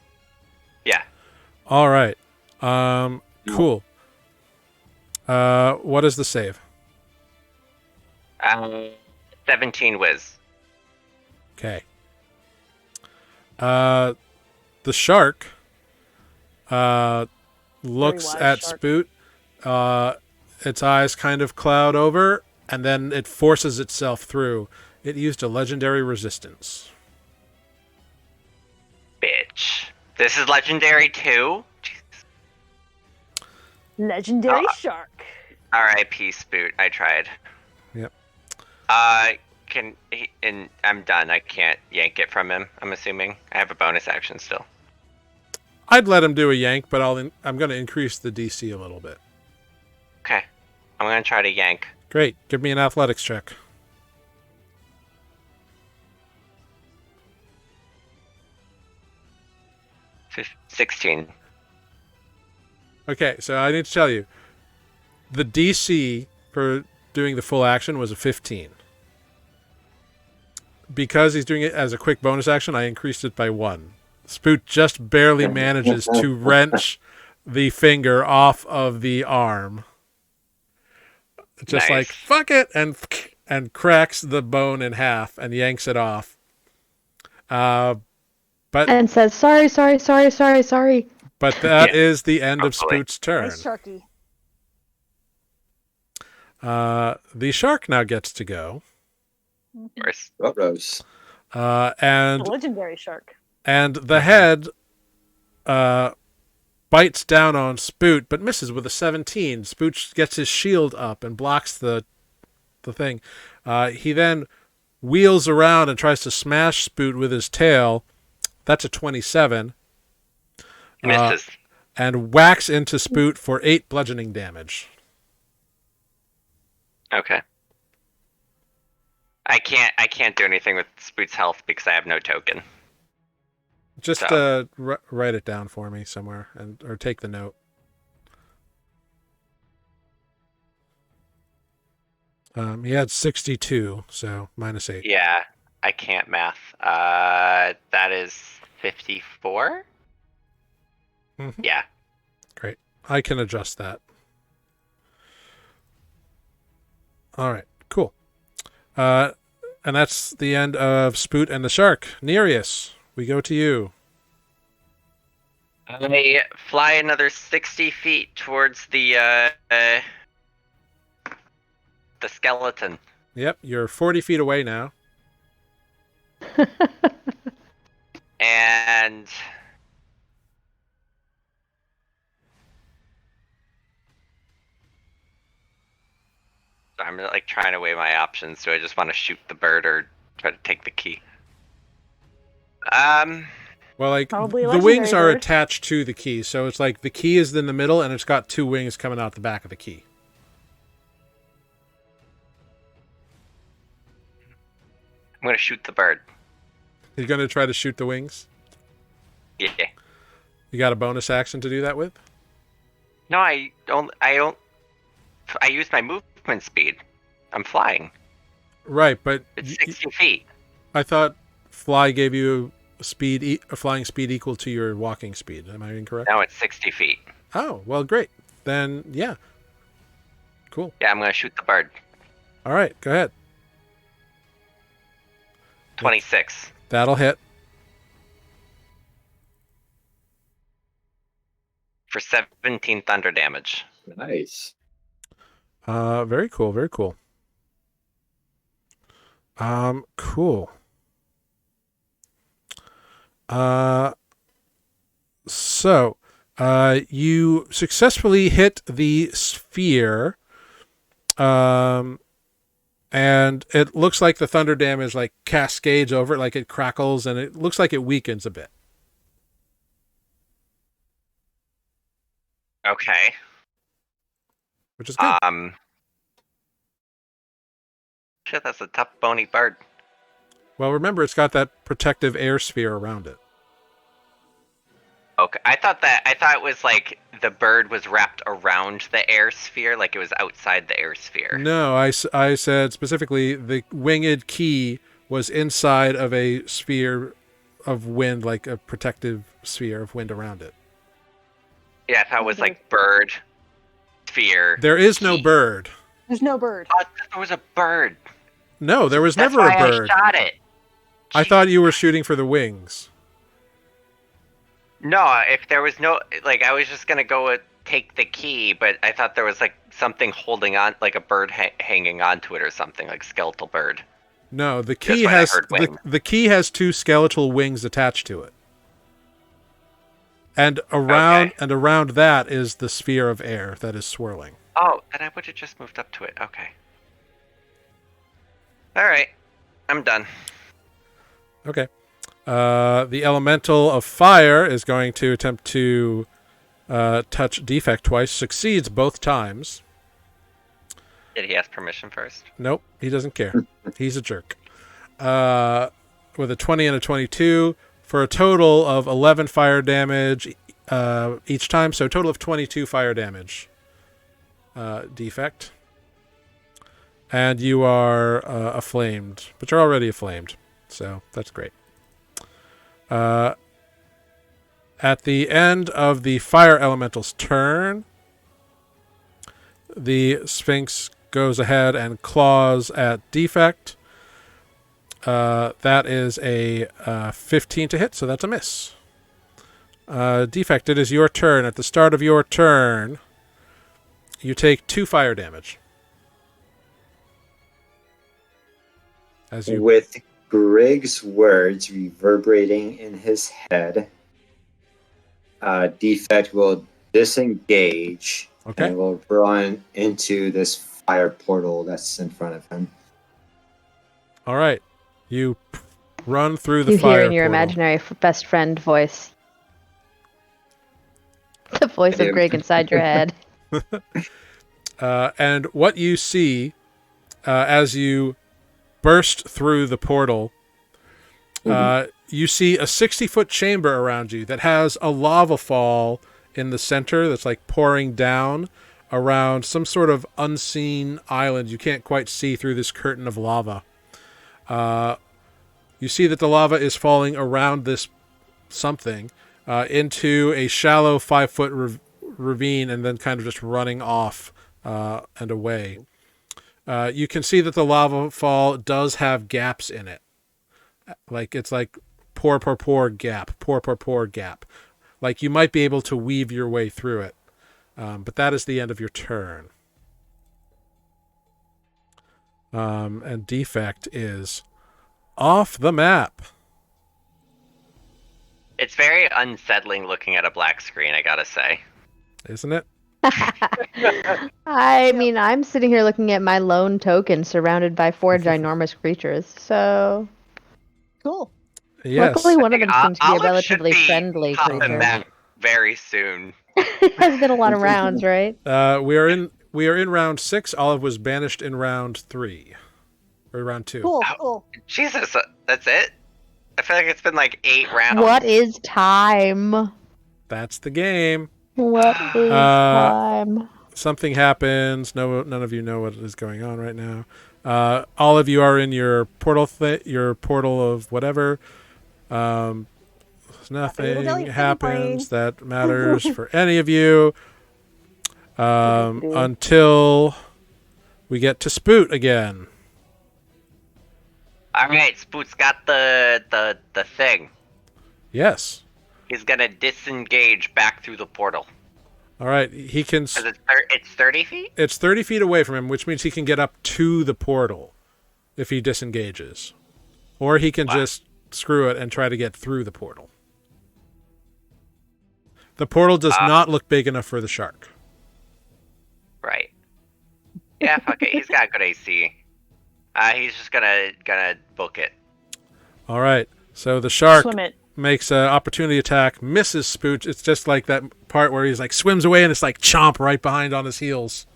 Yeah. All right. Cool. What is the save? 17 whiz. Okay. The shark looks wise at shark. Spoot. Its eyes kind of cloud over, and then it forces itself through. It used a legendary resistance. Bitch. This is legendary too? Jesus. Legendary shark. R.I.P. Spoot. I tried. Yep. And I'm done. I can't yank it from him, I'm assuming. I have a bonus action still. I'd let him do a yank, but I'm going to increase the DC a little bit. Okay. I'm going to try to yank. Great. Give me an athletics check. 16. Okay, so I need to tell you, the DC for doing the full action was a 15. Because he's doing it as a quick bonus action, I increased it by 1. Spoot just barely manages to wrench the finger off of the arm. Just Nice. like, fuck it, and cracks the bone in half and yanks it off. But And says, sorry. But that Yeah. is the end of Hopefully. Spoot's turn. Nice sharky. The shark now gets to go. Of course. Rose. The And legendary shark. the head bites down on Spoot, but misses with a 17. Spoot gets his shield up and blocks the thing. He then wheels around and tries to smash Spoot with his tail. That's a 27. Misses. And whacks into Spoot for 8 bludgeoning damage. Okay. I can't do anything with Spoot's health because I have no token. Just So. write it down for me somewhere, or take the note. He had 62, so minus 8. Yeah, I can't math. That is 54? Mhm. Yeah. Great. I can adjust that. All right, cool. And that's the end of Spoot and the Shark. Nereus, we go to you. I fly another 60 feet towards the skeleton. Yep, you're 40 feet away now. And I'm like trying to weigh my options. Do I just want to shoot the bird or try to take the key? Well, like, Probably a the wings legendary are bird. attached to the key, so it's like the key is in the middle, and it's got 2 wings coming out the back of the key. I'm gonna shoot the bird. You're going to try to shoot the wings? Yeah. You got a bonus action to do that with? No, I use my movement speed. I'm flying. Right, but It's 60 feet. I thought fly gave you a flying speed equal to your walking speed. Am I incorrect? Now it's 60 feet. Oh, well, great. Then, yeah. Cool. Yeah, I'm gonna shoot the bird. All right, go ahead. 26. That'll hit. For 17 thunder damage. Nice. Very cool, very cool. Cool. So, you successfully hit the sphere, and it looks like the thunder damage like cascades over it, like it crackles, and it looks like it weakens a bit. Okay. Which is good. Shit, that's a tough bony bird. Well, remember, it's got that protective air sphere around it. Okay, I thought it was like the bird was wrapped around the air sphere, like it was outside the air sphere. No, I said specifically the winged key was inside of a sphere of wind, like a protective sphere of wind around it. Yeah, I thought it was like bird, sphere. There is no key. bird. There's no bird. Oh, there was a bird. No, there was That's never why a bird. I shot it. I thought you were shooting for the wings. No, if there was no, like, I was just gonna go take the key, but I thought there was like something holding on, like a bird hanging onto it or something, like skeletal bird. No, the key That's why I has heard wing. the key has 2 skeletal wings attached to it. And around that is the sphere of air that is swirling. Oh, then I would have just moved up to it. Okay. All right, I'm done. Okay. The elemental of fire is going to attempt to touch defect twice. Succeeds both times. Did he ask permission first? Nope, he doesn't care. He's a jerk. With a 20 and a 22, for a total of 11 fire damage each time, so a total of 22 fire damage. Defect. And you are aflamed, but you're already aflamed, so that's great. At the end of the fire elemental's turn, the Sphinx goes ahead and claws at Defect. That is a 15 to hit, so that's a miss. Defect, it is your turn. At the start of your turn, you take 2 fire damage. With Grig's words reverberating in his head, Defect will disengage and will run into this fire portal that's in front of him. All right. You run through the you fire hear in your portal. imaginary best friend voice. The voice of Greg inside your head. And what you see as you burst through the portal, you see a 60-foot chamber around you that has a lava fall in the center that's like pouring down around some sort of unseen island. You can't quite see through this curtain of lava. You see that the lava is falling around this something into a shallow 5-foot ravine and then kind of just running off and away. You can see that the lava fall does have gaps in it. Like it's like pour gap. Like you might be able to weave your way through it. But that is the end of your turn. And Defect is off the map. It's very unsettling looking at a black screen, I gotta say. Isn't it? I mean, I'm sitting here looking at my lone token surrounded by 4 ginormous creatures, so... Cool. Yes. Luckily, one of them seems to be a Olive relatively should be friendly popping creature. back very soon. Has been a lot of rounds, right? We are in round 6. Olive was banished in round 3. Or round 2. Cool. Oh. Cool. Jesus, that's it? I feel like it's been like 8 rounds. What is time? That's the game. What is time? Something happens. None of you know what is going on right now. All of you are in your portal your portal of whatever. Nothing happens that matters for any of you until we get to Spoot again. Alright, Spoot's got the thing. Yes. He's gonna disengage back through the portal. All right, he can... It's 30 feet? It's 30 feet away from him, which means he can get up to the portal if he disengages. Or he can just screw it and try to get through the portal. The portal does not look big enough for the shark. Right. Yeah, fuck it. He's got good AC. He's just gonna book it. All right, so the shark Swim it. makes an opportunity attack, misses Spoot. It's just like that part where he's like swims away and it's like chomp right behind on his heels.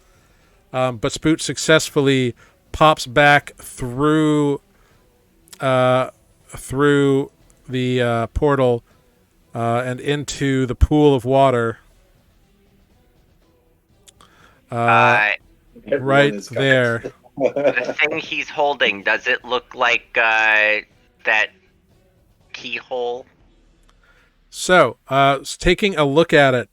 But Spoot successfully pops back through the portal and into the pool of water. Right there. The thing he's holding, does it look like that keyhole? So, taking a look at it,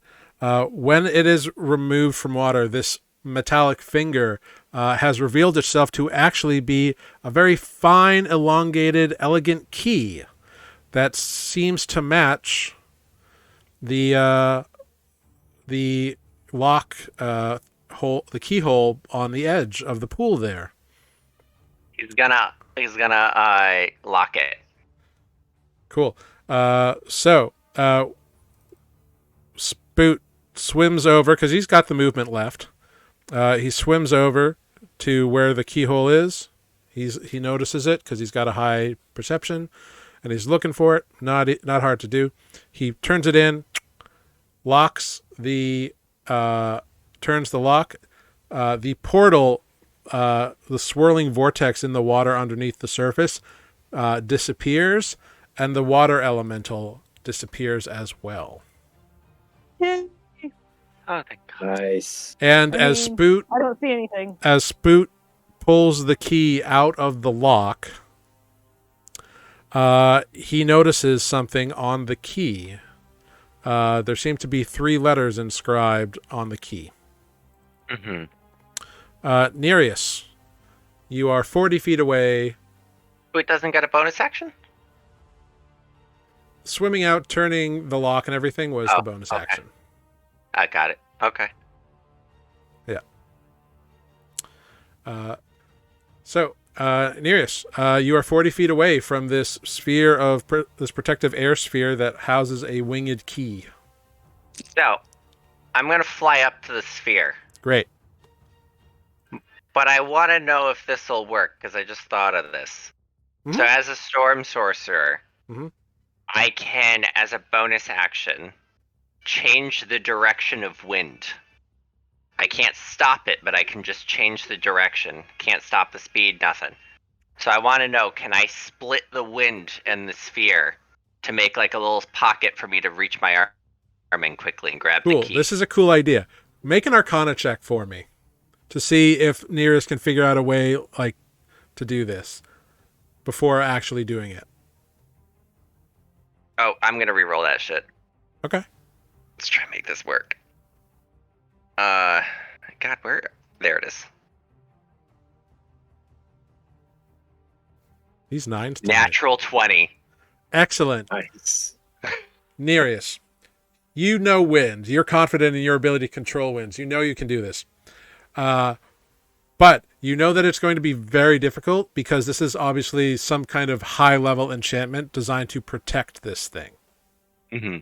when it is removed from water, this metallic finger has revealed itself to actually be a very fine, elongated, elegant key that seems to match the lock hole, the keyhole on the edge of the pool there. He's gonna lock it. Cool. So Spoot swims over because he's got the movement left. He swims over to where the keyhole is. He notices it because he's got a high perception, and he's looking for it. Not hard to do. He turns it in, locks the turns the lock. The portal, the swirling vortex in the water underneath the surface, disappears, and the water elemental disappears as well. Yay. Oh, thank God. Nice. And I as mean, Spoot I don't see anything. pulls the key out of the lock, he notices something on the key. There seem to be 3 letters inscribed on the key. Mm-hmm. Nereus, you are 40 feet away. It doesn't get a bonus action? Swimming out, turning the lock and everything was the bonus okay. action. I got it. Okay. Yeah. So, Nereus, you are 40 feet away from this sphere of this protective air sphere that houses a winged key. So, I'm going to fly up to the sphere. Great. But I want to know if this will work, because I just thought of this. Mm-hmm. So as a storm sorcerer, Mm-hmm. I can, as a bonus action, change the direction of wind. I can't stop it, but I can just change the direction. Can't stop the speed, nothing. So I want to know, can I split the wind in the sphere to make like a little pocket for me to reach my arm in quickly and grab Cool. the key? This is a cool idea. Make an Arcana check for me to see if Nereus can figure out a way like to do this before actually doing it. Oh, I'm going to re-roll that shit. Okay. Let's try and make this work. God, where? There it is. These 9s. Natural 20. Excellent. Nice. Nereus, you know wind. You're confident in your ability to control winds. You know you can do this. But you know that it's going to be very difficult because this is obviously some kind of high-level enchantment designed to protect this thing. Mm-hmm.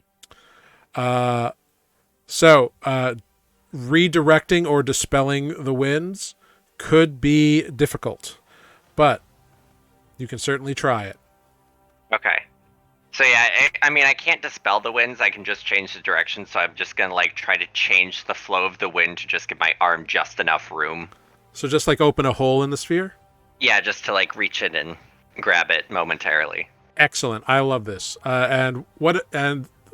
So, redirecting or dispelling the winds could be difficult, but you can certainly try it. Okay. So yeah, I mean, I can't dispel the winds. I can just change the direction. So I'm just gonna like try to change the flow of the wind to just give my arm just enough room. So just like open a hole in the sphere? Yeah, just to like reach it and grab it momentarily. Excellent. I love this. And what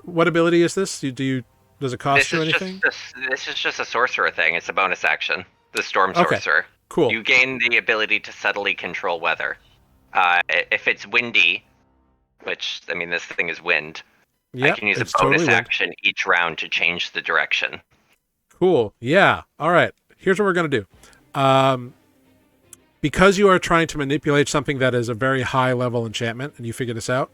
ability is this? Does it cost you anything? This is just a sorcerer thing. It's a bonus action. The storm sorcerer. Cool. You gain the ability to subtly control weather. If it's windy, which I mean, this thing is wind. Yeah, I can use a bonus action each round to change the direction. Cool. Yeah. All right. Here's what we're gonna do. Because you are trying to manipulate something that is a very high level enchantment, and you figure this out,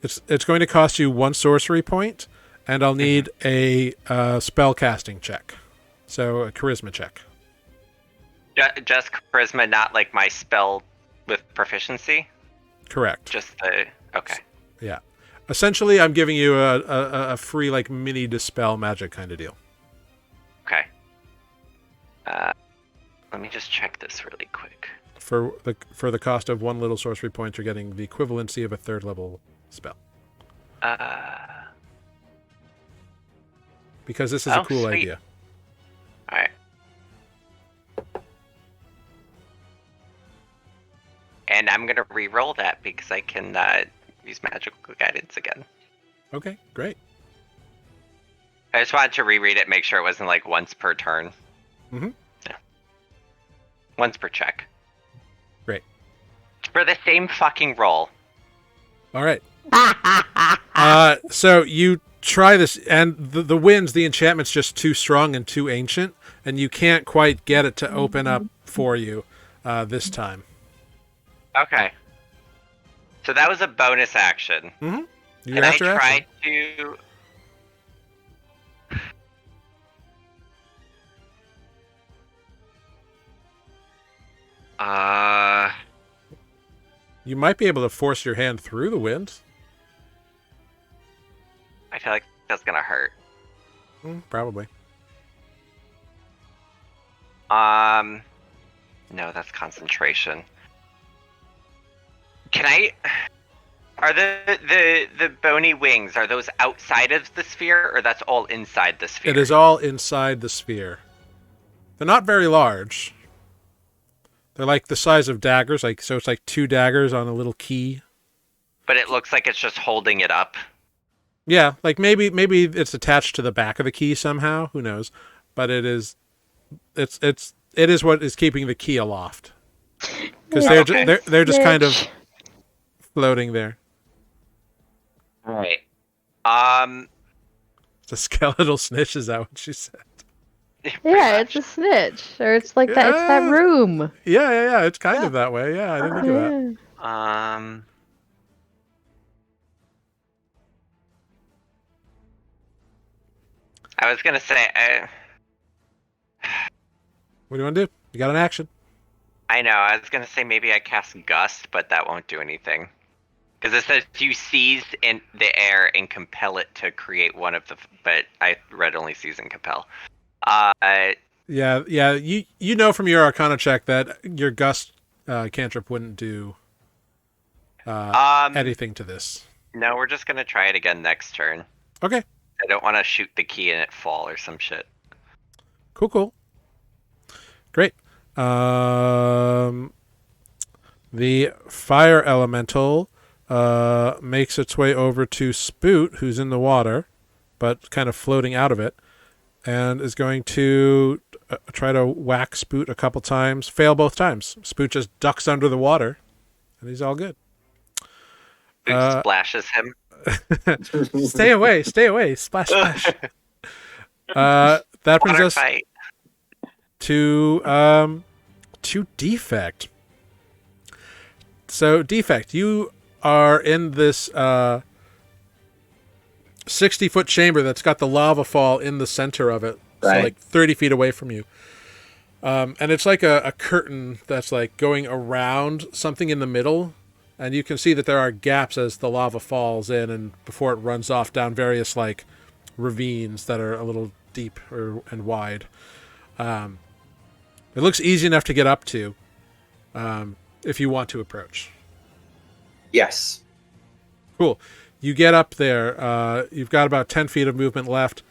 it's going to cost you 1 sorcery point, and I'll need a spell casting check, so a charisma check. Just charisma, not like my spell with proficiency. Correct. Just the okay. Yeah. Essentially, I'm giving you a free like mini dispel magic kind of deal. Okay. Let me just check this really quick. For the cost of 1 little sorcery point, you're getting the equivalency of a 3rd level spell. Because this is a cool sweet. idea. All right. And I'm gonna re-roll that because I can use magical guidance again. Okay, great. I just wanted to reread it, make sure it wasn't like once per turn. Mm-hmm. Yeah. Once per check. Great. For the same fucking roll. All right. So you try this, and the winds, the enchantment's just too strong and too ancient, and you can't quite get it to open up for you this time. Okay. So that was a bonus action. Mm-hmm. And I tried to... You might be able to force your hand through the wind. I feel like that's gonna hurt. Probably. No, that's concentration. Can I... Are the bony wings, are those outside of the sphere, or that's all inside the sphere? It is all inside the sphere. They're not very large. They're like the size of daggers, so it's like 2 daggers on a little key But it looks like it's just holding it up. Yeah, like maybe it's attached to the back of the key somehow. Who knows? But it is what is keeping the key aloft. Because they're just kind of floating there. All right. It's a skeletal snitch. Is that what she said? Yeah, it's a snitch, or it's like that. It's that room. Yeah. It's kind of that way. Yeah, I didn't think of that. I was gonna say. What do you want to do? You got an action. I know. I was gonna say maybe I cast Gust, but that won't do anything. Because it says you seize in the air and compel it to create one of the. But I read only seize and compel. Yeah. You know from your Arcana check that your Gust cantrip wouldn't do anything to this. No, we're just gonna try it again next turn. Okay. I don't want to shoot the key and it fall or some shit. Cool. Great. The fire elemental makes its way over to Spoot, who's in the water, but kind of floating out of it, and is going to try to whack Spoot a couple times. Fail both times. Spoot just ducks under the water, and he's all good. Spoot splashes him. Stay away! Splash! That brings us to Defect. So, Defect, you are in this 60-foot chamber that's got the lava fall in the center of it, right. So like 30 feet away from you. And it's like a curtain that's like going around something in the middle. And you can see that there are gaps as the lava falls in and before it runs off down various like ravines that are a little deep and wide. It looks easy enough to get up to if you want to approach. Yes. Cool. You get up there. You've got about 10 feet of movement left.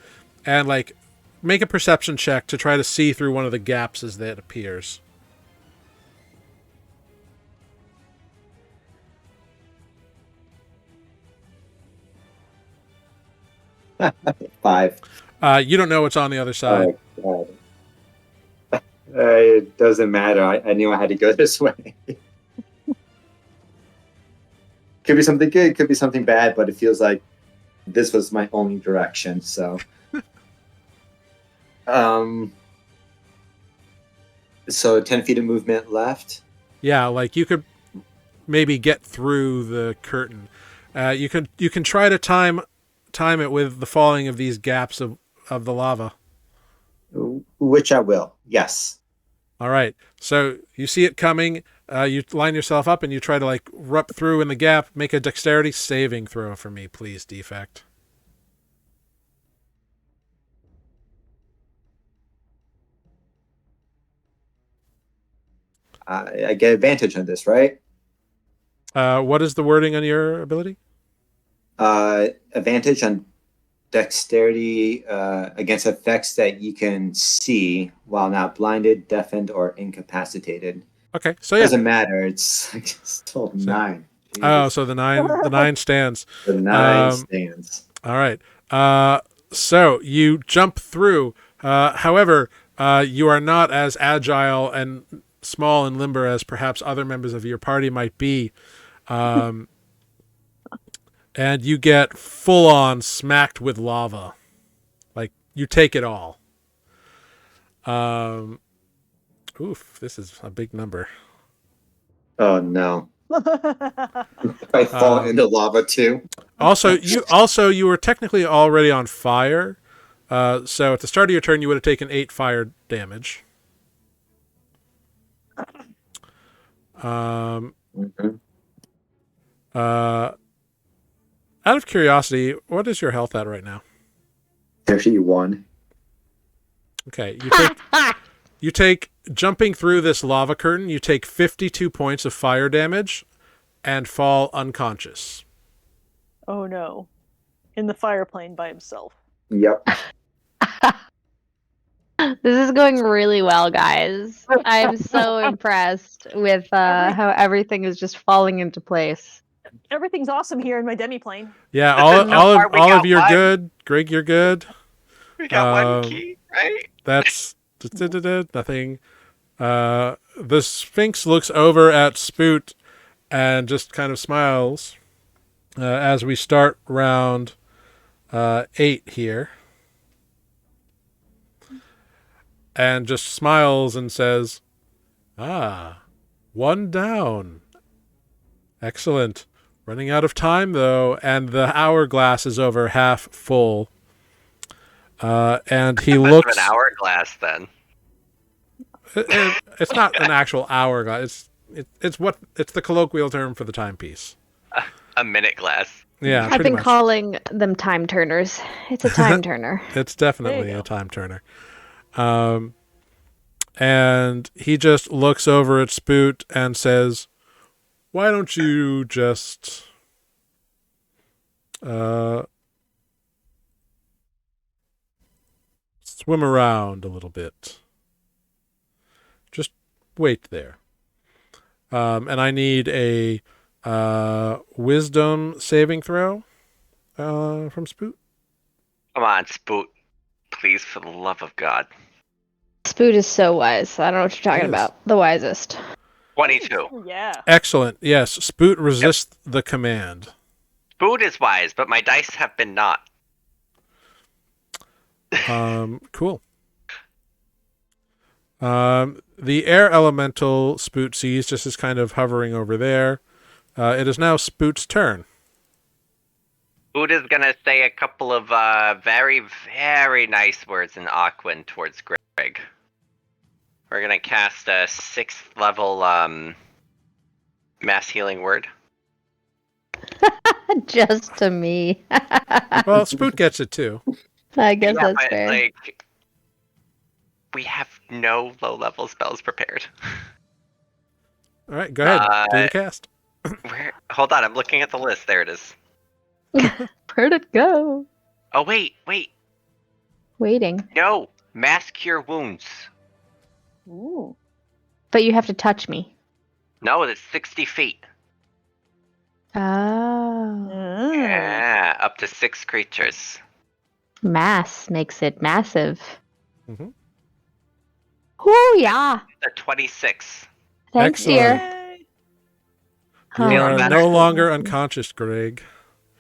And like make a perception check to try to see through one of the gaps as that appears. Five. You don't know what's on the other side. It doesn't matter. I knew I had to go this way. Could be something good, could be something bad, but it feels like this was my only direction. So, so 10 feet of movement left. Yeah, like you could maybe get through the curtain. You can try to time it with the falling of these gaps of the lava. Which I will. Yes. All right. So you see it coming. You line yourself up and you try to like rup through in the gap. Make a dexterity saving throw for me, please, Defect. I get advantage on this, right? What is the wording on your ability? Advantage on dexterity against effects that you can see while not blinded, deafened, or incapacitated. Okay, so yeah, doesn't matter. It's still 9. Jesus. Oh, so the 9 stands. The 9 stands. All right. So you jump through. However, you are not as agile and small and limber as perhaps other members of your party might be. And you get full on smacked with lava. Like you take it all. Oof, this is a big number. Oh no. I fall into lava too. Also you were technically already on fire. So at the start of your turn you would have taken 8 fire damage. Out of curiosity, what is your health at right now? 31. Okay, you take jumping through this lava curtain, you take 52 points of fire damage and fall unconscious. Oh no. In the fire plane by himself. Yep. This is going really well, guys. I'm so impressed with how everything is just falling into place. Everything's awesome here in my demiplane. Yeah, Listen, so far we all got of you're one. good. Greg, you're good. We got one Um, key, right? That's nothing. The Sphinx looks over at Spoot and just kind of smiles as we start round 8 here. And just smiles and says, one down. Excellent. Running out of time, though, and the hourglass is over half full. And he Much looks... of an hourglass, then. It's not an actual hourglass. It's the colloquial term for the timepiece. A minute glass. Yeah, I've pretty been much. calling them time turners. It's a time turner. It's There definitely you a go. time turner. And he just looks over at Spoot and says, "Why don't you just swim around a little bit? Just wait there. And I need a wisdom saving throw from Spoot." Come on, Spoot. Please, for the love of God. Spoot is so wise. I don't know what you're talking He is. about. The wisest. 22. Yeah. Excellent. Yes, Spoot resists the command. Spoot is wise, but my dice have been not. Cool. The air elemental Spoot sees just is kind of hovering over there. It is now Spoot's turn. Spoot is gonna say a couple of very, very nice words in Aquan towards Greg. We're gonna cast a 6th level mass healing word. Just to me. Well, Spoot gets it too. I guess Yeah, that's but, fair. like, we have no low-level spells prepared. All right, go ahead. Do the cast. Hold on, I'm looking at the list. There it is. Where'd it go? Oh, wait. Waiting. No! Mass cure wounds. Ooh. But you have to touch me. No, that's 60 feet. Oh. Ah. Yeah, up to 6 creatures. Mass makes it massive. Mhm. Oh, yeah. They're 26. Thanks, Excellent. dear. Yay. You Feeling are better. no longer unconscious, Greg.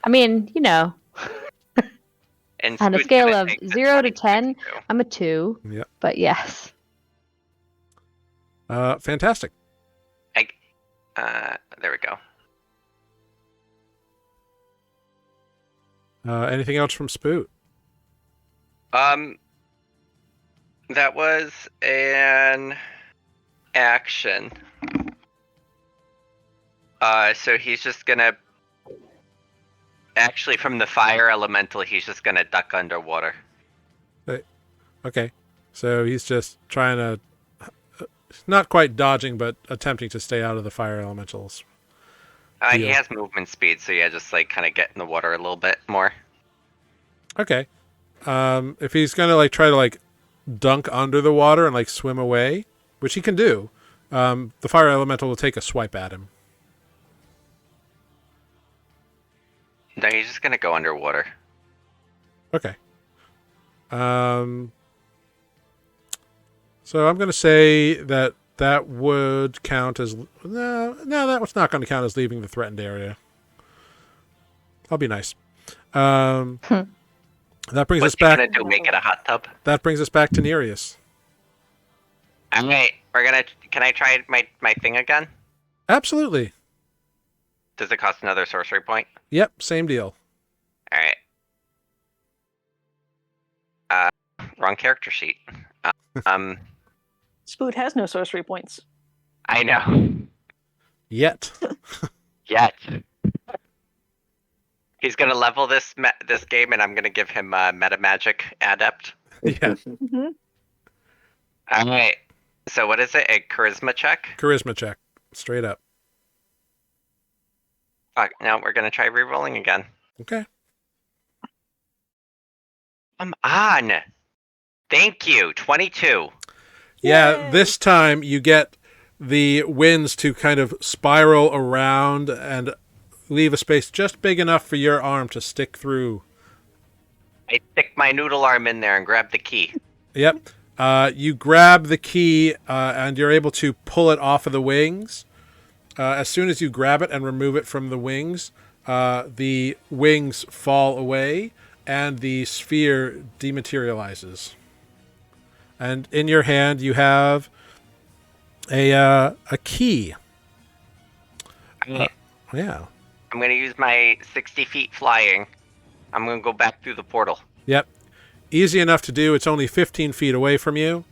I mean, you know, And on a Spoot's scale gonna of take the 0 to 26 10, too. I'm a 2. Yep. But yes. Fantastic. There we go. Anything else from Spoot? That was an action. So he's just gonna... Actually, from the fire elemental, he's just gonna duck underwater. Okay. So he's just trying to, not quite dodging, but attempting to stay out of the fire elementals. He Deal. has movement speed, so yeah, just like kind of get in the water a little bit more. Okay. If he's gonna like try to like dunk under the water and like swim away, which he can do, the fire elemental will take a swipe at him. No, he's just gonna go underwater. Okay. So I'm gonna say that would count as no, that was not going to count as leaving the threatened area. I'll be nice. That brings What's us he back. gonna do? Make it a hot tub? That brings us back to Nereus. Alright, can I try my thing again? Absolutely. Does it cost another sorcery point? Yep. Same deal. Alright. Wrong character sheet. Spoot has no sorcery points. I know. Yet. Yet. He's gonna level this game, and I'm gonna give him meta magic adept. Yeah. Mm-hmm. All right. So what is it? A charisma check? Charisma check. Straight up. Fuck. Now we're gonna try re-rolling again. Okay. Come on. Thank you. 22. Yeah. Yay. This time you get the winds to kind of spiral around and leave a space just big enough for your arm to stick through. I stick my noodle arm in there and grab the key. Yep. You grab the key and you're able to pull it off of the wings. As soon as you grab it and remove it from the wings fall away and the sphere dematerializes. And in your hand you have a key. Yeah. I'm going to use my 60 feet flying. I'm going to go back through the portal. Yep. Easy enough to do. It's only 15 feet away from you.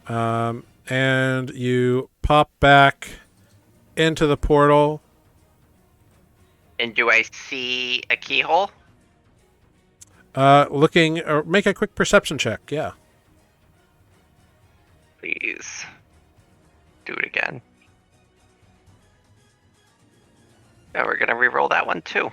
And you pop back into the portal. And do I see a keyhole? Make a quick perception check. Yeah. Please. Do it again. Yeah, we're going to re-roll that one too.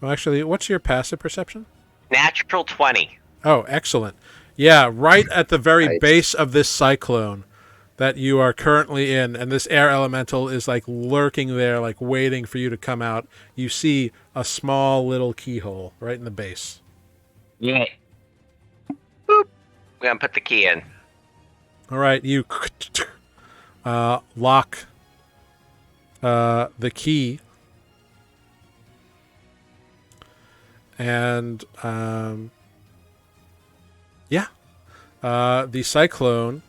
Well, actually, what's your passive perception? Natural 20. Oh, excellent. Yeah, right at the very Nice. base of this cyclone that you are currently in, and this air elemental is like lurking there, like waiting for you to come out. You see a small little keyhole right in the base. Yeah. Boop. We're going to put the key in. All right, you lock the key. And, the cyclone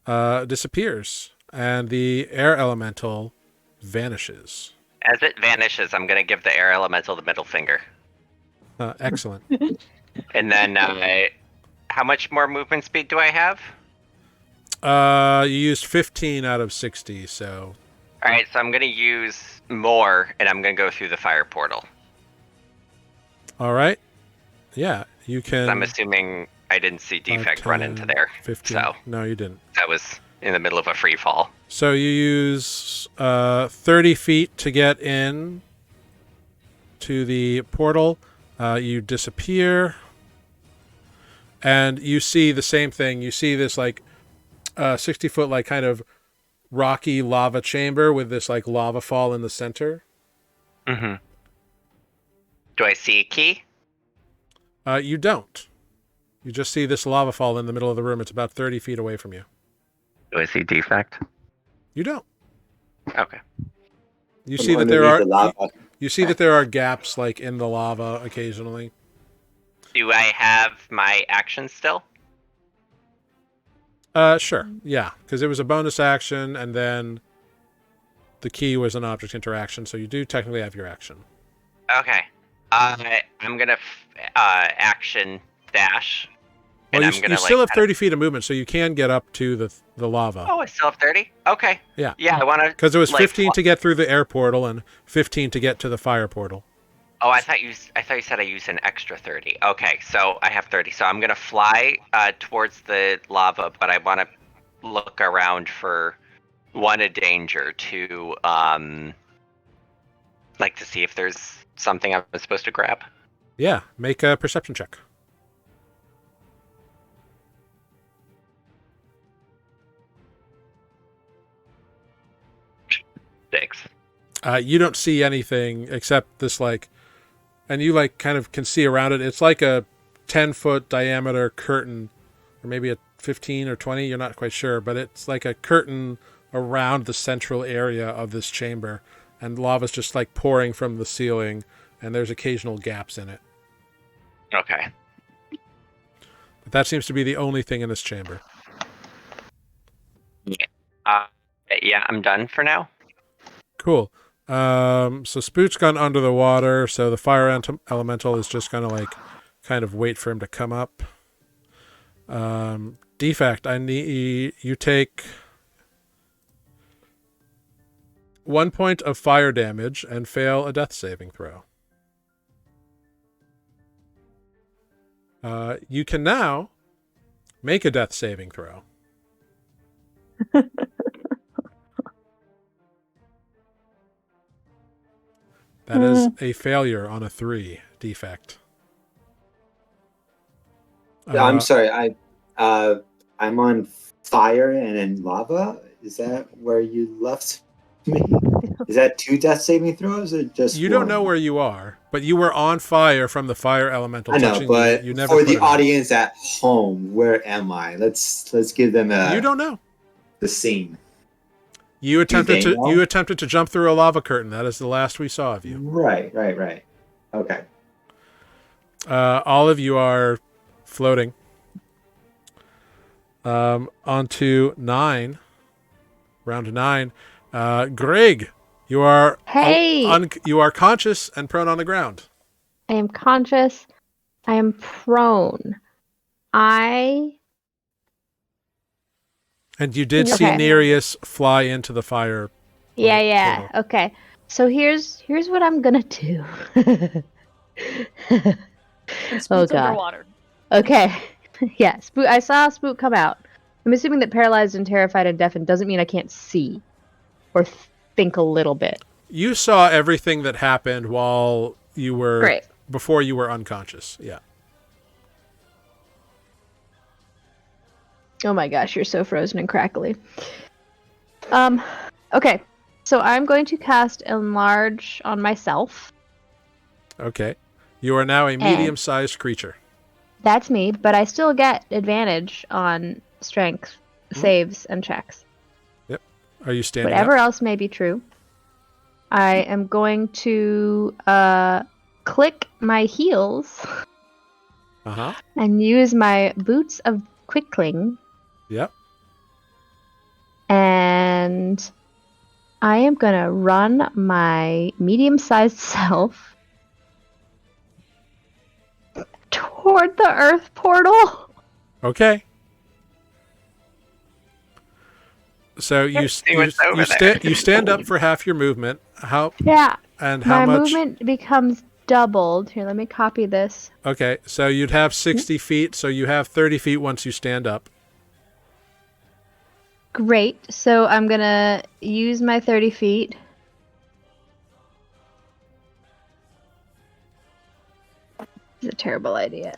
disappears, and the air elemental vanishes. As it vanishes, I'm going to give the air elemental the middle finger. Excellent. And then, how much more movement speed do I have? You used 15 out of 60, so... Alright, so I'm going to use more, and I'm going to go through the fire portal. All right. Yeah, you can... I'm assuming I didn't see Defect 10, run into there. 15. So No, you didn't. that was in the middle of a free fall. So you use 30 feet to get in to the portal. You disappear. And you see the same thing. You see this, like, 60-foot, like, kind of rocky lava chamber with this, like, lava fall in the center. Mm-hmm. Do I see a key? You don't. You just see this lava fall in the middle of the room. It's about 30 feet away from you. Do I see Defect? You don't. Okay. You see that there are... the lava. You see that there are gaps, like, in the lava occasionally. Do I have my action still? Sure. Yeah, because it was a bonus action, and then the key was an object interaction, so you do technically have your action. Okay. I'm gonna action dash. Well, and you, I'm gonna, you still like, have 30 feet of movement, so you can get up to the lava. Oh, I still have 30? Okay. Yeah. Yeah, I want to... Because it was like, 15 to get through the air portal and 15 to get to the fire portal. Oh, I thought you said I used an extra 30. Okay, so I have 30. So I'm gonna fly towards the lava, but I want to look around for a danger, to like to see if there's something I'm supposed to grab. Yeah, make a perception check. Six. You don't see anything except this, like, and you, like, kind of can see around it. It's like a 10-foot diameter curtain, or maybe a 15 or 20, you're not quite sure, but it's like a curtain around the central area of this chamber, and lava's just, like, pouring from the ceiling, and there's occasional gaps in it. Okay. But that seems to be the only thing in this chamber. Yeah, I'm done for now. Cool. So Spook's gone under the water, so the fire elemental is just gonna, like, kind of wait for him to come up. Defect, I need you take 1 point of fire damage and fail a death saving throw. You can now make a death saving throw. That is a failure on a 3, Defect. I'm sorry. I'm on fire and in lava. Is that where you left me? Is that 2 death saving throws or just You one? don't know where you are, but you were on fire from the fire elemental I know, touching but you. You never for put the it out. audience at home, where am I? Let's give them You don't know. the scene. You attempted they know? to jump through a lava curtain. That is the last we saw of you. Right. Okay. All of you are floating. Onto 9. Round 9. Greg, you are Hey! you are conscious and prone on the ground. I am conscious. I am prone. And you did see Okay. Nereus fly into the fire. Yeah. portal. Okay. So here's what I'm gonna do. And Spook's God. underwater. Okay. Yeah, I saw Spook come out. I'm assuming that paralyzed and terrified and deafened doesn't mean I can't see or think a little bit. You saw everything that happened while you were Great. before you were unconscious. Yeah. Oh my gosh, you're so frozen and crackly. Okay. So I'm going to cast Enlarge on myself. Okay. You are now a medium-sized creature. That's me, but I still get advantage on strength saves and checks. Yep. Are you standing Whatever up? else may be true. I am going to click my heels Uh-huh. and use my boots of quickling, Yep. and I am gonna run my medium-sized self toward the Earth portal. Okay. So you stand up for half your movement. Yeah. How My much? movement becomes doubled. Here, let me copy this. Okay, so you'd have 60 feet, so you have 30 feet once you stand up. Great. So I'm gonna use my 30 feet. It's a terrible idea.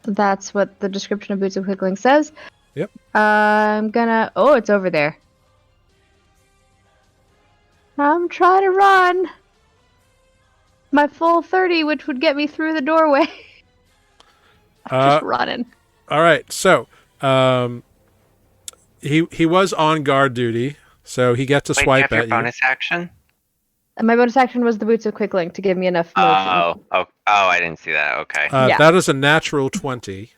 That's what the description of Boots of Quickling says. Yep. I'm gonna... Oh, it's over there. I'm trying to run. My full 30, which would get me through the doorway. I'm just running. All right, so he was on guard duty, so he gets a swipe do you have at your you. bonus action? And my bonus action was the Boots of Quickling to give me enough motion. Oh, I didn't see that. Okay. Yeah. That is a natural 20.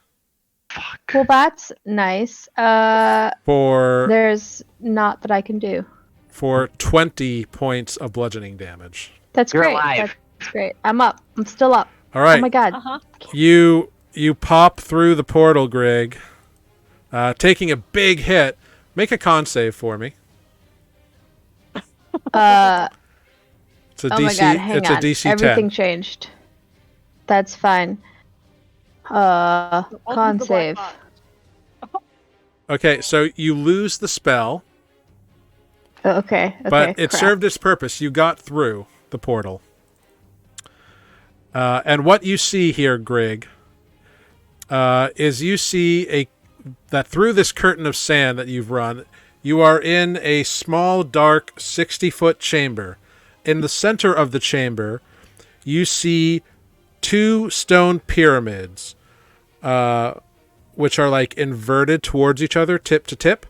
Fuck. Well, that's nice. There's not that I can do. For 20 points of bludgeoning damage. That's You're great. alive. That's great. I'm up. I'm still up. All right. Oh my god. You pop through the portal, Greg, taking a big hit. Make a con save for me. It's a DC. My god, hang it's on. a DC Everything 10. changed. That's fine. Con save. Okay, so you lose the spell, Okay. but it crap. served its purpose. You got through the portal. And what you see here, Greg, is you see that through this curtain of sand that you've run, you are in a small, dark, 60-foot chamber. In the center of the chamber, you see 2 stone pyramids, which are like inverted towards each other, tip to tip.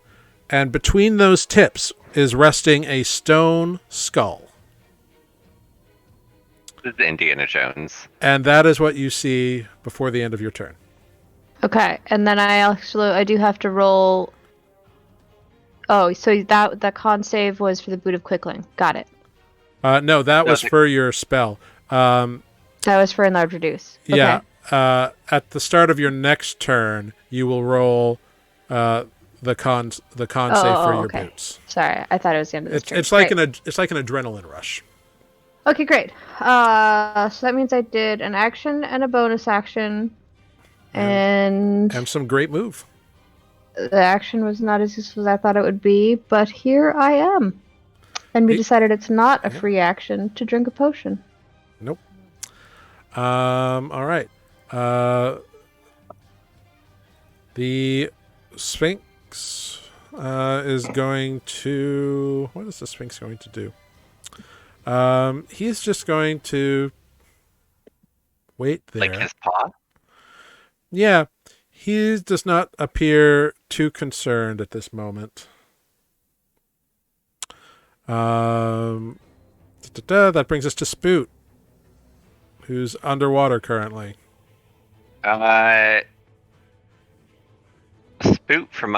And between those tips is resting a stone skull. This is Indiana Jones. And that is what you see before the end of your turn. Okay, and then I do have to roll. Oh, so that con save was for the Boot of Quickling. Got it. No, that was for your spell. That was for Enlarge Reduce. Okay. Yeah. At the start of your next turn, you will roll the con save for your okay. boots. Sorry, I thought it was the end of this turn. It's like an adrenaline rush. Okay, great. So that means I did an action and a bonus action, and some great move. the action was not as useful as I thought it would be, but here I am. And we decided it's not a free action to drink a potion. Nope. All right. The Sphinx is going to... What is the Sphinx going to do? He's just going to wait there. Like his paw? Yeah, he does not appear too concerned at this moment. That brings us to Spoot, who's underwater currently. Spoot from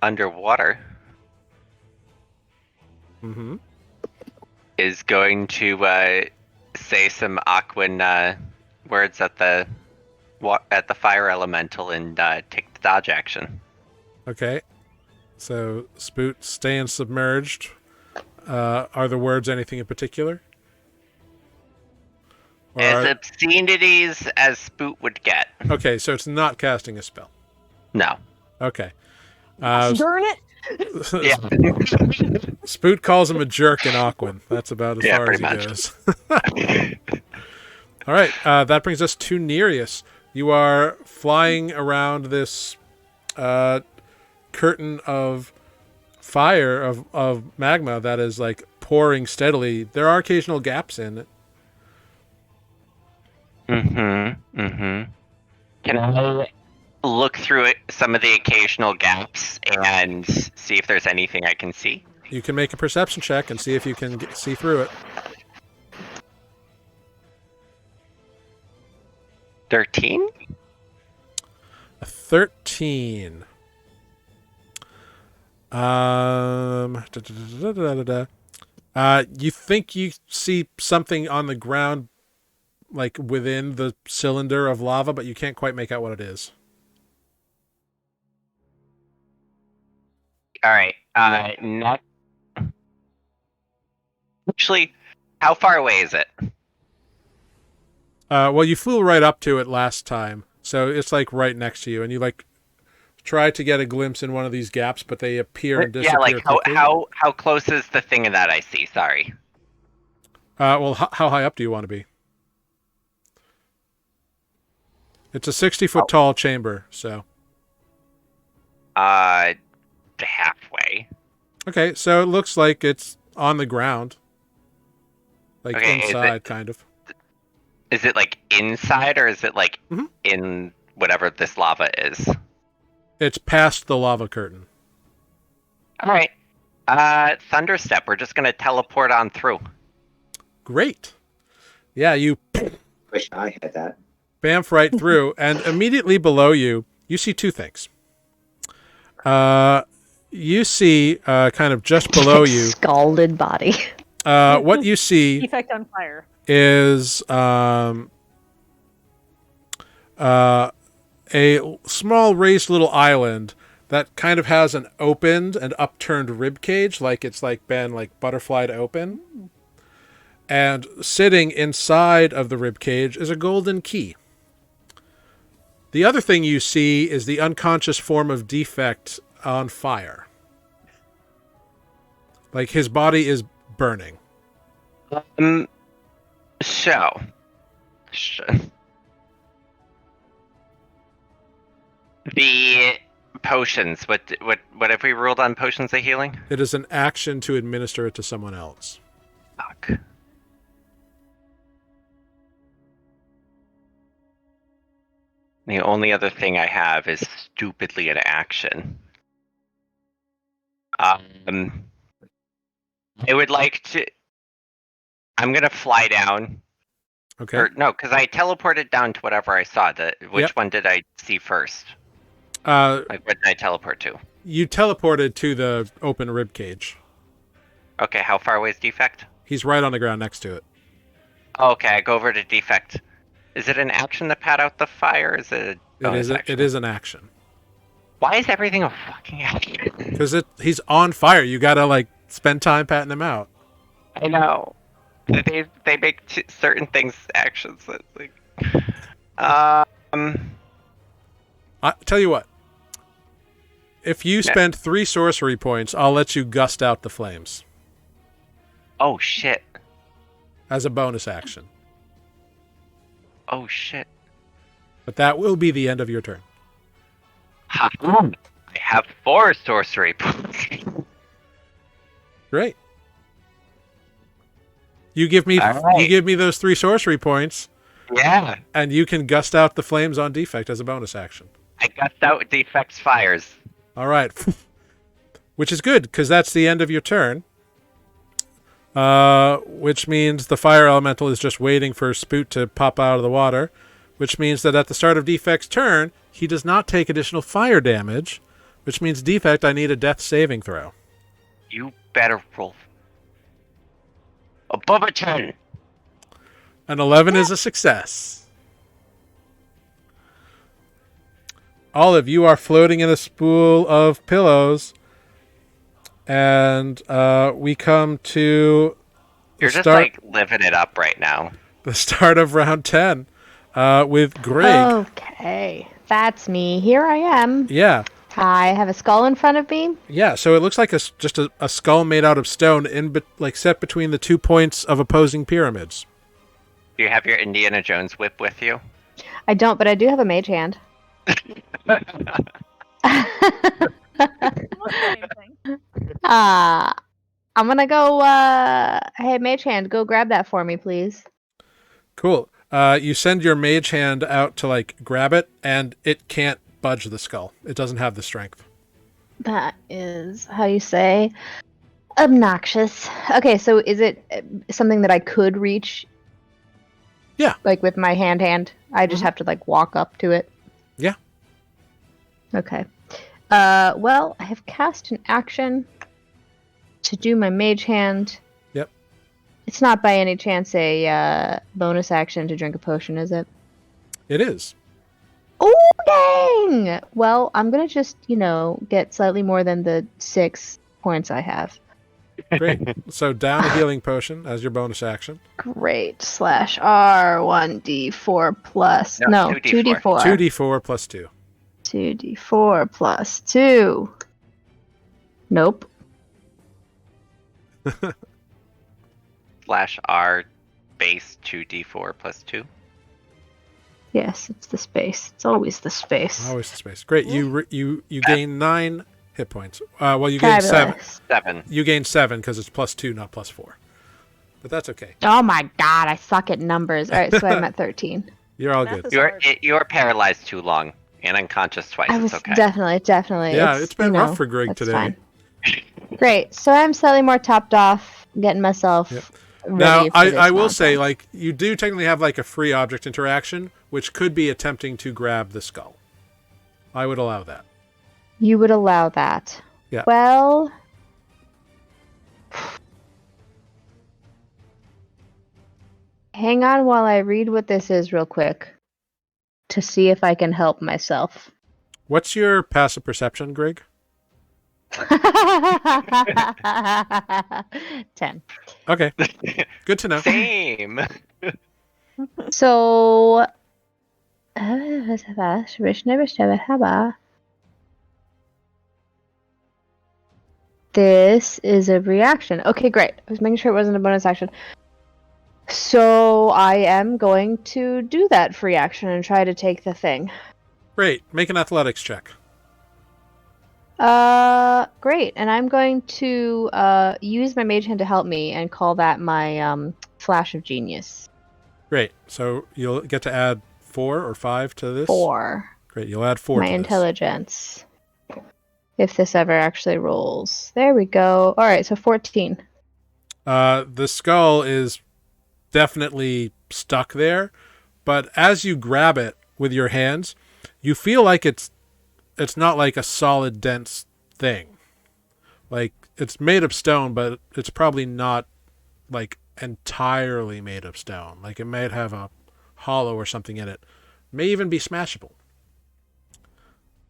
underwater Mm-hmm. is going to say some Aquan words at the fire elemental and take the dodge action. Okay. So, Spoot staying submerged. Are the words anything in particular? Or As obscenities as Spoot would get. Okay, so it's not casting a spell. No. Okay. Darn it! Yeah. Spoot calls him a jerk in Aquan. That's about as far as he pretty goes. All right, that brings us to Nereus. You are flying around this curtain of fire, of magma that is like pouring steadily. There are occasional gaps in it. Can I look through some of the occasional gaps and see if there's anything I can see? You can make a perception check and see if you can see through it. 13? 13. You think you see something on the ground, like within the cylinder of lava, but you can't quite make out what it is. All right. Not... Actually, how far away is it? Well, you flew right up to it last time, so it's like right next to you, and you like try to get a glimpse in one of these gaps, but they appear and disappear. Yeah, like quickly. how close is the thing that I see? Sorry. Well, how high up do you want to be? It's a 60-foot tall chamber, so. Halfway. Okay, so it looks like it's on the ground, like Okay, inside, kind of. Is it like inside, or is it like Mhm. in whatever this lava is? It's past the lava curtain. All right. Thunderstep. We're just gonna teleport on through. Great. Yeah, you Wish I had that. bamf right through, and immediately below you, you see two things. You see, kind of just below you, Scalded body. what you see Effect on fire. is a small raised little island that kind of has an opened and upturned rib cage, like it's like been like butterflied open. And sitting inside of the rib cage is a golden key. The other thing you see is the unconscious form of Defect on fire. Like his body is burning. So. The potions. What have we ruled on potions of healing? It is an action to administer it to someone else. Fuck. The only other thing I have is stupidly an action. I would like to... I'm gonna fly down. Okay. Or, no, because I teleported down to whatever I saw. Which Yep. one did I see first? Like, what did I teleport to? You teleported to the open rib cage. Okay, how far away is Defect? He's right on the ground next to it. Oh, okay, I go over to Defect. Is it an action to pat out the fire? Is it a It is an action. Why is everything a fucking action? Because he's on fire. You gotta like spend time patting him out. I know. They make certain things actions that like. I tell you what. If you spend 3 sorcery points, I'll let you gust out the flames. Oh shit. As a bonus action. Oh shit. But that will be the end of your turn. Ha-ha. I have 4 sorcery points. Great. You give me All right. you give me those 3 sorcery points, Yeah. and you can gust out the flames on defect as a bonus action. I gust out defects fires. All right. Which is good, because that's the end of your turn. Which means the fire elemental is just waiting for Spoot to pop out of the water, which means that at the start of Defect's turn, he does not take additional fire damage, which means Defect, I need a death saving throw. You better roll above a 10. An 11 is a success. Olive, you are floating in a spool of pillows, and we come to You're just like living it up right now. the start of round 10 with Greg. Okay, that's me. Here I am. Yeah. I have a skull in front of me. Yeah, so it looks like just a skull made out of stone, set between the 2 points of opposing pyramids. Do you have your Indiana Jones whip with you? I don't, but I do have a mage hand. I'm gonna go. Hey, mage hand, go grab that for me, please. Cool. You send your mage hand out to grab it, and it can't budge the skull. It doesn't have the strength. That is how you say obnoxious. Okay, so is it something that I could reach? Yeah. Like with my hand. I just have to walk up to it. Yeah. Okay. Well, I have cast an action to do my mage hand. Yep. It's not by any chance a bonus action to drink a potion, is it? It is. Oh, dang! Well, I'm gonna just, get slightly more than the 6 points I have. Great. So down a healing potion as your bonus action. Great. /R 1d4 plus... No, 2d4. 2d4 plus 2. 2d4 plus 2. Nope. /R base 2d4 plus 2. Yes, it's the space. It's always the space. Always the space. Great. You gain 9 hit points. Well, you gain 7. 7. You gain 7 because it's plus 2, not plus 4. But that's okay. Oh my god, I suck at numbers. All right, so I'm at 13. You're all good. You're paralyzed too long and unconscious twice. I was it's okay. definitely. Yeah, it's been rough for Greg today. Fine. Great. So I'm slightly more topped off, getting myself ready now, for this I will nonsense. say, you do technically have a free object interaction, which could be attempting to grab the skull. I would allow that. You would allow that. Yeah. Well, hang on while I read what this is real quick to see if I can help myself. What's your passive perception, Greg? 10. Okay. Good to know. Same. So, this is a reaction. Okay, great. I was making sure it wasn't a bonus action. So I am going to do that free action and try to take the thing. Great. Make an athletics check. Great. And I'm going to use my mage hand to help me and call that my flash of genius. Great. So you'll get to add 4 or 5 to this? 4. Great. You'll add 4 my to this. intelligence. If this ever actually rolls. There we go. All right, so 14. The skull is definitely stuck there, but as you grab it with your hands, you feel like it's not like a solid, dense thing. Like, it's made of stone, but it's probably not entirely made of stone. Like, it might have a hollow or something in it. May even be smashable.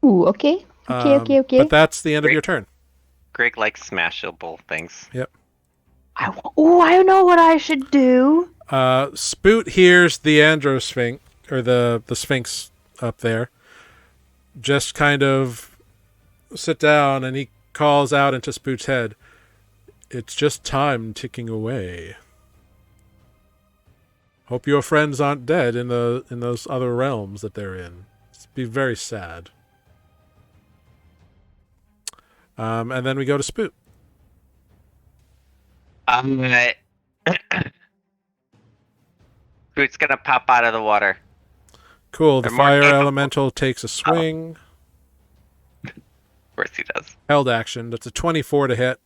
Ooh, okay. Okay. But that's the end of your turn. Greg likes smashable things. Yep. I know what I should do. Spoot hears the Androsphinx, or the Sphinx up there, just kind of sit down, and he calls out into Spoot's head, "It's just time ticking away. Hope your friends aren't dead in those other realms that they're in. It'd be very sad." And then we go to Spoot. Groot's gonna pop out of the water. Cool. The They're more fire capable. elemental takes a swing. Of course he does. Held action. That's a 24 to hit.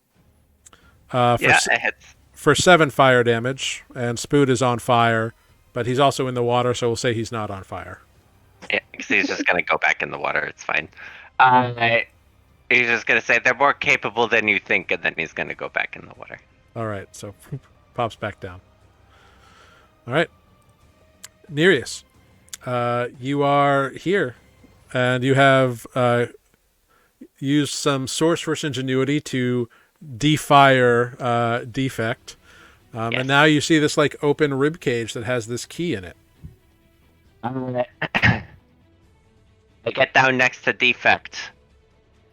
Yeah, it hits. For 7 fire damage. And Spoot is on fire, but he's also in the water, so we'll say he's not on fire. Yeah, because he's just gonna go back in the water. It's fine. He's just gonna say they're more capable than you think, and then he's gonna go back in the water. All right, so pops back down. All right. Nereus, you are here, and you have used some Sorcerer's Ingenuity to defire defect. Yes. And now you see this like open rib cage that has this key in it. I get down next to defect,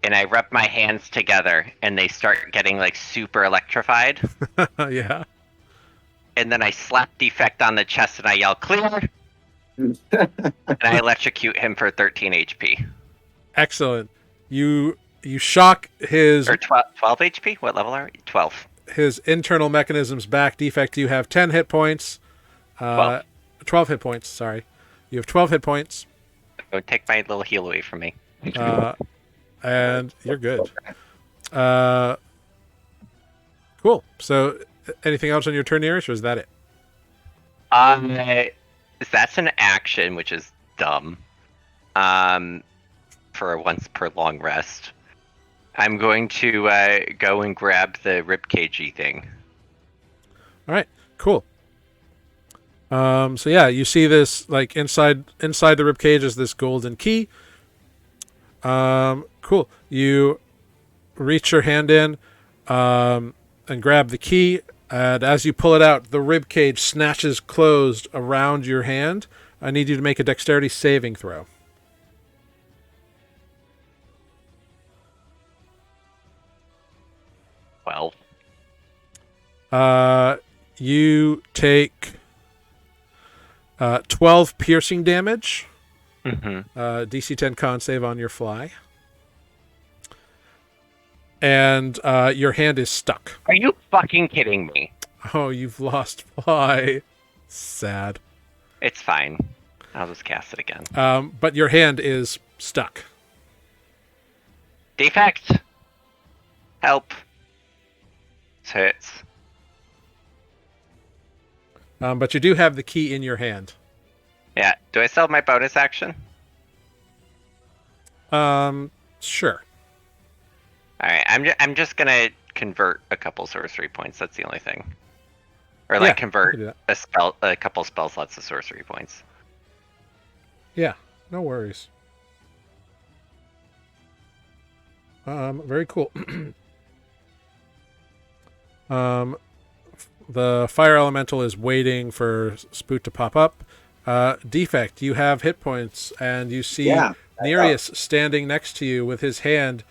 and I rub my hands together, and they start getting like super electrified. Yeah. And then I slap defect on the chest, and I yell "clear," and I electrocute him for 13 HP. Excellent. You shock his Or 12 HP? What level are we? 12. his internal mechanisms back. Defect, you have 10 hit points. 12 hit points, sorry. You have 12 hit points. Don't take my little heal away from me. And you're good. Cool. So, anything else on your turn, Nereus, or is that it? That's an action, which is dumb. For a once per long rest. I'm going to go and grab the ribcagey thing. All right, cool. So yeah, you see this like inside the ribcage is this golden key. Cool. You reach your hand in and grab the key, and as you pull it out, the ribcage snatches closed around your hand. I need you to make a dexterity saving throw. Well, you take 12 piercing damage. DC 10 con save on your fly. And your hand is stuck. Are you fucking kidding me? Oh, you've lost fly. Sad. It's fine. I'll just cast it again. But your hand is stuck. Defect! Help. This hurts. But you do have the key in your hand. Yeah. Do I still have my bonus action? Sure. Alright, I'm just gonna convert a couple sorcery points. That's the only thing. Or like Yeah, convert you can do a couple spell slots to sorcery points. Yeah, no worries. Very cool. The fire elemental is waiting for Spoot to pop up. Defect, you have hit points, and you see Nereus standing next to you with his hand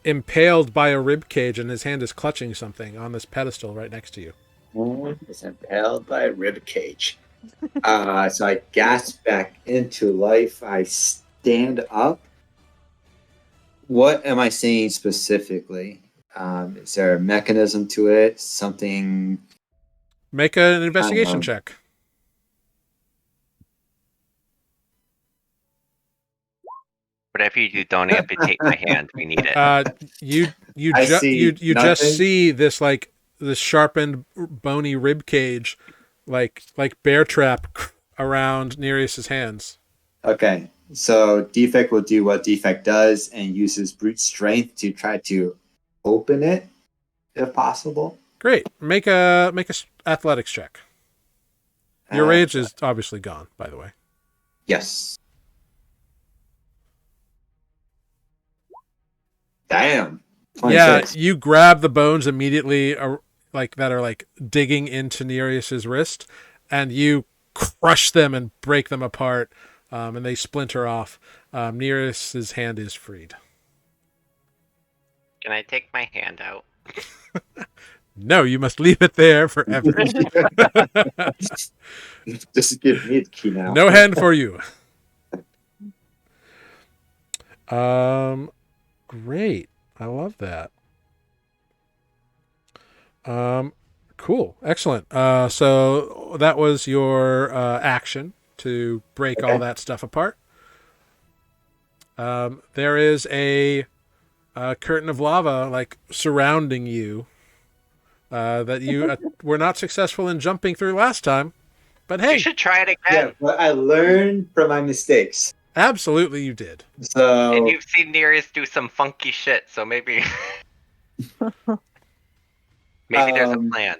impaled by a rib cage, and his hand is clutching something on this pedestal right next to you. It's impaled by a rib cage. So I gasp back into life. I stand up. What am I seeing specifically? Is there a mechanism to it? Something? Make an investigation check. Whatever you do, don't amputate my hand. We need it. You see just nothing. see this like this sharpened bony rib cage, like bear trap around Nereus's hands. Okay, so Defect will do what Defect does and uses brute strength to try to open it, if possible. Great. Make a athletics check. Your rage is obviously gone, by the way. Yes. Damn. 26. Yeah, you grab the bones immediately, that are like digging into Nereus's wrist, and you crush them and break them apart, and they splinter off. Nereus's hand is freed. Can I take my hand out? No, you must leave it there forever. Just give me the key now. No hand for you. Great. I love that. Cool. Excellent. So that was your action to break all that stuff apart. There is a curtain of lava like surrounding you that you were not successful in jumping through last time. But hey, You should try it Yeah, again. but I learned from my mistakes. absolutely you did. So And you've seen Nereus do some funky shit, so maybe there's a plan.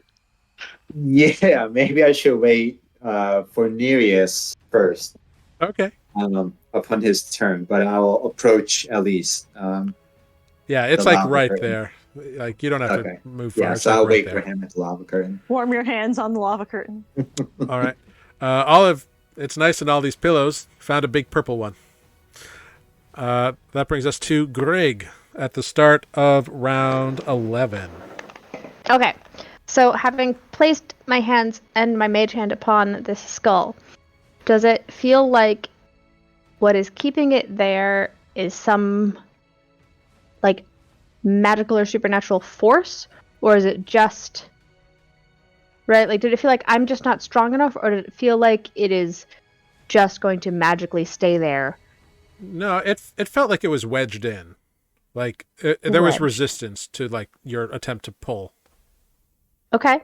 yeah, maybe I should wait for Nereus first Okay. upon his turn, but I'll approach at least. Yeah, it's The like lava right curtain. there. Like you don't have Okay. to move far. Yeah, It's so like I'll right wait there. for him at the lava curtain. Warm your hands on the lava curtain. All right. Olive, it's nice in all these pillows. Found a big purple one. That brings us to Greg at the start of round 11. Okay, so having placed my hands and my mage hand upon this skull, does it feel like what is keeping it there is some like magical or supernatural force, or is it just right? Like, did it feel like I'm just not strong enough, or did it feel like it is just going to magically stay there? No, it felt like it was wedged in. Like there was Wedged. resistance to like your attempt to pull. Okay.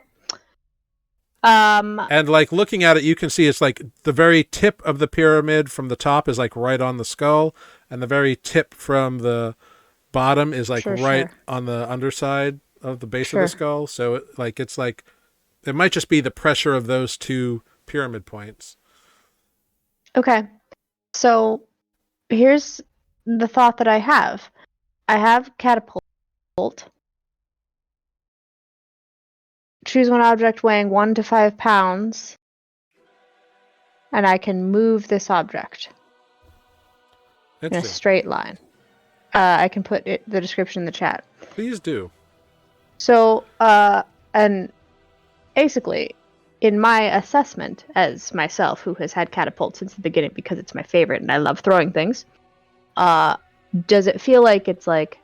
And like looking at it, you can see it's like the very tip of the pyramid from the top is like right on the skull, and the very tip from the bottom is like right on the underside of the base of the skull. So it's like it might just be the pressure of those two pyramid points. Okay. So here's the thought that I have. I have catapult. Choose one object weighing 1 to 5 pounds, and I can move this object in a straight line. I can put the description in the chat. Please do. So, and basically, in my assessment as myself, who has had catapult since the beginning because it's my favorite and I love throwing things, does it feel like it's like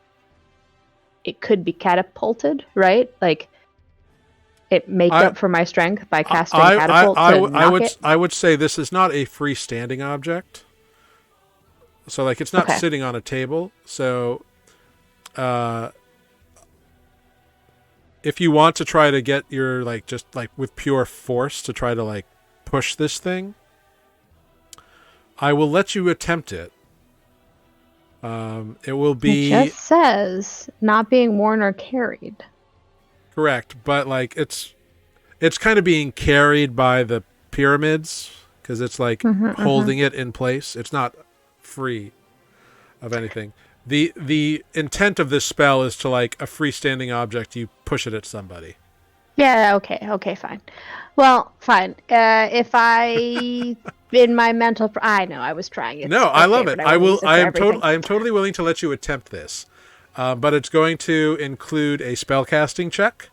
it could be catapulted, right? Like it make up for my strength by casting catapult to knock it? I would say this is not a freestanding object. So like it's not sitting on a table. So if you want to try to get your like just like with pure force to try to like push this thing, I will let you attempt it. It will be. It just says not being worn or carried. Correct, but like it's kind of being carried by the pyramids because it's like holding it in place. It's not free of anything. The intent of this spell is to like a freestanding object, you push it at somebody. Yeah, okay, fine. Well, fine. If I in my mental I know I was trying it. No, I love it. I am totally willing to let you attempt this. But it's going to include a spellcasting check,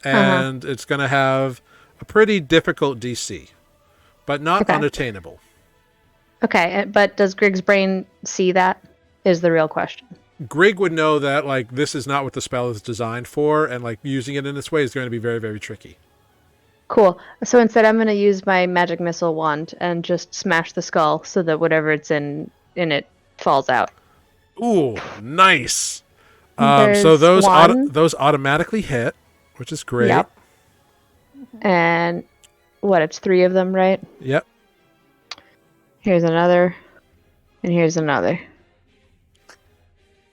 and it's going to have a pretty difficult DC, but not unattainable. Okay, but does Grig's brain see that? Is the real question. Grig would know that like this is not what the spell is designed for, and like using it in this way is going to be very, very tricky. Cool. So instead, I'm going to use my magic missile wand and just smash the skull so that whatever it's in it falls out. Ooh, nice. So those automatically hit, which is great. Yep. And it's 3 of them, right? Yep. Here's another, and here's another.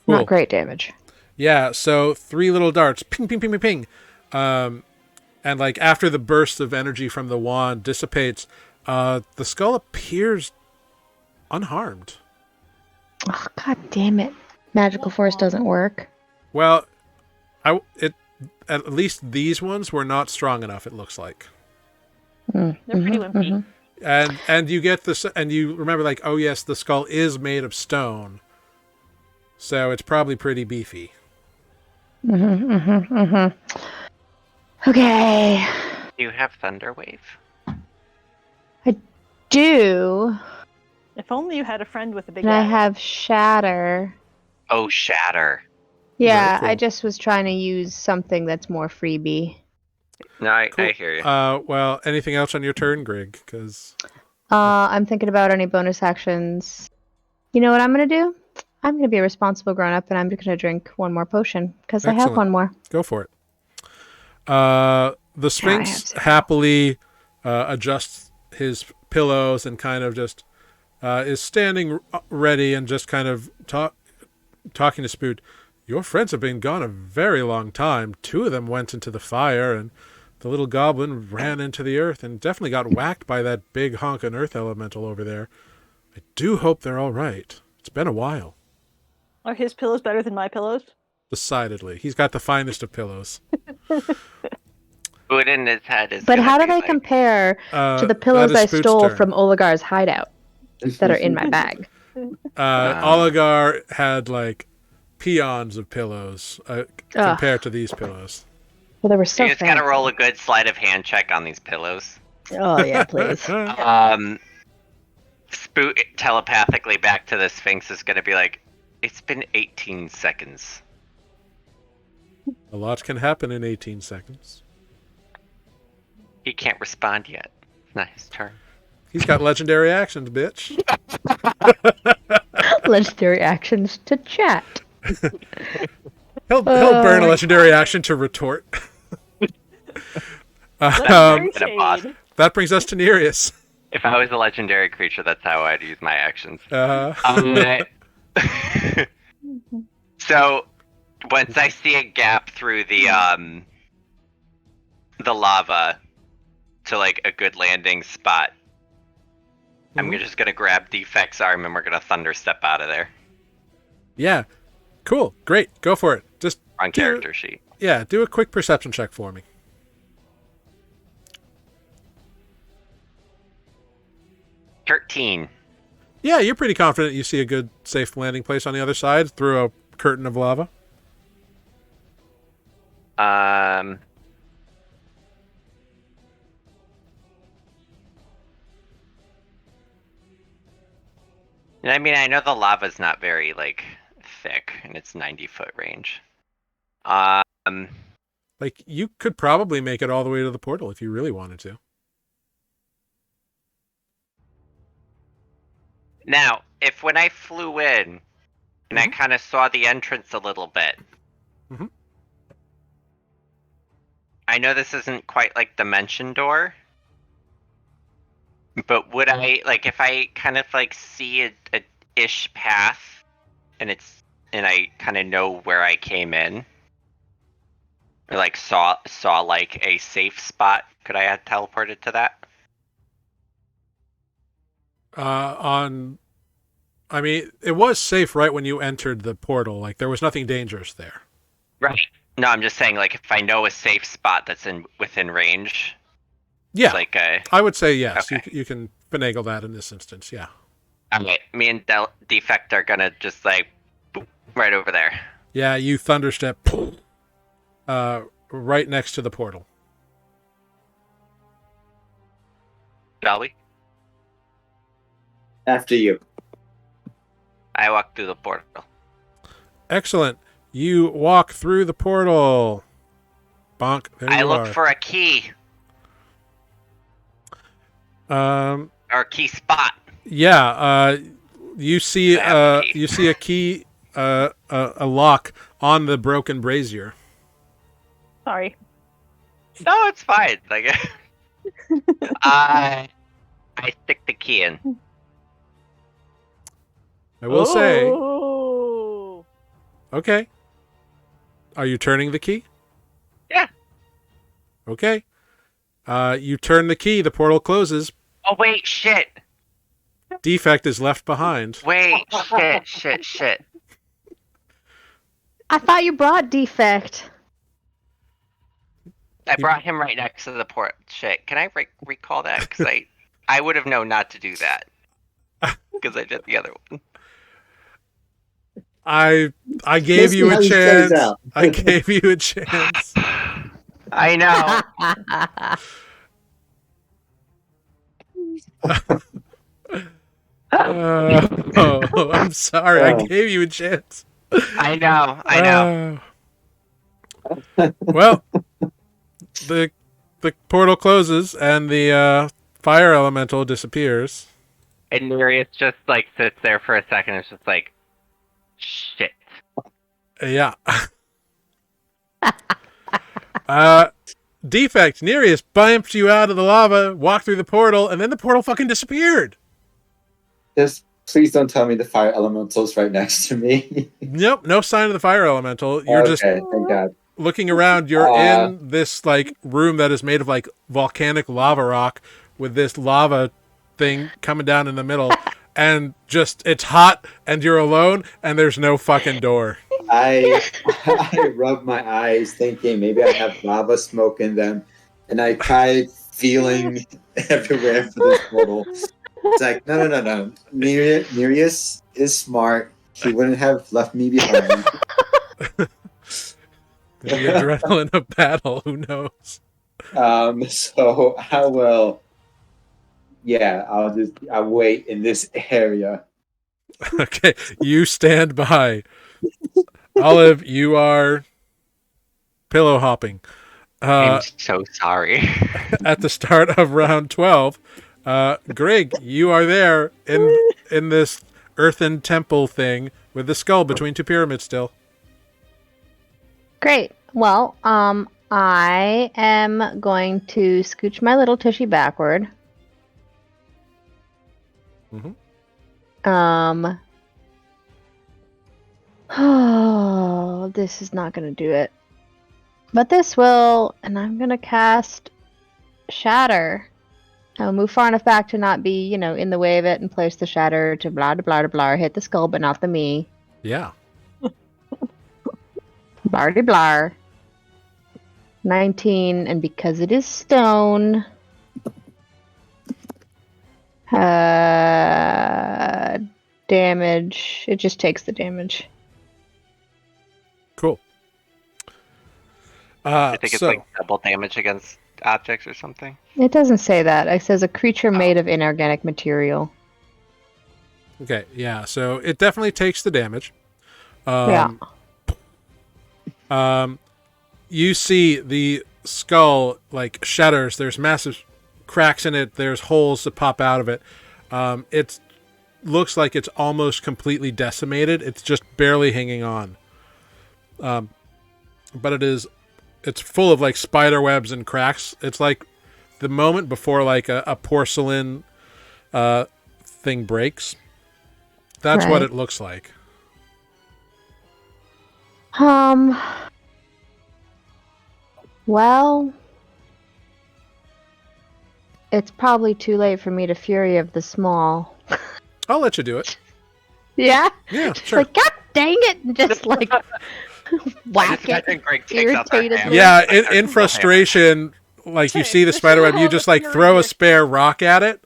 Cool. Not great damage. Yeah, so 3 little darts, ping, ping, ping, ping, ping. And like after the burst of energy from the wand dissipates, the skull appears unharmed. Oh, God damn it. Magical force doesn't work. Well, at least these ones were not strong enough, it looks like. They're pretty wimpy. And you get this, and you remember like, oh yes, the skull is made of stone. So it's probably pretty beefy. Okay. Do you have Thunder Wave? I do. If only you had a friend with a big And eye. I have Shatter. Oh, Shatter. Yeah, cool. I just was trying to use something that's more freebie. No, I Cool. hear you. Well, anything else on your turn, Greg? Because I'm thinking about any bonus actions. You know what I'm gonna do? I'm gonna be a responsible grown-up, and I'm just gonna drink one more potion because I have Excellent. one more. go for it. The have Sphinx several. happily adjusts his pillows and kind of just is standing ready and just kind of talking to Spoot. Your friends have been gone a very long time. 2 of them went into the fire, and the little goblin ran into the earth and definitely got whacked by that big honkin' earth elemental over there. I do hope they're all right. It's been a while. Are his pillows better than my pillows? Decidedly. He's got the finest of pillows. Food in his head is. But gonna how do be they like, compare to the That pillows is I Spoot's stole turn. from Oligar's hideout that are in my bag? Oligar had like peons of pillows compared to these pillows. Well, they were so You just gotta fancy. roll a good sleight of hand check on these pillows. Oh yeah, please. Spoot telepathically back to the Sphinx is gonna be like, it's been 18 seconds. A lot can happen in 18 seconds. He can't respond yet. It's not his turn. He's got legendary actions, bitch. Legendary actions to chat. He'll burn a legendary action to retort. Legendary and a boss. shade. That brings us to Nereus. If I was a legendary creature, that's how I'd use my actions. So, once I see a gap through the lava to like a good landing spot, I'm just gonna grab Defect's arm and we're gonna thunder step out of there Yeah. Cool. Great. Go for it. Just on character sheet. Yeah, do a quick perception check for me. 13. Yeah, you're pretty confident you see a good, safe landing place on the other side through a curtain of lava. I mean, I know the lava's not very like thick, and it's 90-foot range. Like, you could probably make it all the way to the portal if you really wanted to. Now, if when I flew in and I kind of saw the entrance a little bit, Mhm. I know this isn't quite like the Dimension Door, but would I, like, if I kind of like see a ish path and I kind of know where I came in, or like saw like a safe spot, could I have teleported to that? I mean, it was safe right when you entered the portal. Like, there was nothing dangerous there. Right. No, I'm just saying, like, if I know a safe spot that's within range. Yeah, Like I would say yes. Okay. You can finagle that in this instance. Yeah. Okay, me and Defect are gonna just like boop, right over there. Yeah, you thunderstep right next to the portal. Shall we? After you. I walk through the portal. Excellent. You walk through the portal. Bonk. There I you look are. for a key Um. or a key spot. Yeah. You see. I have a key. You see a key. A lock on the broken brazier. Sorry. No, it's fine. Like, I stick the key in. I will say. Oh. Okay. Are you turning the key? Yeah. Okay. You turn the key. The portal closes. Oh wait, shit. Defect is left behind. Wait, shit. I thought you brought Defect. I brought him right next to the port. Shit, can I recall that? Because I would have known not to do that. Because I did the other one. I gave Let's you see how a this plays chance. out. I gave you a chance. I know. I'm sorry. I gave you a chance. I know. Well, the portal closes and the fire elemental disappears. And Nereus just like sits there for a second. It's just like, shit. Yeah. Defect, Nereus bumped you out of the lava, walked through the portal, and then the portal fucking disappeared. Just please don't tell me the fire elemental's right next to me. Nope, no sign of the fire elemental. You're just thank God. looking around. You're in this like room that is made of like volcanic lava rock with this lava thing coming down in the middle, and just it's hot, and you're alone, and there's no fucking door. I rub my eyes thinking maybe I have lava smoke in them, and I tried feeling everywhere for this portal. It's like, no. Nereus is smart. He wouldn't have left me behind. The adrenaline of battle, who knows? So I will. Yeah, I'll wait in this area. Okay, you stand by. Olive, you are pillow hopping. I'm so sorry. At the start of round 12, Greg, you are there in this earthen temple thing with the skull between two pyramids still. Great. Well, I am going to scooch my little tushy backward. Mhm. Oh, this is not going to do it. But this will, and I'm going to cast Shatter. I'll move far enough back to not be, in the way of it and place the Shatter to blah, blah, blah, blah, hit the skull, but not the me. Yeah. Blah, blah, blah. 19, and because it is stone, damage, it just takes the damage. Cool. I think it's like double damage against objects or something. It doesn't say that. It says a creature made of inorganic material. Okay, yeah, so it definitely takes the damage. Yeah. You see the skull like shatters. There's massive cracks in it. There's holes that pop out of it. It looks like it's almost completely decimated. It's just barely hanging on. But it's full of like spider webs and cracks. It's like the moment before like a porcelain thing breaks. That's what it looks like. Well, it's probably too late for me to Fury of the Small. I'll let you do it. Yeah? Yeah, Just sure. like, God dang it! And just like whack it. Irritated. Yeah, in frustration, like you see the spiderweb, you just like throw a spare rock at it,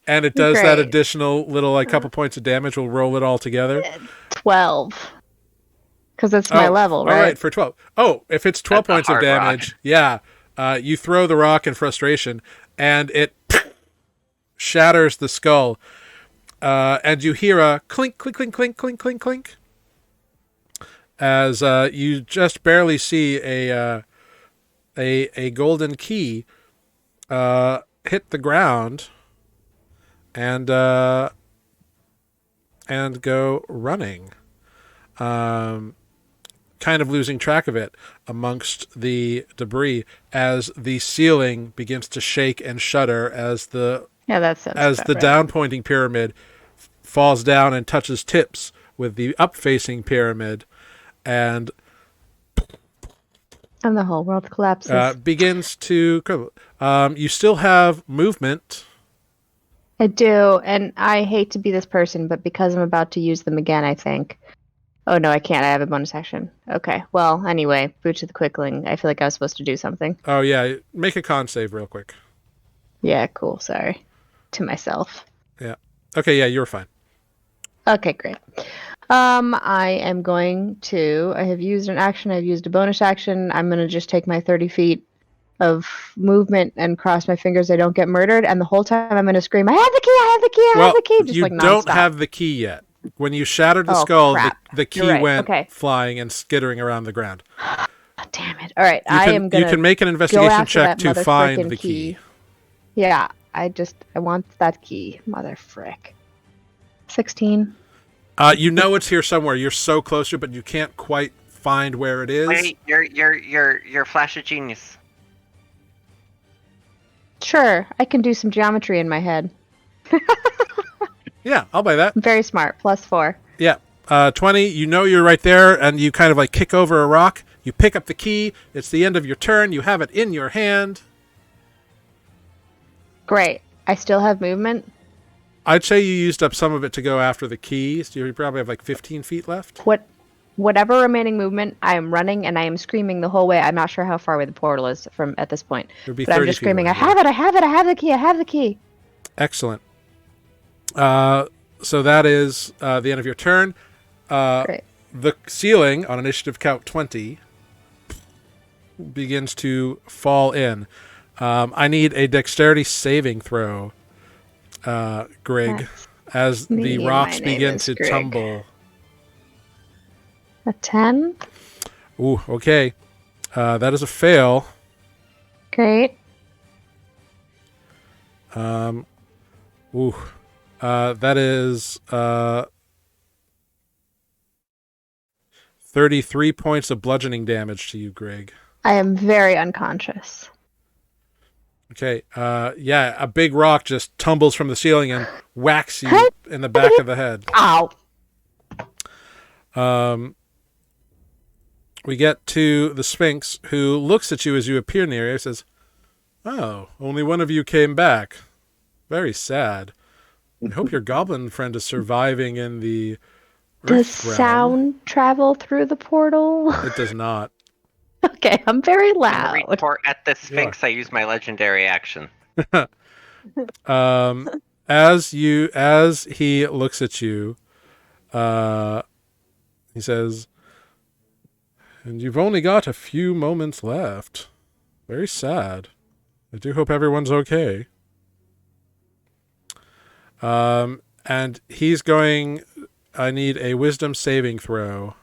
and it does that additional little like couple points of damage. We'll roll it all together. 12. Because that's my level, right? All right, for 12. Oh, if it's 12 points of damage, yeah. You throw the rock in frustration, and it shatters the skull. And you hear a clink, clink, clink, clink, clink, clink, clink. As you just barely see a golden key hit the ground and go running. Kind of losing track of it amongst the debris as the ceiling begins to shake and shudder as the down pointing pyramid falls down and touches tips with the up facing pyramid, and the whole world collapses. Begins to you still have movement. I do, and I hate to be this person, but because I'm about to use them again, I think. Oh no, I can't. I have a bonus action. Okay. Well, anyway, Boots of the Quickling. I feel like I was supposed to do something. Oh yeah, make a con save real quick. Yeah, cool. Sorry. To myself. Yeah. Okay, yeah, you're fine. Okay, great. I am going to... I have used an action. I've used a bonus action. I'm going to just take my 30 feet of movement and cross my fingers I don't get murdered, and the whole time I'm going to scream, I have the key, I have the key, I have the key! Just you like nonstop. don't have the key yet. When you shattered the Oh, skull, crap. the key You're right. went Okay. flying and skittering around the ground. Oh, damn it. All right. You can make an go investigation after check that to mother find frickin' the key. Yeah. I want that key. Mother frick. 16. You know it's here somewhere. You're so close to it, but you can't quite find where it is. Wait, you're Flash of Genius. Sure. I can do some geometry in my head. Yeah, I'll buy that. I'm very smart. +4. Yeah. 20, you know you're right there, and you kind of like kick over a rock. You pick up the key. It's the end of your turn. You have it in your hand. Great. I still have movement. I'd say you used up some of it to go after the key, so you probably have like 15 feet left. Whatever remaining movement, I am running and I am screaming the whole way. I'm not sure how far away the portal is from at this point. It would be But I'm 30 just feet screaming, away, I have it, I have it, I have the key, I have the key. Excellent. So that is the end of your turn. Great. The ceiling on initiative count 20 begins to fall in. I need a dexterity saving throw, Greg, That's as the me. rocks My name begin is to Greg. tumble. A 10. Ooh, okay. That is a fail. Great. That is 33 points of bludgeoning damage to you, Greg. I am very unconscious. Okay, yeah, a big rock just tumbles from the ceiling and whacks you in the back of the head. Ow. We get to the Sphinx, who looks at you as you appear near you, says, "Oh, only one of you came back. Very sad. I hope your goblin friend is surviving in the Does Earth realm." sound travel through the portal? It does not. Okay, I'm very In the loud. retort at the Sphinx, I use my legendary action. As he looks at you, he says, "And you've only got a few moments left. Very sad. I do hope everyone's okay." And he's going, I need a wisdom saving throw,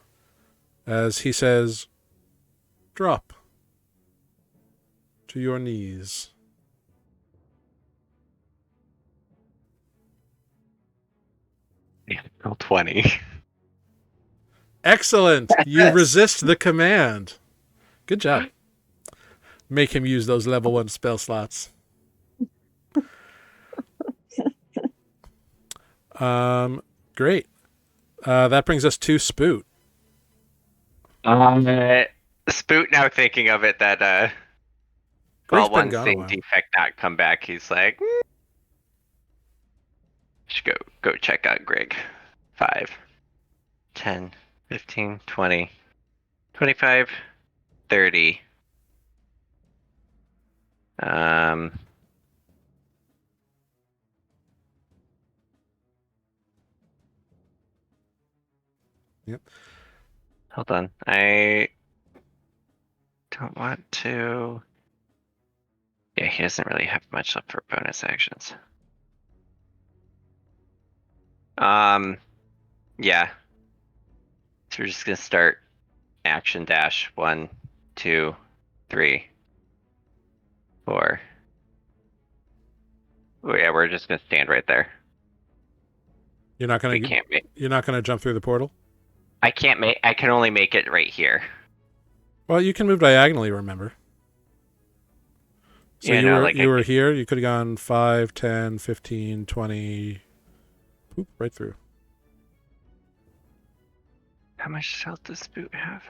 as he says, "Drop to your knees." Yeah, roll 20. Excellent. You Yes. resist the command. Good job. Make him use those level 1 spell slots. Great. That brings us to Spoot. Spoot, now thinking of it, that Greg's well, been one gone a thing while. defect not come back, he's like, should go check out Greg. 5, 10, 15, 20, 25, 30. Yep. Hold on. I don't want to. Yeah, he doesn't really have much left for bonus actions. Yeah. So we're just gonna start action dash 1, 2, 3, 4. Oh, yeah, we're just gonna stand right there. You're not We gonna can't make. you're not gonna jump through the portal? I can't make. I can only make it right here. Well, you can move diagonally, remember. So Yeah, you no, were like you were here, you could have gone 5, 10, 15, 20. Poop, right through. How much health does Spoot have?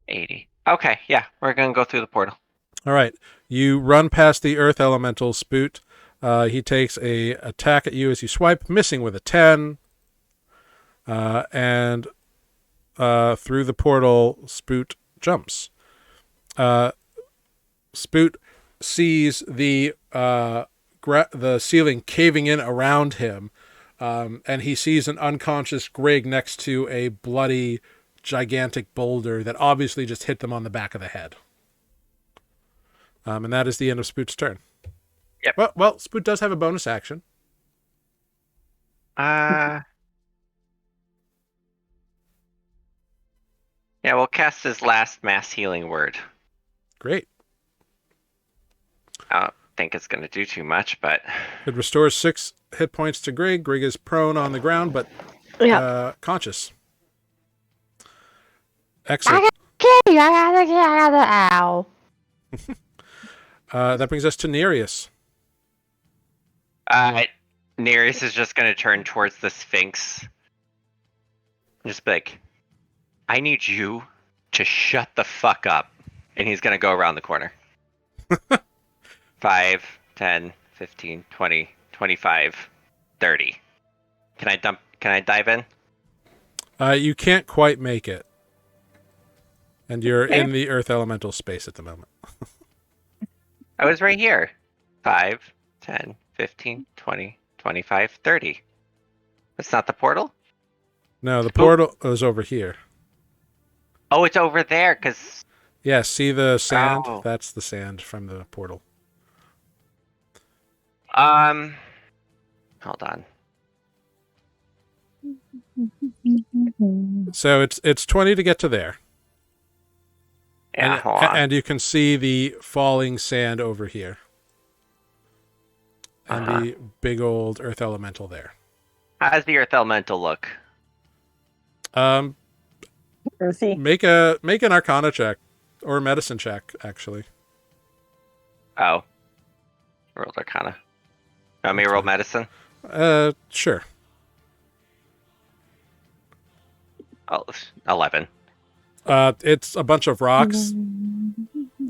80. Okay, yeah, we're gonna go through the portal. All right. You run past the earth elemental Spoot. He takes a attack at you as you swipe, missing with a 10. And through the portal, Spoot jumps. Spoot sees the ceiling caving in around him, and he sees an unconscious Greg next to a bloody, gigantic boulder that obviously just hit them on the back of the head. And that is the end of Spoot's turn. Yep. Well, Spoot does have a bonus action. Yeah, we'll cast his last mass healing word. Great. I don't think it's going to do too much, but It restores 6 hit points to Grig. Grig is prone on the ground, but conscious. Excellent. Ow. That brings us to Nereus. Nereus is just going to turn towards the Sphinx. And just be like, I need you to shut the fuck up. And he's going to go around the corner. 5, 10, 15, 20, 25, 30. Can I dive in? You can't quite make it. And you're in the earth elemental space at the moment. I was right here. 5, 10, 15, 20, 25, 30. That's not the portal? No, the portal is over here. Oh, it's over there, because... Yeah, see the sand? Oh. That's the sand from the portal. Hold on. So it's 20 to get to there. Yeah, hold on. And you can see the falling sand over here. And the big old earth elemental there. How does the earth elemental look? Earthy. Make an arcana check. Or a medicine check, actually. Oh. Rolled arcana. You want me to roll medicine? Sure. Oh, 11. It's a bunch of rocks.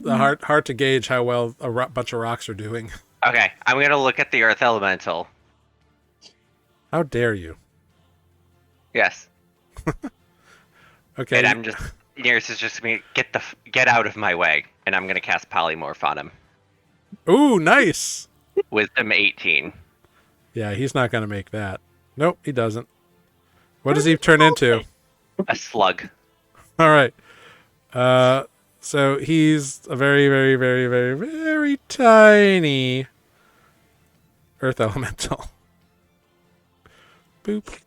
Hard to gauge how well a bunch of rocks are doing. Okay, I'm going to look at the earth elemental. How dare you? Yes. Okay. And I'm just... Nearest is just going to get out of my way, and I'm going to cast Polymorph on him. Ooh, nice! Wisdom 18. Yeah, he's not going to make that. Nope, he doesn't. What does he turn into? A slug. All right. So he's a very, very, very, very, very tiny earth elemental. Boop.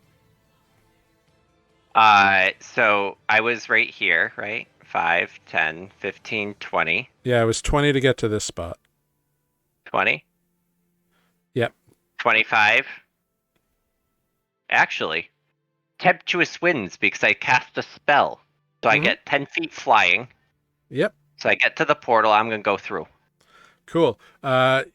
So I was right here, right? 5, 10, 15, 20. Yeah, it was 20 to get to this spot. 20? Yep. 25? Actually, tempestuous winds because I cast a spell. So I get 10 feet flying. Yep. So I get to the portal, I'm going to go through. Cool.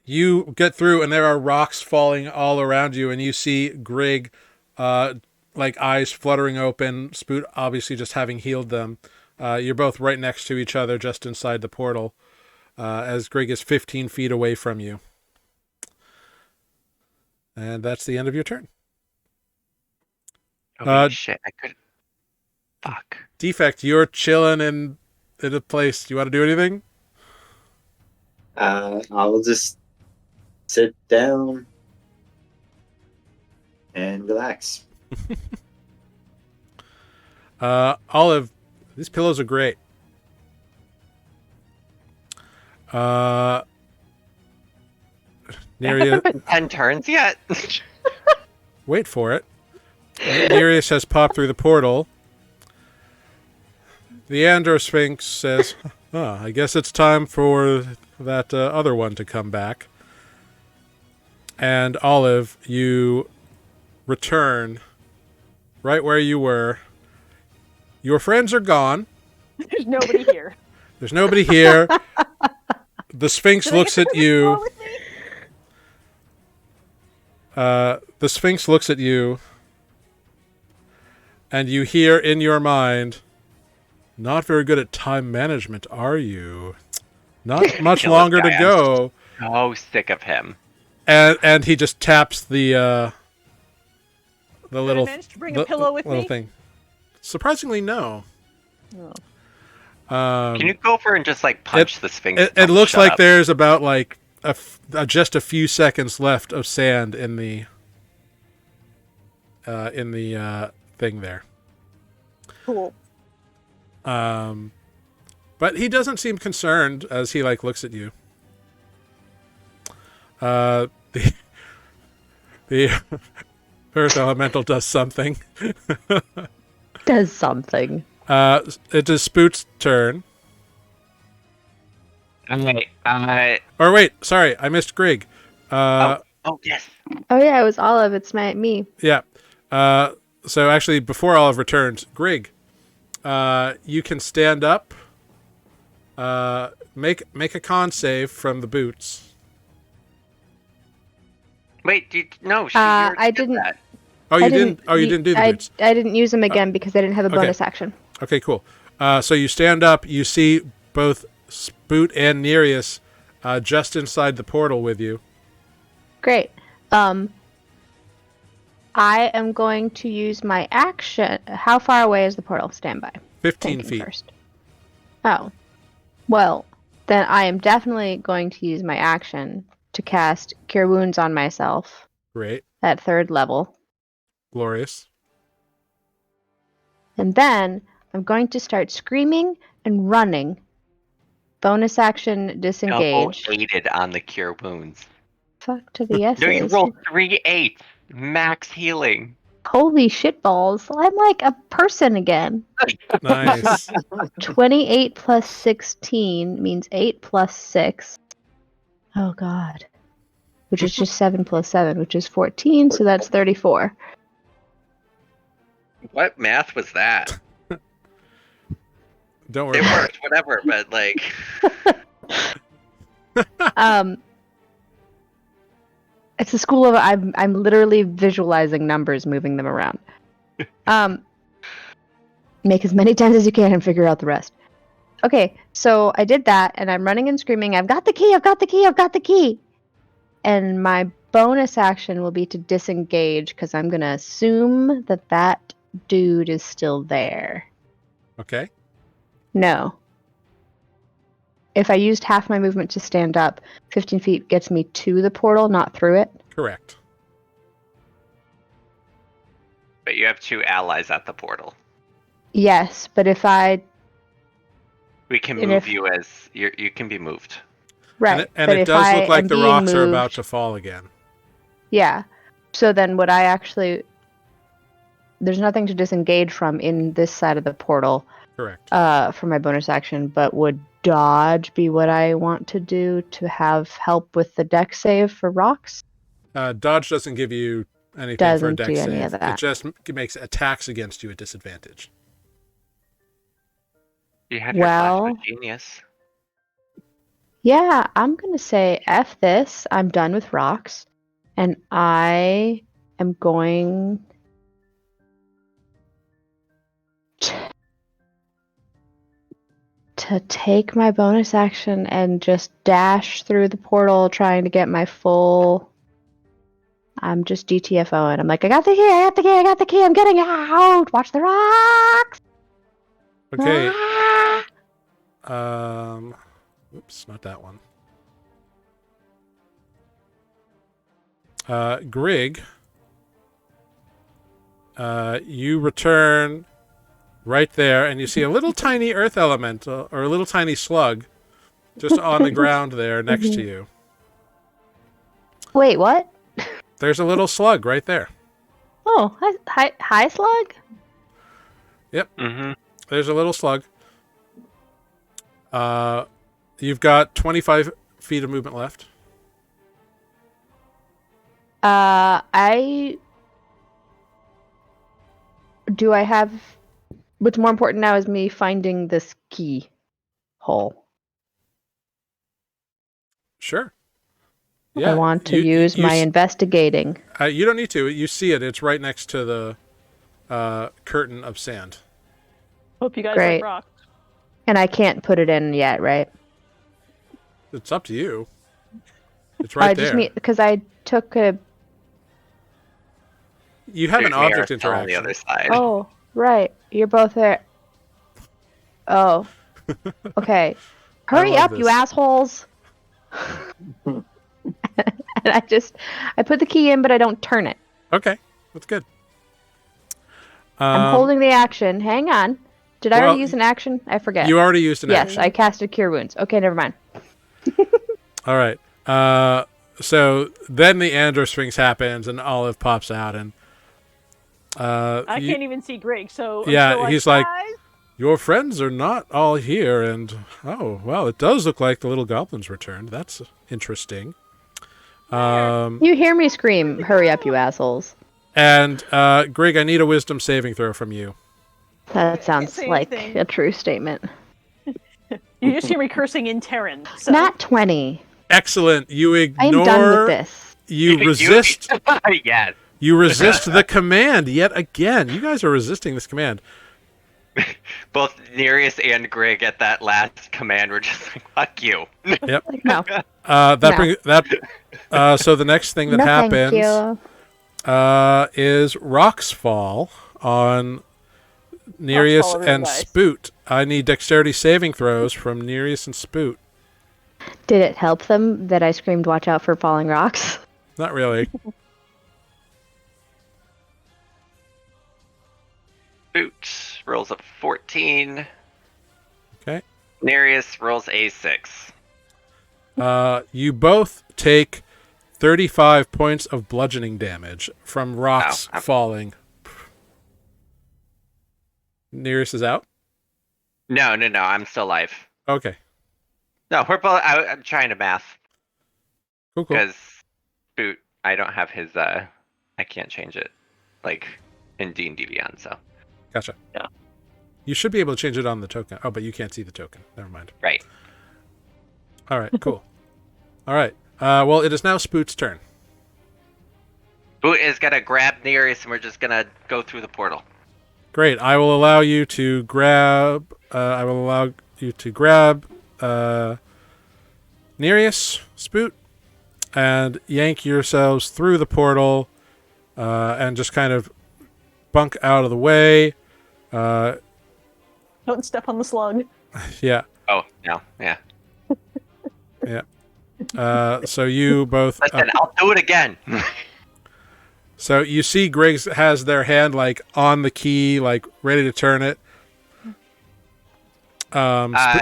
You get through, and there are rocks falling all around you, and you see Grig, like eyes fluttering open, Spoot obviously just having healed them. You're both right next to each other, just inside the portal, as Grig is 15 feet away from you. And that's the end of your turn. Oh, shit. I could... Fuck. Defect, you're chilling in a place. Do you want to do anything? I'll just sit down and relax. Olive, these pillows are great. Nereus, 10 turns yet? wait for it. Nereus has popped through the portal. The Androsphinx says, I guess it's time for that other one to come back. And Olive, you return right where you were. Your friends are gone. There's nobody here. There's nobody here. The Sphinx looks at you. The Sphinx looks at you. And you hear in your mind, not very good at time management, are you? Not much longer to go. I'm so sick of him. And he just taps the little, Did I manage to bring a pillow with little me? thing. Surprisingly, no. Oh. Can you go over and just like punch the Sphinx? It looks Shut like up. there's about like just a few seconds left of sand in the thing there. Cool. But he doesn't seem concerned as he like looks at you. The Earth Elemental does something. Does something. It is Spoot's turn. Okay. Or wait, sorry, I missed Grig. Oh yes. Oh yeah, it was Olive. It's me. Yeah. So actually, before Olive returns, Grig, you can stand up. Make a con save from the boots. Wait, no. I didn't. That. Oh, you didn't. Oh, you didn't do the boots. I didn't use them again because I didn't have a bonus action. Okay, cool. So you stand up. You see both Spoot and Nereus just inside the portal with you. Great. I am going to use my action. How far away is the portal? Stand by. 15 Thinking feet. first. Oh. Well, then I am definitely going to use my action to cast Cure Wounds on myself Great. at 3rd level. Glorious. And then I'm going to start screaming and running. Bonus action disengage. Double aided on the cure wounds. Fuck to the S's. No, you roll 3 8s. Max healing. Holy shitballs. I'm like a person again. Nice. 28 plus 16 means 8 plus 6. Oh god. Which is just 7 plus 7, which is 14, so that's 34. What math was that? Don't worry. It worked, whatever, but like. It's a school of I'm literally visualizing numbers, moving them around. Make as many times as you can and figure out the rest. Okay, so I did that, and I'm running and screaming, I've got the key, I've got the key, I've got the key! And my bonus action will be to disengage, because I'm going to assume that that dude is still there. Okay. No. If I used half my movement to stand up, 15 feet gets me to the portal, not through it. Correct. But you have 2 allies at the portal. Yes, but if I... We can move you as... You can be moved. Right. And but it if does I look like am the being rocks are moved- about to fall again. Yeah. So then would I actually... There's nothing to disengage from in this side of the portal Correct. for my bonus action, but would dodge be what I want to do to have help with the deck save for rocks? Dodge doesn't give you anything for a Doesn't dex do save. any of that. It just makes attacks against you a disadvantage. You have your flash of genius. Yeah, I'm going to say F this. I'm done with rocks. And I am going to take my bonus action and just dash through the portal trying to get my full... I'm just GTFOing. I'm like, I got the key, I got the key, I got the key, I'm getting out! Watch the rocks! Okay. Ah! Oops, not that one. Grig, you return right there, and you see a little tiny earth elemental, or a little tiny slug, just on the ground there next to you. Wait, what? There's a little slug right there. Oh, hi slug? Yep. Mm-hmm. There's a little slug. You've got 25 feet of movement left. Do I have... What's more important now is me finding this key hole. Sure. I want to use my investigating. You don't need to. You see it. It's right next to the curtain of sand. Hope you guys Great. like rocks. And I can't put it in yet, right? It's up to you. It's right there. Just mean because I took a... You have an There's object Mira still on the interaction. other side. Oh, right. You're both there. Oh. Okay. Hurry love up, you this. assholes. And I put the key in, but I don't turn it. Okay, that's good. I'm holding the action. Hang on. Did I well, already use an action? I forget. You already used an Yes, action. I casted Cure Wounds. Okay, never mind. All right. So then the Andro Sphinx happens, and Olive pops out, and I can't even see Greg, so I'm Yeah, still like, he's like, "Guys?" your friends are not all here, and oh, well, it does look like the little goblins returned. That's interesting. You hear me scream, hurry up, you assholes. And Greg, I need a wisdom saving throw from you. That sounds say like anything. a true statement. You just hear me cursing in Terran. So. Not 20. Excellent. You I ignore. am done with this. You resist. Yes. You resist the command yet again. You guys are resisting this command. Both Nereus and Greg at that last command were just like, "Fuck you." Yep. No. So the next thing that No, happens thank you. is rocks fall on Nereus fall over and guys. Spoot. I need dexterity saving throws from Nereus and Spoot. Did it help them that I screamed, watch out for falling rocks? Not really. Boot rolls a 14. Okay. Nereus rolls a 6. You both take 35 points of bludgeoning damage from rocks Ow. falling. Nereus is out? No, I'm still alive. Okay. No, we're both. I'm trying to math Cool. because Boot. I don't have his. I can't change it, like in D&D Beyond. So Gotcha. Yeah. You should be able to change it on the token. Oh, but you can't see the token. Never mind. right. All right, cool. All right. Well, it is now Spoot's turn. Boot is gonna grab Nereus, and we're just gonna go through the portal. Great. I will allow you to grab. Nereus, Spoot, and yank yourselves through the portal, and just kind of bunk out of the way. Don't step on the slug. Yeah. Oh no, yeah. Yeah. So you both. Listen, I'll do it again. So you see Griggs has their hand like on the key, like ready to turn it.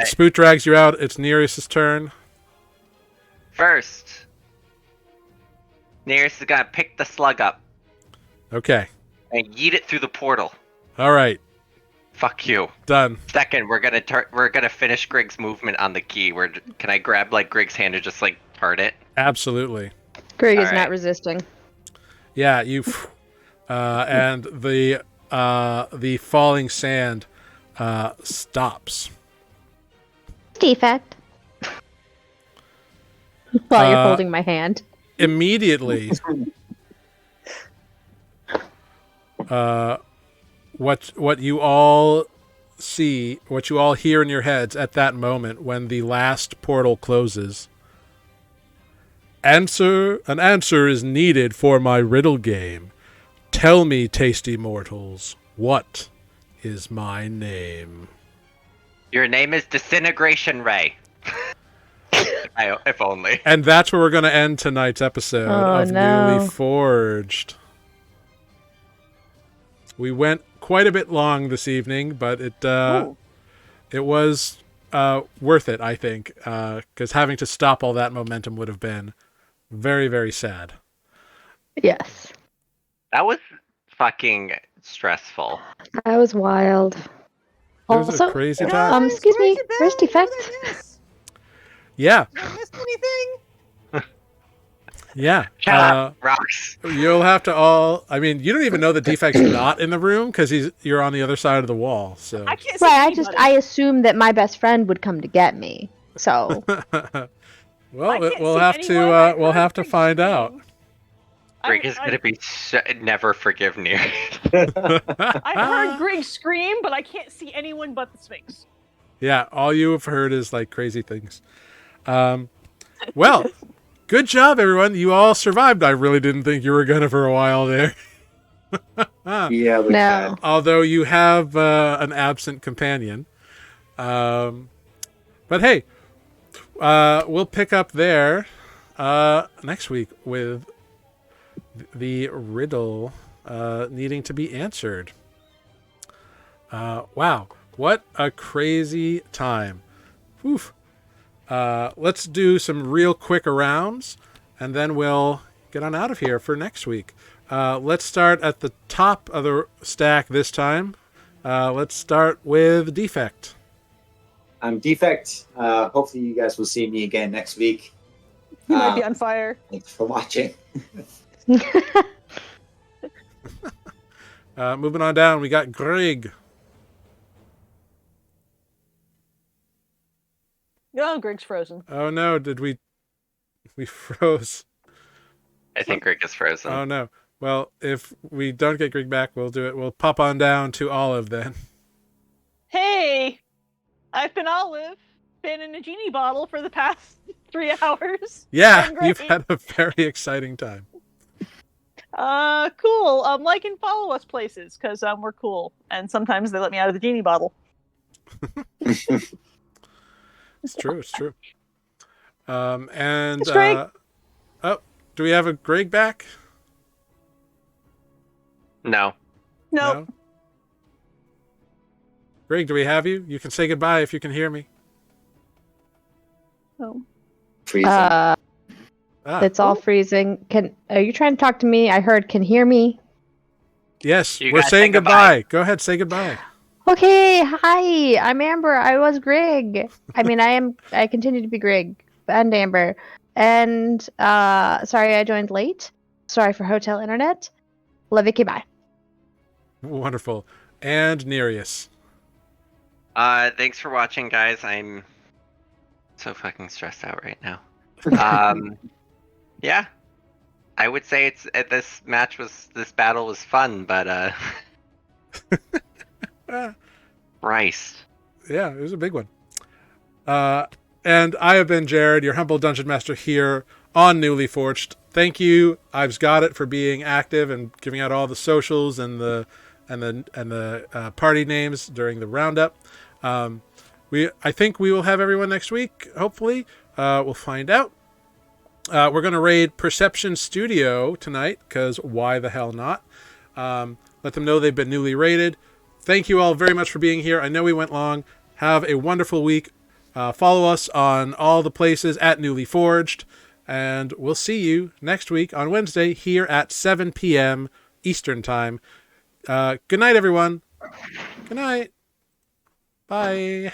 Spoot drags you out. It's Nereus' turn. First, Nereus is gonna pick the slug up Okay. and yeet it through the portal. All right. Fuck you. Done. Second, we're gonna finish Grig's movement on the key. Can I grab like Grig's hand and just like turn it? Absolutely. Greg is Alright. not resisting. Yeah, you and the falling sand stops. Defect. While you're Uh, holding my hand. Immediately. What you all see, what you all hear in your heads at that moment when the last portal closes. An answer is needed for my riddle game. Tell me, tasty mortals, what is my name? Your name is Disintegration Ray. If only. And that's where we're going to end tonight's episode of Nuuli Forged. We went quite a bit long this evening, but it was worth it, I think, because having to stop all that momentum would have been very, very sad. Yes. That was fucking stressful. That was wild. It was a crazy time. Guys, Excuse me, break it where's down. defect? What did I miss? Yeah, Did I miss anything? yeah. Shut up, rocks. You'll have to all. I mean, you don't even know that Defect's not in the room because you're on the other side of the wall. So. I can't see Right, anybody. I assumed that my best friend would come to get me. So Well, I can't we'll see have anyone. to. I We'll heard have to Greg find scream. out. Greg is gonna be never forgive Nereus. I heard Greg scream, but I can't see anyone but the Sphinx. Yeah, all you have heard is like crazy things. Well, good job, everyone. You all survived. I really didn't think you were gonna for a while there. Yeah, we no. had. Although you have an absent companion. But hey, we'll pick up there next week with the riddle needing to be answered. Wow, what a crazy time. Oof. Let's do some real quick rounds, and then we'll get on out of here for next week. Let's start at the top of the stack this time. Let's start with Defect. I'm Defect. Hopefully you guys will see me again next week. You might be on fire. Thanks for watching. Moving on down, we got Greg. Oh, Greg's frozen. Oh no, did we froze? I think Rick is frozen. Oh no. Well, if we don't get Greg back, we'll do it. We'll pop on down to Olive then. Hey, I've been Olive. Been in a genie bottle for the past 3 hours. Yeah, I'm great. you've had a very exciting time. Cool. Like and follow us places because we're cool, and sometimes they let me out of the genie bottle. It's true. It's true. And It's Greg. Oh, do we have a Greg back? No. Nope. No? Greg, do we have you? You can say goodbye if you can hear me. No. Freezing. It's all freezing. Are you trying to talk to me? I heard can hear me. Yes, You we're gotta saying say goodbye. goodbye. Go ahead, say goodbye. Okay, hi. I'm Amber. I was Greg. I mean, I continue to be Greg and Amber. And sorry I joined late. Sorry for hotel internet. Love you. Bye. Wonderful. And Nereus. Thanks for watching, guys. I'm so fucking stressed out right now. Yeah. I would say this battle was fun, but Christ. Yeah, it was a big one. And I have been Jared, your humble dungeon master here on Nuuli Forged. Thank you, I've got it, for being active and giving out all the socials and the party names during the roundup. I think we will have everyone next week. Hopefully, we'll find out. We're going to raid Perception Studio tonight because why the hell not? Let them know they've been newly rated. Thank you all very much for being here. I know we went long. Have a wonderful week. Follow us on all the places at Nuuli Forged. And we'll see you next week on Wednesday here at 7 p.m. Eastern Time. Good night, everyone. Good night. Bye.